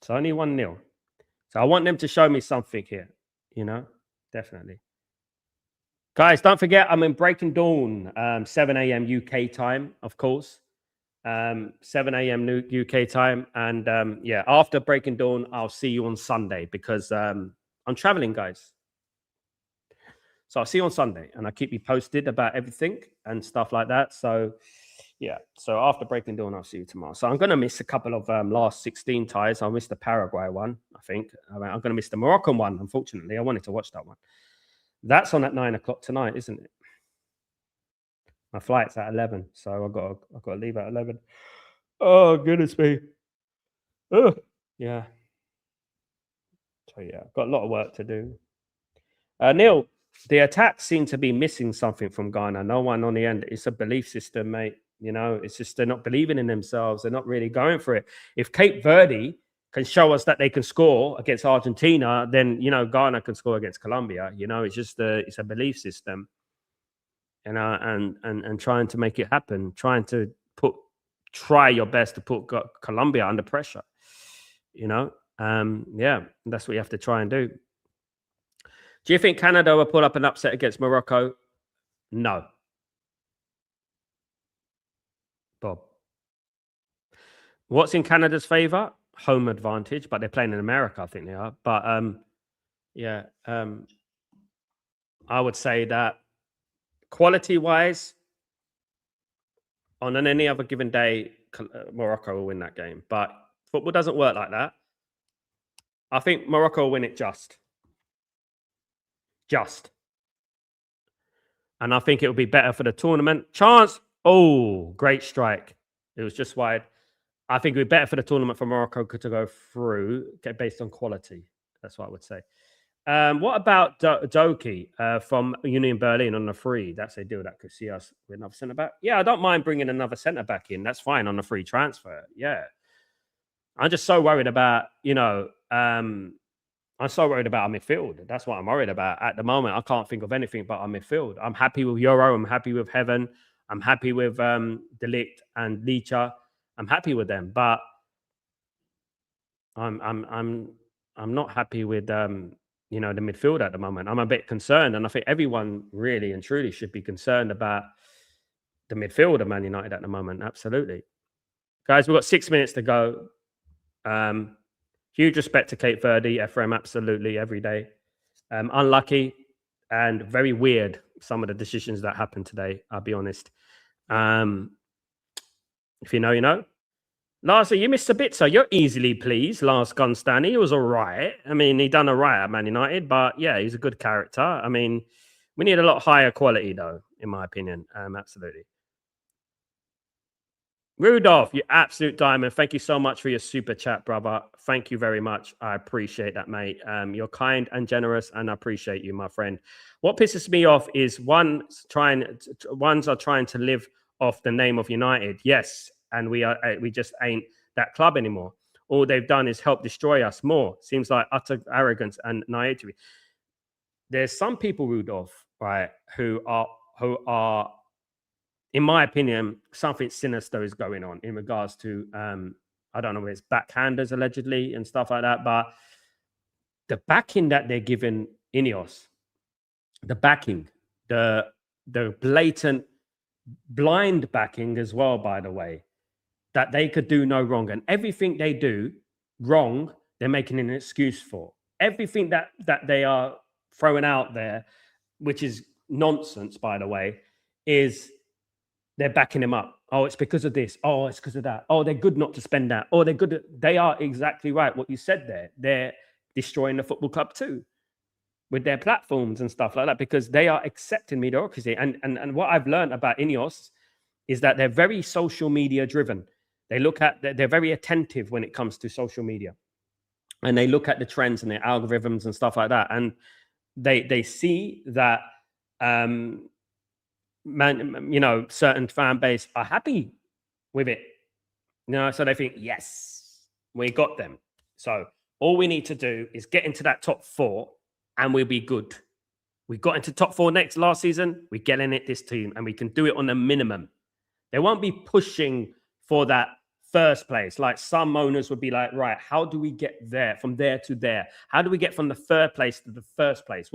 It's only 1-0. So I want them to show me something here. Definitely. Guys, don't forget, I'm in Breaking Dawn, 7 a.m. UK time, of course. 7 a.m. UK time. And after Breaking Dawn, I'll see you on Sunday because I'm traveling, guys. So I'll see you on Sunday, and I'll keep you posted about everything and stuff like that. So, yeah. So after Breaking Dawn, I'll see you tomorrow. So I'm going to miss a couple of last 16 ties. I'll miss the Paraguay one, I think. I'm going to miss the Moroccan one, unfortunately. I wanted to watch that one. That's on at 9 o'clock tonight, isn't it? My flight's at 11, so I've got to leave at 11. Oh, goodness me. Ugh. Yeah. So, yeah, I've got a lot of work to do. Neil, the attacks seem to be missing something from Ghana. No one on the end. It's a belief system, mate. It's just they're not believing in themselves. They're not really going for it. If Cape Verde can show us that they can score against Argentina, then, Ghana can score against Colombia. It's just it's a belief system. And trying to make it happen, try your best to put Colombia under pressure. That's what you have to try and do. Do you think Canada will pull up an upset against Morocco? No. Bob. What's in Canada's favor? Home advantage, but they're playing in America, I think they are. But I would say that quality-wise, on any other given day, Morocco will win that game. But football doesn't work like that. I think Morocco will win it just. And I think it will be better for the tournament. Chance. Oh, great strike. It was just wide. I think it would be better for the tournament for Morocco to go through based on quality. That's what I would say. What about Doki from Union Berlin on the free? That's a deal that could see us with another centre back. Yeah, I don't mind bringing another centre back in. That's fine on the free transfer. Yeah. I'm just so worried about, I'm so worried about our midfield. That's what I'm worried about. At the moment, I can't think of anything but our midfield. I'm happy with Euro. I'm happy with Heaven. I'm happy with De Ligt and Licha. I'm happy with them, but I'm not happy with the midfield at the moment. I'm a bit concerned, and I think everyone really and truly should be concerned about the midfield of Man United at the moment. Absolutely, guys. We've got 6 minutes to go. Huge respect to Cape Verde, Ephraim, absolutely, every day. Unlucky and very weird, some of the decisions that happened today, I'll be honest. If you know, you know. Lars, you missed a bit, so you're easily pleased. Lars Gunstani, he was all right. I mean, he done all right at Man United, but yeah, he's a good character. I mean, we need a lot higher quality, though, in my opinion. Absolutely. Rudolph, you absolute diamond. Thank you so much for your super chat, brother. Thank you very much. I appreciate that, mate. You're kind and generous, and I appreciate you, my friend. What pisses me off is ones are trying to live off the name of United. Yes, and we just ain't that club anymore. All they've done is help destroy us more. Seems like utter arrogance and naivety. There's some people, Rudolph, right, who are in my opinion, something sinister is going on in regards to I don't know whether it's backhanders allegedly and stuff like that, but the backing that they're giving Ineos, the backing, the blatant blind backing as well, by the way, that they could do no wrong, and everything they do wrong, they're making an excuse for. Everything that they are throwing out there, which is nonsense, by the way, is they're backing him up. Oh, it's because of this. Oh, it's because of that. Oh, they're good not to spend that. Oh, they're good. They are exactly right. What you said there. They're destroying the football club too with their platforms and stuff like that, because they are accepting mediocrity. And what I've learned about Ineos is that they're very social media driven. They look at, they're very attentive when it comes to social media, and they look at the trends and the algorithms and stuff like that. And they see that, certain fan base are happy with it. So they think, yes, we got them. So all we need to do is get into that top 4 and we'll be good. We got into top 4 last season. We're getting it this team, and we can do it on a minimum. They won't be pushing for that first place. Like some owners would be like, right, how do we get there, from there to there? How do we get from the 3rd place to the 1st place?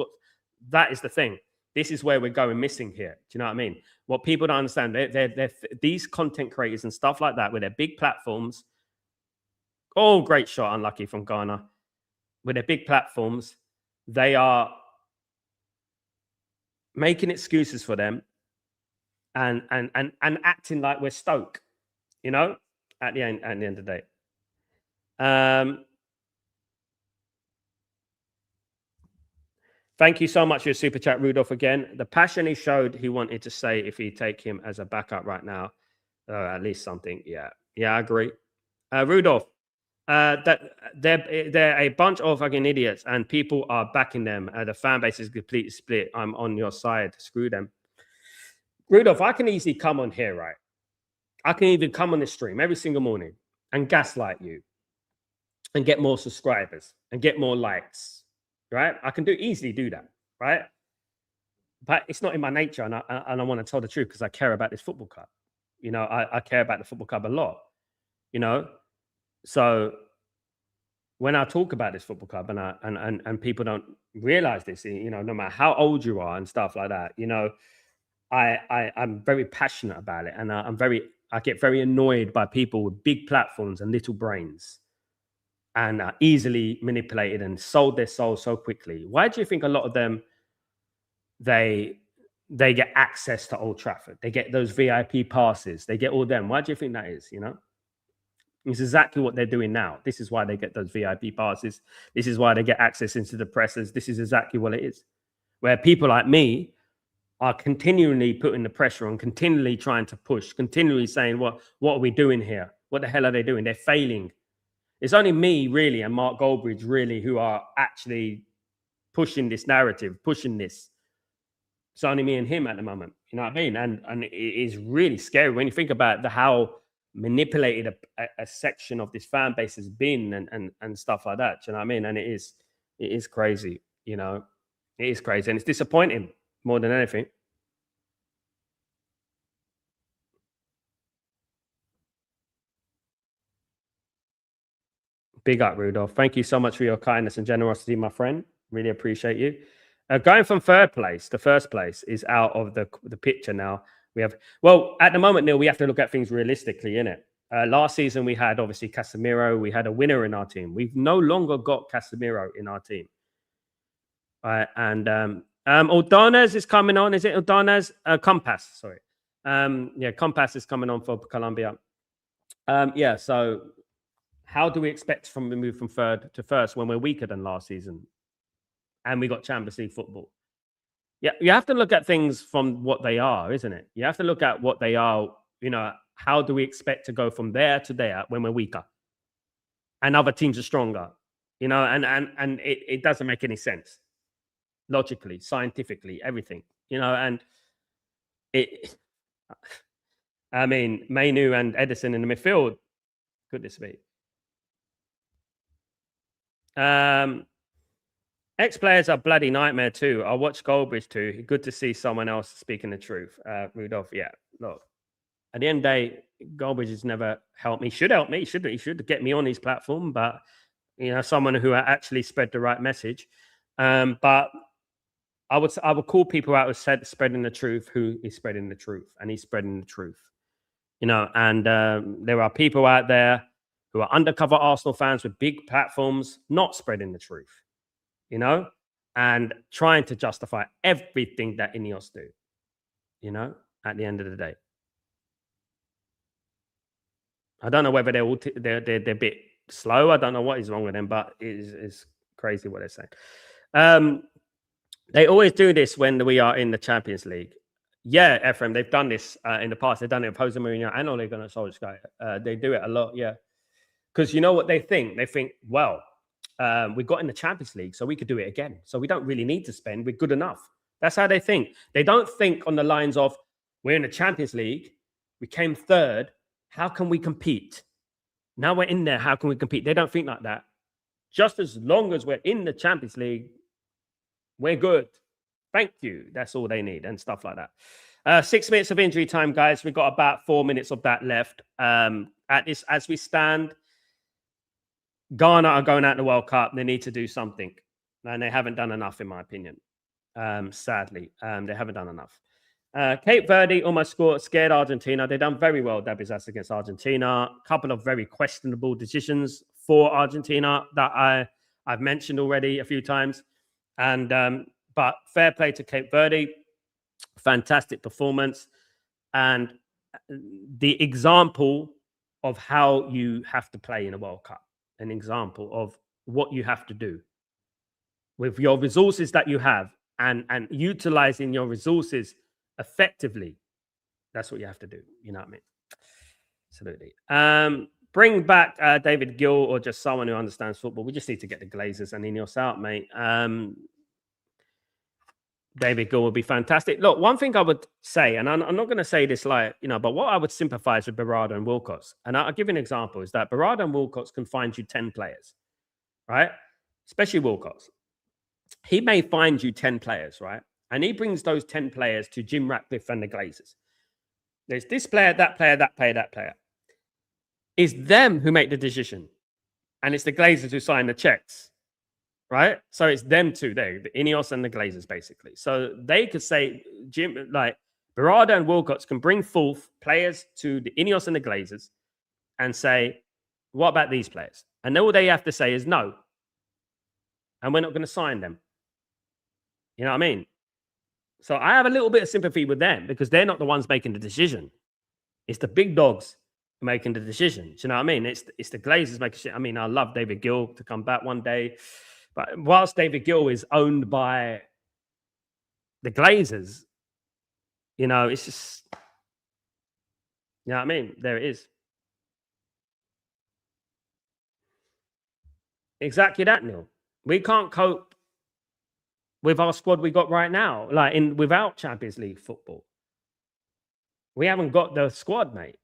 That is the thing. This is where we're going missing here. Do you know what I mean? What people don't understand, they're these content creators and stuff like that with their big platforms. Oh, great shot, unlucky from Ghana. With their big platforms, they are making excuses for them and acting like we're Stoke, at the end of the day. Thank you so much for your super chat, Rudolph. Again, the passion he showed, he wanted to say if he take him as a backup right now, at least something. Yeah, I agree. Rudolph, that they're a bunch of fucking idiots, and people are backing them. The fan base is completely split. I'm on your side. Screw them. Rudolph, I can easily come on here, right? I can even come on the stream every single morning and gaslight you and get more subscribers and get more likes, right? I can easily do that, right? But it's not in my nature, and I want to tell the truth because I care about this football club. I care about the football club a lot, So when I talk about this football club and people don't realize this, no matter how old you are and stuff like that, I'm very passionate about it, and I get very annoyed by people with big platforms and little brains, and are easily manipulated and sold their soul so quickly. Why do you think a lot of them they get access to Old Trafford? They get those VIP passes. They get all them. Why do you think that is? It's exactly what they're doing now. This is why they get those VIP passes. This is why they get access into the presses. This is exactly what it is. Where people like me are continually putting the pressure on, continually trying to push, continually saying, what are we doing here? What the hell are they doing? They're failing. It's only me, really, and Mark Goldbridge, really, who are actually pushing this narrative, pushing this. It's only me and him at the moment. You know what I mean? And it is really scary when you think about how manipulated a section of this fan base has been and stuff like that. Do you know what I mean? And it is crazy. It is crazy, and it's disappointing more than anything. Big up, Rudolph. Thank you so much for your kindness and generosity, my friend. Really appreciate you. Going from 3rd place to 1st place is out of the picture now. We have, at the moment, Neil, we have to look at things realistically, innit? Last season, we had, obviously, Casemiro. We had a winner in our team. We've no longer got Casemiro in our team. And Ordonez is coming on. Is it Ordonez? Compass, sorry. Compass is coming on for Colombia. So how do we expect to move from 3rd to 1st when we're weaker than last season? And we got Champions League football. Yeah, you have to look at things from what they are, isn't it? You have to look at what they are. How do we expect to go from there to there when we're weaker and other teams are stronger? And it doesn't make any sense logically, scientifically, everything. And I mean, Mainu and Edison in the midfield. Could this be? Ex-players are bloody nightmare too. I watch Goldbridge too. Good to see someone else speaking the truth. Rudolph, yeah. look, at the end of the day, Goldbridge has never helped me. Should help me. He should get me on his platform, but someone who actually spread the right message. But I would call people out who spreading the truth, who is spreading the truth, and he's spreading the truth. And there are people out there who are undercover Arsenal fans with big platforms, not spreading the truth, and trying to justify everything that Ineos do, at the end of the day. I don't know whether they're a bit slow. I don't know what is wrong with them, but it's crazy what they're saying. They always do this when we are in the Champions League. Yeah, Ephraim, they've done this in the past. They've done it with Jose Mourinho and Ole Gunnar Solskjaer. They do it a lot, yeah. Because you know what they think? They think, well, we got in the Champions League, so we could do it again. So we don't really need to spend. We're good enough. That's how they think. They don't think on the lines of, we're in the Champions League. We came third. How can we compete? Now we're in there. How can we compete? They don't think like that. Just as long as we're in the Champions League, we're good. Thank you. That's all they need and stuff like that. 6 minutes of injury time, guys. We've got about 4 minutes of that left. As we stand, Ghana are going out in the World Cup. They need to do something. And they haven't done enough, in my opinion. Sadly, they haven't done enough. Cape Verde almost scared Argentina. They've done very well, Dabizas, against Argentina. A couple of very questionable decisions for Argentina that I've mentioned already a few times. But fair play to Cape Verde. Fantastic performance. And the example of how you have to play in a World Cup. An example of what you have to do with your resources that you have and utilizing your resources effectively. That's what you have to do. You know what I mean? Absolutely. Bring back David Gill or just someone who understands football. We just need to get the Glazers and Ineos out, mate. David Gill would be fantastic. Look, one thing I would say, and I'm not going to say this but what I would sympathize with Berardo and Wilcox, and I'll give you an example, is that Berardo and Wilcox can find you 10 players, right? Especially Wilcox. He may find you 10 players, right? And he brings those 10 players to Jim Ratcliffe and the Glazers. There's this player, that player, that player, that player. It's them who make the decision. And it's the Glazers who sign the checks. Right? So it's them two, the Ineos and the Glazers, basically. So they could say, Berardo and Wilcox can bring forth players to the Ineos and the Glazers and say, what about these players? And all they have to say is no. And we're not going to sign them. You know what I mean? So I have a little bit of sympathy with them because they're not the ones making the decision. It's the big dogs making the decision. Do you know what I mean? It's the Glazers making shit. I mean, I love David Gill to come back one day. But whilst David Gill is owned by the Glazers, it's just, you know what I mean? There it is. Exactly that, Neil. We can't cope with our squad we got right now, without Champions League football. We haven't got the squad, mate,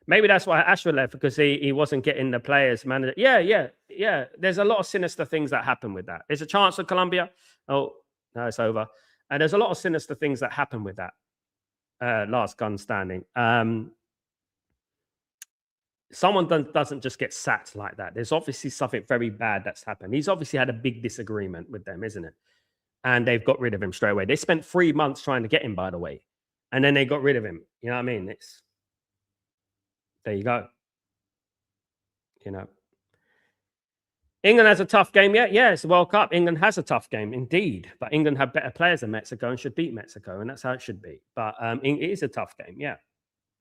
Maybe that's why Asher left, because he wasn't getting the players manager. Yeah. There's a lot of sinister things that happen with that. There's a chance for Colombia. Oh, no, it's over. And there's a lot of sinister things that happen with that. Last gun standing. Someone doesn't just get sacked like that. There's obviously something very bad that's happened. He's obviously had a big disagreement with them, isn't it? And they've got rid of him straight away. They spent 3 months trying to get him, by the way. And then they got rid of him. You know what I mean? There you go. England has a tough game. Yeah, it's the World Cup. England has a tough game, indeed. But England have better players than Mexico and should beat Mexico, and that's how it should be. But it is a tough game, yeah.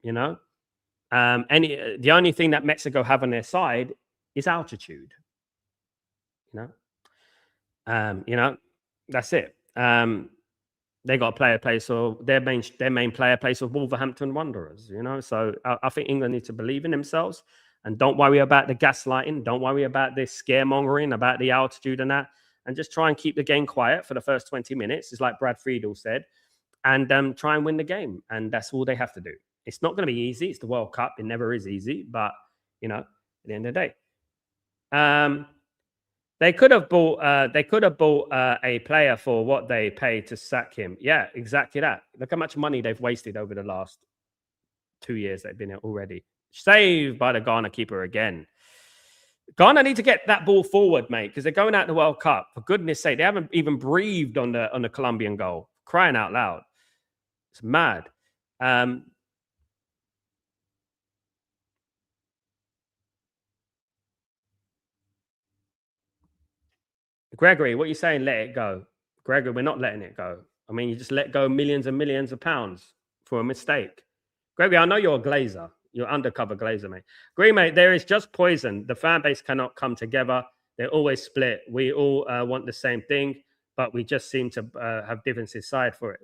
The only thing that Mexico have on their side is altitude. That's it. They got a player plays for their main player plays for Wolverhampton Wanderers, So I think England need to believe in themselves and don't worry about the gaslighting. Don't worry about this scaremongering about the altitude and that, and just try and keep the game quiet for the first 20 minutes. It's like Brad Friedel said, and try and win the game. And that's all they have to do. It's not going to be easy. It's the World Cup. It never is easy, but at the end of the day. They could have bought. A player for what they paid to sack him. Yeah, exactly that. Look how much money they've wasted over the last 2 years they've been here already. Saved by the Ghana keeper again. Ghana need to get that ball forward, mate, because they're going out the World Cup. For goodness sake, they haven't even breathed on the Colombian goal. Crying out loud. It's mad. Gregory, what are you saying? Let it go. Gregory, we're not letting it go. I mean, you just let go millions and millions of pounds for a mistake. Gregory, I know you're a glazer. You're undercover glazer, mate. Agree, mate. There is just poison. The fan base cannot come together. They're always split. We all want the same thing, but we just seem to have differences side for it.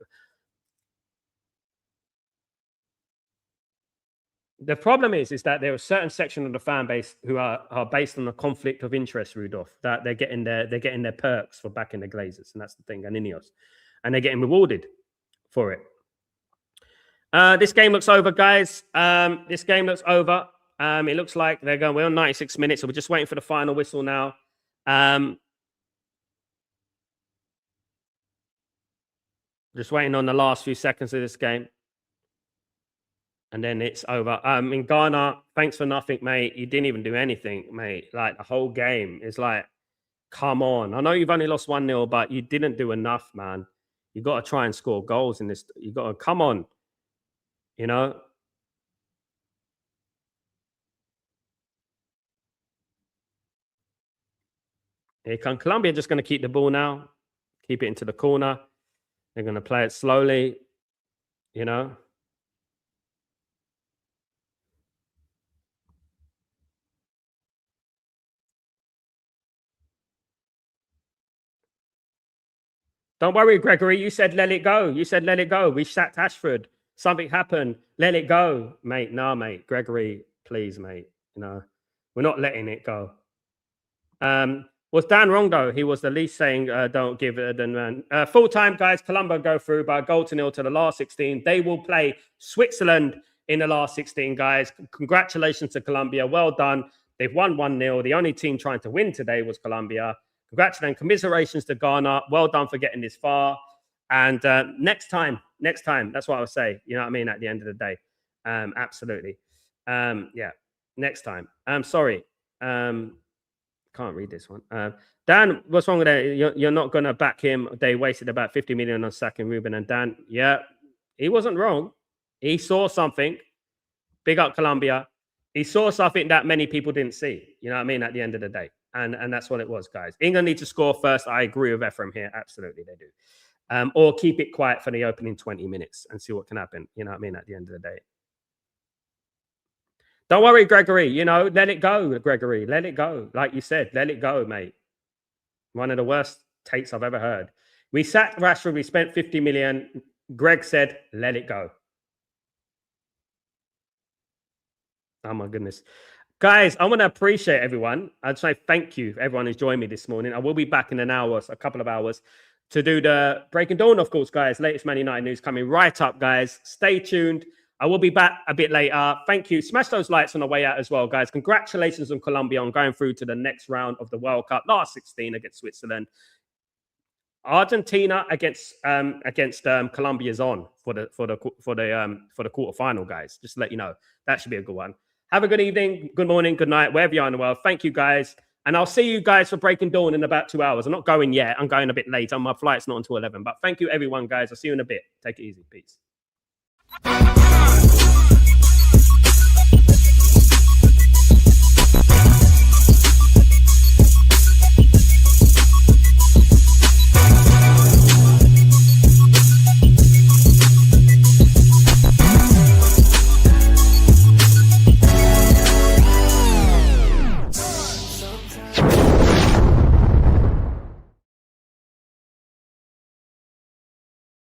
The problem is that there are a certain section of the fan base who are based on a conflict of interest, Rudolph, that they're getting their perks for backing the Glazers, and that's the thing, and Ineos, and they're getting rewarded for it. This game looks over, guys. This game looks over. It looks like they're going. We're on 96 minutes, so we're just waiting for the final whistle now. Just waiting on the last few seconds of this game. And then it's over. In Ghana, thanks for nothing, mate. You didn't even do anything, mate. Like the whole game is like, come on. I know you've only lost 1-0, but you didn't do enough, man. You got to try and score goals in this. You got to come on. You know. Here come Colombia, just going to keep the ball now. Keep it into the corner. They're going to play it slowly. You know. Don't worry, Gregory. You said let it go. You said let it go. We sacked Ashford. Something happened. Let it go, mate. No, mate. Gregory, please, mate. You know, we're not letting it go. Was Dan wrong though? He was the least saying don't give it a full time, guys. Colombia go through by 1-0 to the last 16. They will play Switzerland in the last 16, guys. Congratulations to Colombia. Well done. They've won 1-0. The only team trying to win today was Colombia. Congratulations, commiserations to Ghana. Well done for getting this far. And next time, that's what I would say. You know what I mean? At the end of the day, absolutely. Yeah, next time. I'm sorry. Can't read this one. Dan, what's wrong with that? You're not going to back him. They wasted about 50 million on sacking Ruben and Dan. Yeah, he wasn't wrong. He saw something. Big up Colombia. He saw something that many people didn't see. You know what I mean? At the end of the day. And that's what it was, guys. England need to score first. I agree with Ephraim here. Absolutely, they do. Or keep it quiet for the opening 20 minutes and see what can happen. You know what I mean? At the end of the day. Don't worry, Gregory. You know, let it go, Gregory. Let it go. Like you said, let it go, mate. One of the worst takes I've ever heard. We sacked Rashford. We spent 50 million. Greg said, let it go. Oh, my goodness. Guys, I want to appreciate everyone. I'd say thank you, everyone who's joined me this morning. I will be back in a couple of hours, to do the Breaking Dawn, of course, guys. Latest Man United news coming right up, guys. Stay tuned. I will be back a bit later. Thank you. Smash those likes on the way out as well, guys. Congratulations on Colombia on going through to the next round of the World Cup. Last 16 against Switzerland. Argentina against Colombia's on for the quarterfinal, guys. Just to let you know, that should be a good one. Have a good evening, good morning, good night, wherever you are in the world. Thank you, guys. And I'll see you guys for Breaking Dawn in about 2 hours. I'm not going yet. I'm going a bit late. My flight's not until 11. But thank you, everyone, guys. I'll see you in a bit. Take it easy. Peace.